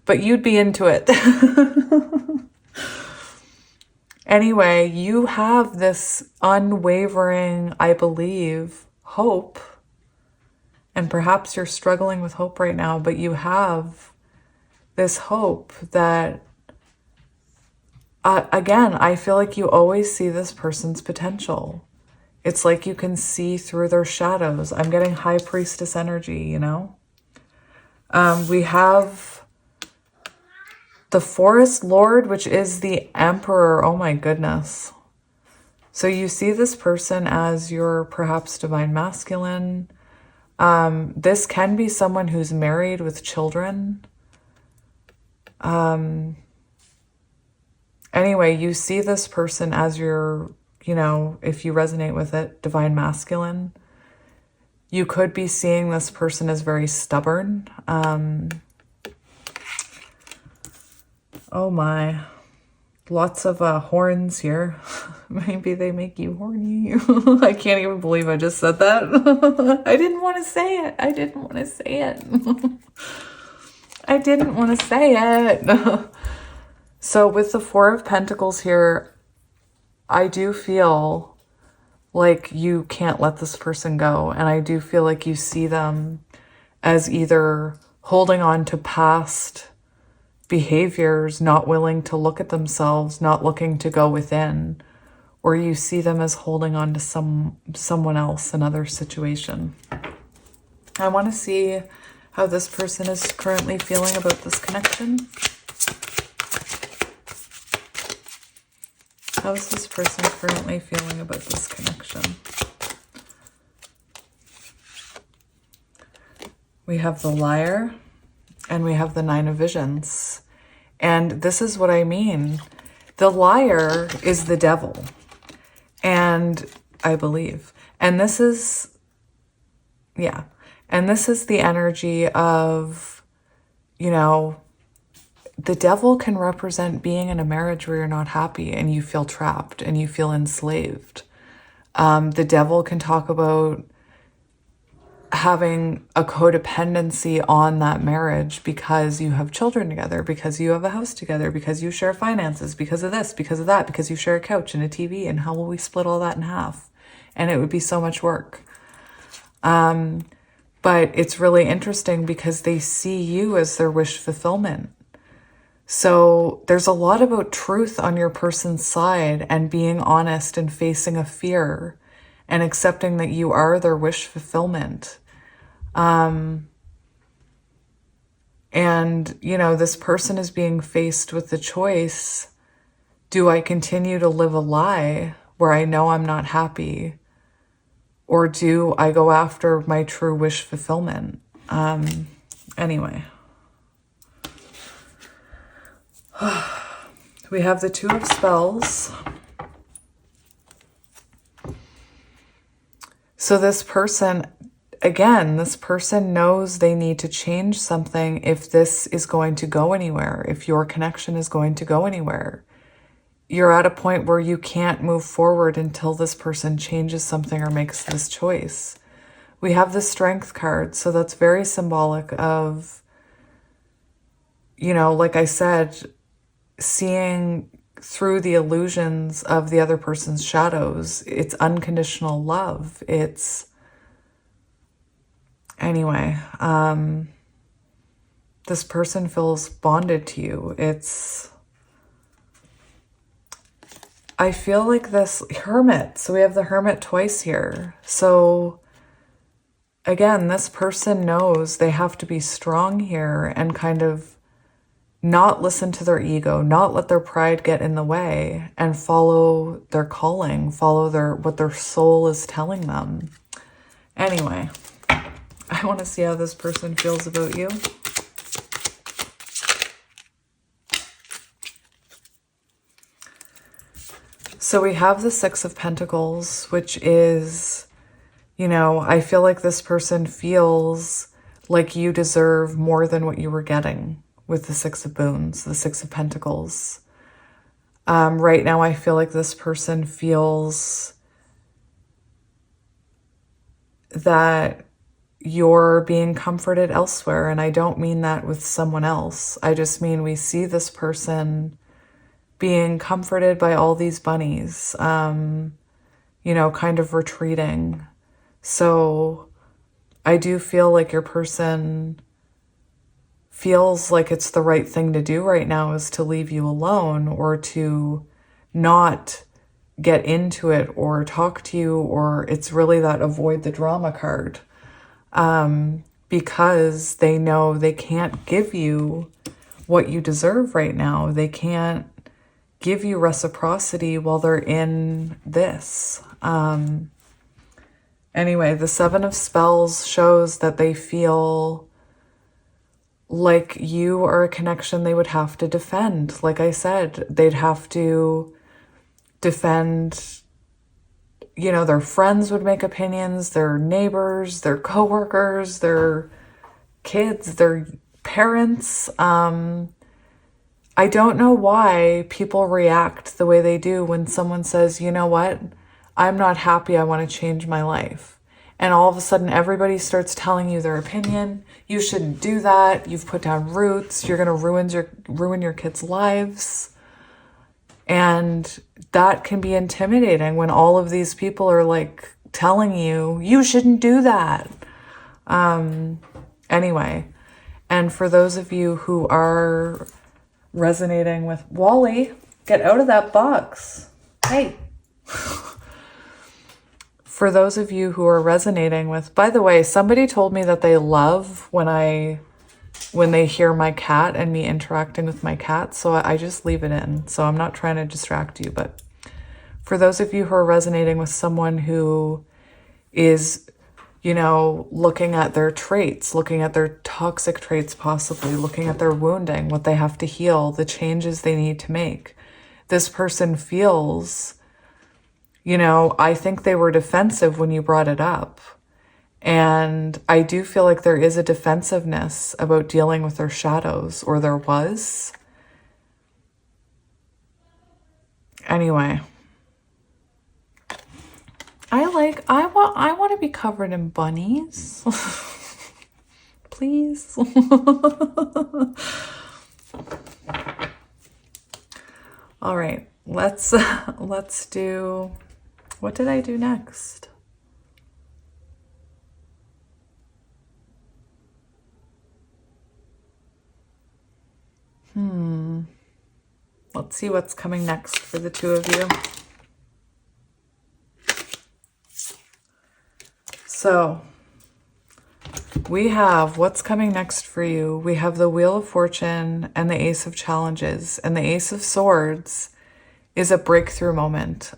but you'd be into it. Anyway, you have this unwavering, I believe, hope. And perhaps you're struggling with hope right now, but you have this hope that, again, I feel like you always see this person's potential. It's like you can see through their shadows. I'm getting High Priestess energy, We have the Forest Lord, which is the Emperor. Oh my goodness. So you see this person as your perhaps divine masculine. This can be someone who's married with children. Anyway, you see this person as your, if you resonate with it, divine masculine. You could be seeing this person as very stubborn. Oh my, lots of horns here. Maybe they make you horny. I can't even believe I just said that. I didn't want to say it. I didn't want to say it. I didn't want to say it. So with the Four of Pentacles here, I do feel like you can't let this person go. And I do feel like you see them as either holding on to past behaviors, not willing to look at themselves, not looking to go within, or you see them as holding on to someone else, another situation. I want to see how this person is currently feeling about this connection. How is this person currently feeling about this connection? We have the Liar and we have the Nine of Visions. And this is what I mean. The Liar is the devil. And I believe. And this is, yeah. And this is the energy of, you know, the devil can represent being in a marriage where you're not happy and you feel trapped and you feel enslaved. The devil can talk about having a codependency on that marriage because you have children together, because you have a house together, because you share finances, because of this, because of that, because you share a couch and a TV, and how will we split all that in half? And it would be so much work. But it's really interesting because they see you as their wish fulfillment. So there's a lot about truth on your person's side and being honest and facing a fear and accepting that you are their wish fulfillment. And, you know, this person is being faced with the choice, do I continue to live a lie where I know I'm not happy? Or do I go after my true wish fulfillment? Anyway. We have the Two of Spells. So this person, again, this person knows they need to change something if this is going to go anywhere, if your connection is going to go anywhere. You're at a point where you can't move forward until this person changes something or makes this choice. We have the Strength card, so that's very symbolic of, you know, like I said, seeing through the illusions of the other person's shadows. It's unconditional love. It's, anyway, this person feels bonded to you. It's, I feel like this Hermit. So we have the Hermit twice here. So again, this person knows they have to be strong here and kind of not listen to their ego, not let their pride get in the way, and follow their calling, follow what their soul is telling them. Anyway, I want to see how this person feels about you. So we have the Six of Pentacles, which is, you know, I feel like this person feels like you deserve more than what you were getting with the Six of Boons, the Six of Pentacles. Right now, I feel like this person feels that you're being comforted elsewhere. And I don't mean that with someone else. I just mean we see this person being comforted by all these bunnies, you know, kind of retreating. So I do feel like your person feels like it's the right thing to do right now is to leave you alone or to not get into it or talk to you, or it's really that avoid the drama card, because they know they can't give you what you deserve right now. They can't give you reciprocity while they're in this. Anyway, the Seven of Spells shows that they feel like you are a connection they would have to defend. Like I said, they'd have to defend, you know, their friends would make opinions, their neighbors, their coworkers, their kids, their parents. I don't know why people react the way they do when someone says, you know what, I'm not happy, I want to change my life. And all of a sudden, everybody starts telling you their opinion. You shouldn't do that. You've put down roots. You're going to ruin your kids' lives. And that can be intimidating when all of these people are like telling you, you shouldn't do that. Anyway, and for those of you who are resonating with Wally, get out of that box. Hey, For those of you who are resonating with, by the way, somebody told me that they love when they hear my cat and me interacting with my cat, so I just leave it in. So I'm not trying to distract you, but for those of you who are resonating with someone who is, you know, looking at their traits, looking at their toxic traits, possibly looking at their wounding, what they have to heal, the changes they need to make. This person feels, you know, I think they were defensive when you brought it up. And I do feel like there is a defensiveness about dealing with their shadows, or there was. Anyway. I want to be covered in bunnies. Please. All right, let's do, what did I do next? Let's see what's coming next for the two of you. So we have what's coming next for you. We have the Wheel of Fortune and the Ace of Challenges, and the Ace of Swords is a breakthrough moment.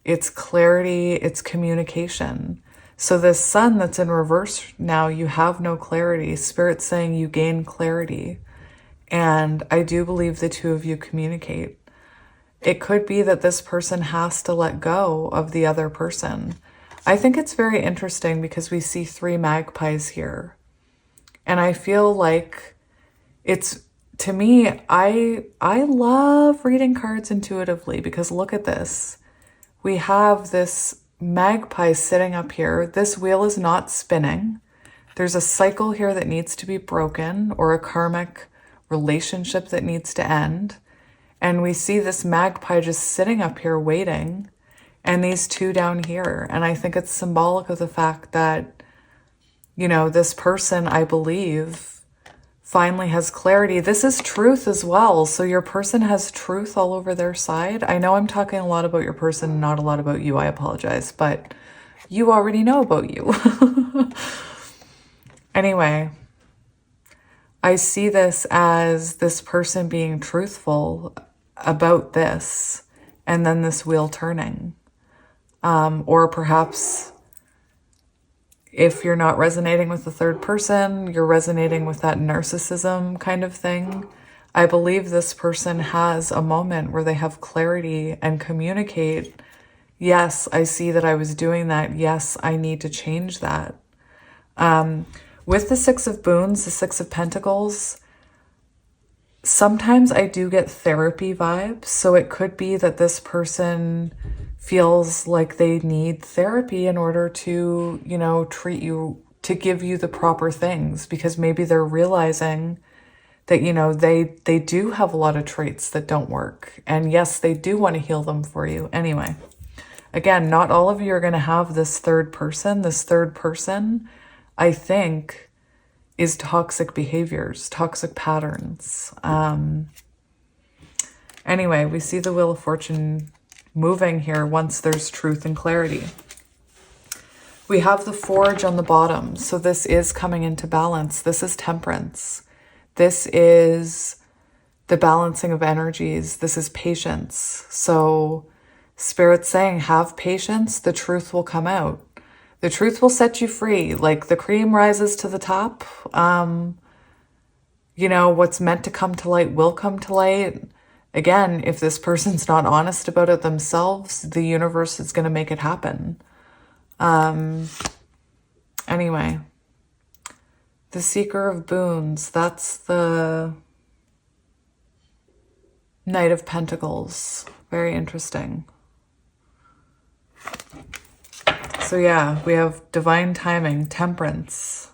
It's clarity, it's communication. So this Sun that's in reverse now, you have no clarity. Spirit's saying you gain clarity. And I do believe the two of you communicate. It could be that this person has to let go of the other person. I think it's very interesting because we see 3 magpies here. And I feel like it's, to me, I love reading cards intuitively, because look at this. We have this magpie sitting up here. This wheel is not spinning. There's a cycle here that needs to be broken, or a karmic relationship that needs to end. And we see this magpie just sitting up here waiting, and these 2 down here. And I think it's symbolic of the fact that, you know, this person, I believe, finally has clarity. This is truth as well. So your person has truth all over their side. I know I'm talking a lot about your person, not a lot about you. I apologize, but you already know about you. Anyway, I see this as this person being truthful about this, and then this wheel turning. Or perhaps if you're not resonating with the third person, you're resonating with that narcissism kind of thing. I believe this person has a moment where they have clarity and communicate. Yes, I see that I was doing that. Yes, I need to change that. With the 6 of Boons, the 6 of Pentacles, sometimes I do get therapy vibes. So it could be that this person feels like they need therapy in order to, you know, treat you, to give you the proper things, because maybe they're realizing that, you know, they do have a lot of traits that don't work. And yes, they do want to heal them for you. Anyway, again, not all of you are going to have this third person. This third person, I think, is toxic behaviors, toxic patterns. Anyway, we see the Wheel of Fortune moving here once there's truth and clarity. We have the Forge on the bottom. So this is coming into balance. This is temperance. This is the balancing of energies. This is patience. So Spirit's saying, have patience. The truth will come out. The truth will set you free. Like the cream rises to the top. You know, what's meant to come to light will come to light. Again, if this person's not honest about it themselves, the universe is going to make it happen. Anyway, the Seeker of Boons, that's the Knight of Pentacles. Very interesting. So yeah, we have divine timing, temperance.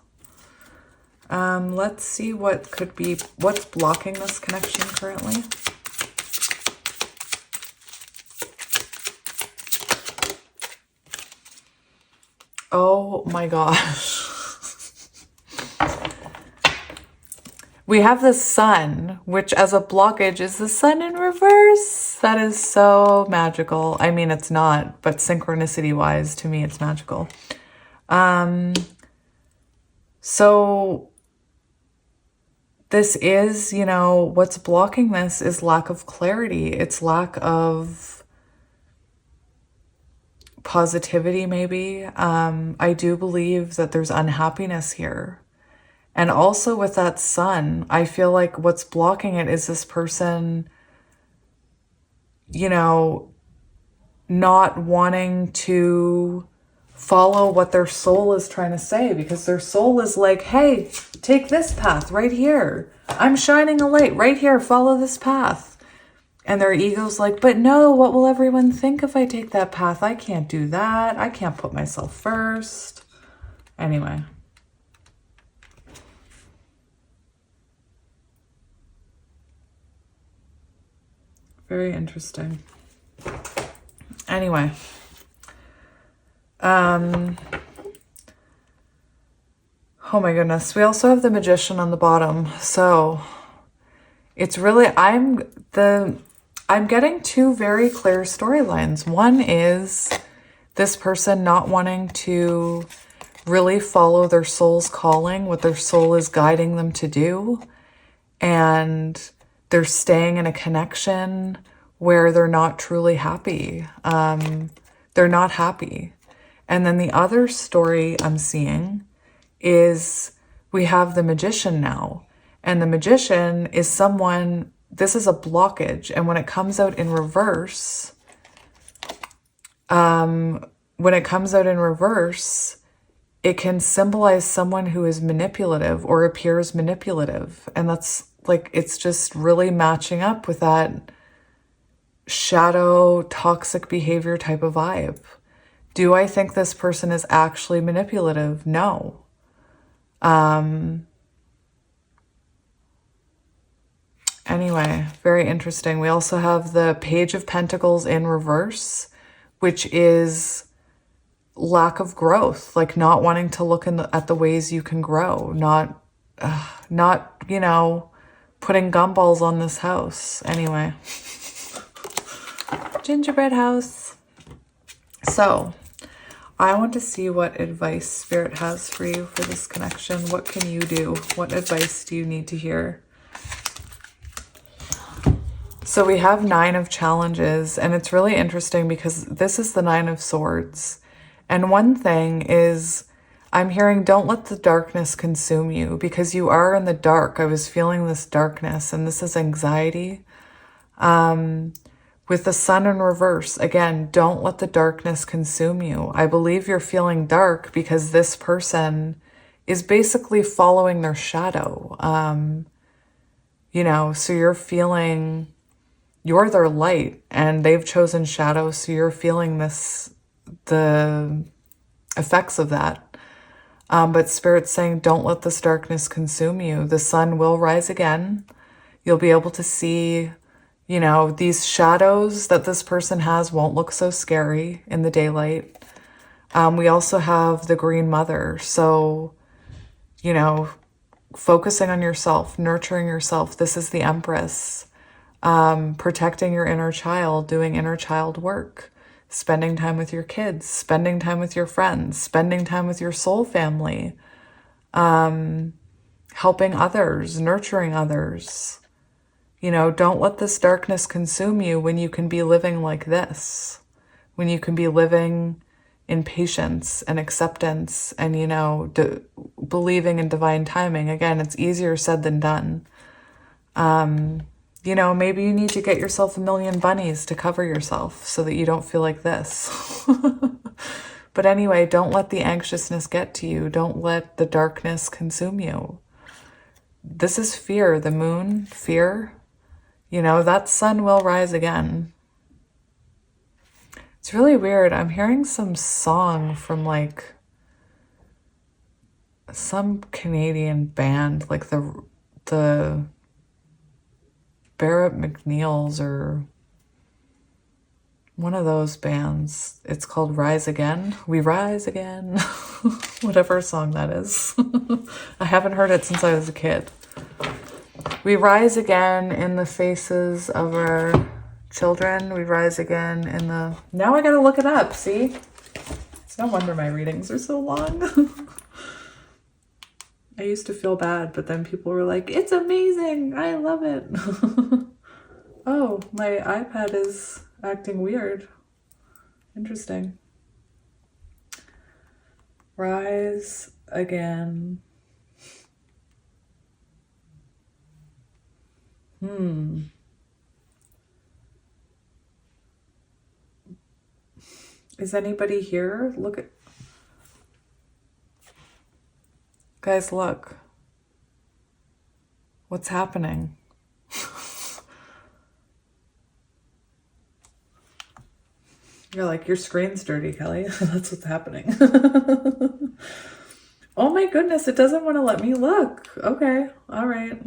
Let's see what could be, what's blocking this connection currently. Oh my gosh. We have the sun, which as a blockage is the sun in reverse. That is so magical. I mean, it's not, but synchronicity wise, to me, it's magical. So this is, you know, what's blocking this is lack of clarity. It's lack of positivity, maybe. I do believe that there's unhappiness here. And also with that sun, I feel like what's blocking it is this person, you know, not wanting to follow what their soul is trying to say, because their soul is like, hey, take this path right here. I'm shining a light right here. Follow this path. And their ego's like, but no, what will everyone think if I take that path? I can't do that. I can't put myself first. Anyway. Very interesting. Anyway. Oh my goodness. We also have the Magician on the bottom. So it's really, I'm getting two very clear storylines. One is this person not wanting to really follow their soul's calling, what their soul is guiding them to do. And they're staying in a connection where they're not truly happy. They're not happy. And then the other story I'm seeing is we have the Magician now. And the Magician is someone, this is a blockage. And when it comes out in reverse, it can symbolize someone who is manipulative or appears manipulative. And that's like, it's just really matching up with that shadow toxic behavior type of vibe. Do I think this person is actually manipulative? No. Anyway, very interesting. We also have the Page of Pentacles in reverse, which is lack of growth, like not wanting to look at the ways you can grow, not, you know, putting gumballs on this house. Anyway, gingerbread house. So I want to see what advice Spirit has for you for this connection. What can you do? What advice do you need to hear? So we have 9 of Challenges, and it's really interesting because this is the 9 of Swords. And one thing is, I'm hearing don't let the darkness consume you, because you are in the dark. I was feeling this darkness, and this is anxiety. With the Sun in reverse, again, don't let the darkness consume you. I believe you're feeling dark because this person is basically following their shadow. You know, so you're feeling, you're their light and they've chosen shadow. So you're feeling the effects of that. But Spirit's saying, don't let this darkness consume you. The sun will rise again. You'll be able to see, you know, these shadows that this person has won't look so scary in the daylight. We also have the Green Mother. So, you know, focusing on yourself, nurturing yourself. This is the Empress. Protecting your inner child, doing inner child work, spending time with your kids, spending time with your friends, spending time with your soul family, helping others, nurturing others. You know, don't let this darkness consume you when you can be living like this, when you can be living in patience and acceptance and, you know, believing in divine timing. Again, it's easier said than done. You know, maybe you need to get yourself a million bunnies to cover yourself so that you don't feel like this. But anyway, don't let the anxiousness get to you. Don't let the darkness consume you. This is fear, the moon, fear. You know, that sun will rise again. It's really weird. I'm hearing some song from like some Canadian band, like the Barrett McNeil's or one of those bands. It's called Rise Again. We Rise Again. Whatever song that is. I haven't heard it since I was a kid. We rise again in the faces of our children. We rise again in the... Now I gotta look it up, see? It's no wonder my readings are so long. I used to feel bad, but then people were like, it's amazing! I love it! Oh, my iPad is acting weird. Interesting. Rise again. Is anybody here? Look at... Guys, look. What's happening? You're like, your screen's dirty, Kelly. That's what's happening. Oh my goodness, it doesn't want to let me look. Okay, all right.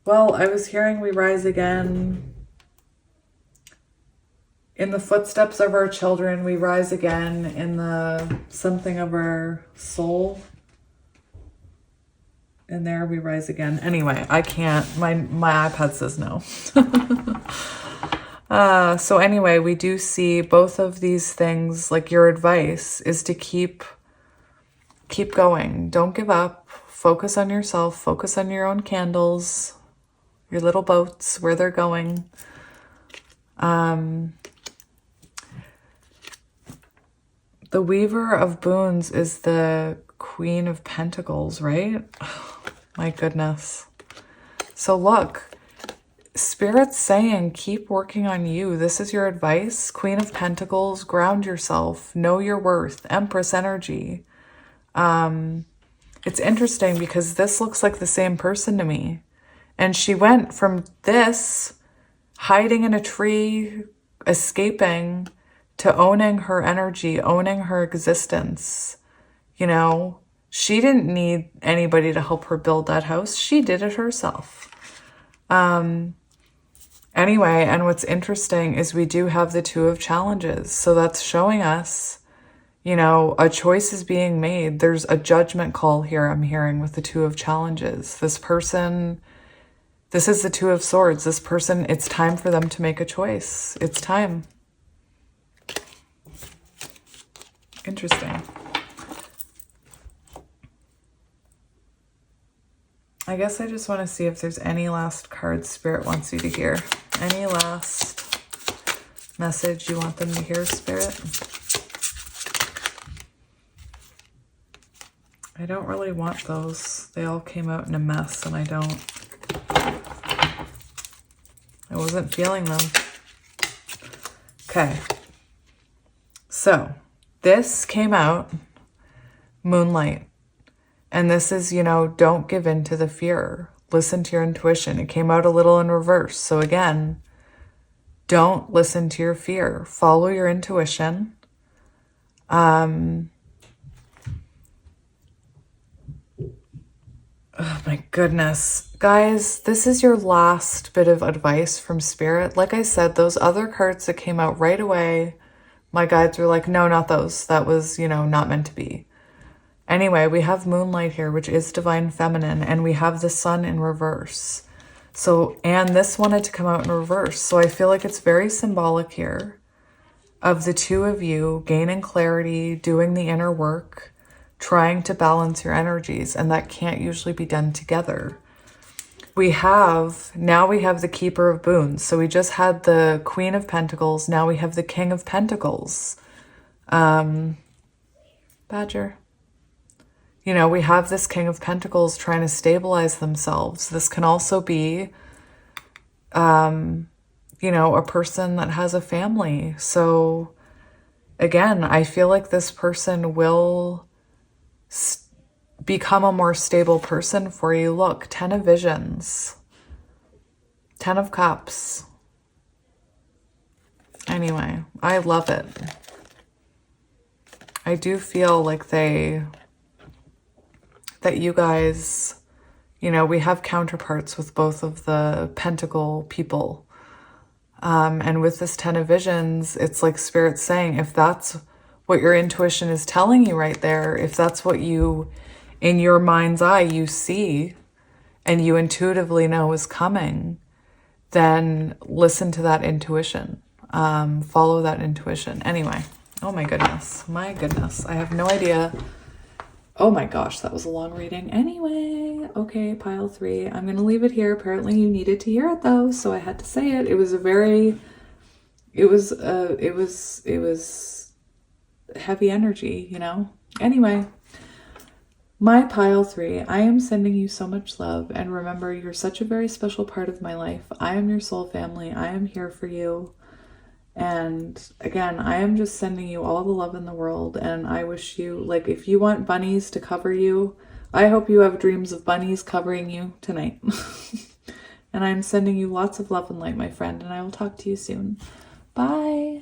Well, I was hearing we rise again. In the footsteps of our children, we rise again in the something of our soul. And there we rise again. Anyway, I can't. My iPad says no. So anyway, we do see both of these things. Like, your advice is to keep going. Don't give up. Focus on yourself. Focus on your own candles, your little boats, where they're going. The Weaver of Boons is the Queen of Pentacles, right? Oh, my goodness. So look, Spirit's saying, keep working on you. This is your advice. Queen of Pentacles, ground yourself, know your worth, Empress energy. It's interesting because this looks like the same person to me. And she went from this, hiding in a tree, escaping, to owning her energy, owning her existence. You know, she didn't need anybody to help her build that house. She did it herself. Anyway, and what's interesting is we do have the Two of Challenges. So that's showing us, you know, a choice is being made. There's a judgment call here I'm hearing with the Two of Challenges. This person, this is the Two of Swords. This person, it's time for them to make a choice. It's time. Interesting. I guess I just want to see if there's any last cards Spirit wants you to hear. Any last message you want them to hear, Spirit? I don't really want those. They all came out in a mess and I wasn't feeling them. Okay. So this came out, Moonlight. And this is, you know, don't give in to the fear. Listen to your intuition. It came out a little in reverse. So again, don't listen to your fear. Follow your intuition. Oh my goodness. Guys, this is your last bit of advice from Spirit. Like I said, those other cards that came out right away, my guides were like, no, not those. That was, you know, not meant to be. Anyway, we have Moonlight here, which is Divine Feminine, and we have the Sun in reverse. So, and this wanted to come out in reverse. So I feel like it's very symbolic here of the two of you gaining clarity, doing the inner work, trying to balance your energies, and that can't usually be done together. Now we have the Keeper of Boons. So we just had the Queen of Pentacles. Now we have the King of Pentacles. Badger. You know, we have this King of Pentacles trying to stabilize themselves. This can also be, you know, a person that has a family. So again, I feel like this person will become a more stable person for you. Look, 10 of Visions, 10 of Cups. Anyway, I love it. I do feel like that you guys, you know, we have counterparts with both of the Pentacle people. And with this 10 of Visions, it's like Spirit saying, if that's what your intuition is telling you right there, if that's what you, in your mind's eye, you see, and you intuitively know is coming, then listen to that intuition. Follow that intuition. Anyway, oh my goodness. My goodness. I have no idea. Oh my gosh, that was a long reading. Anyway, okay, pile 3. I'm going to leave it here. Apparently you needed to hear it though, so I had to say it. It was a very, it was heavy energy, you know? Anyway, my pile 3, I am sending you so much love, and remember, you're such a very special part of my life. I am your soul family. I am here for you. And again, I am just sending you all the love in the world, and I wish you, like, if you want bunnies to cover you, I hope you have dreams of bunnies covering you tonight. And I'm sending you lots of love and light, my friend, and I will talk to you soon. Bye.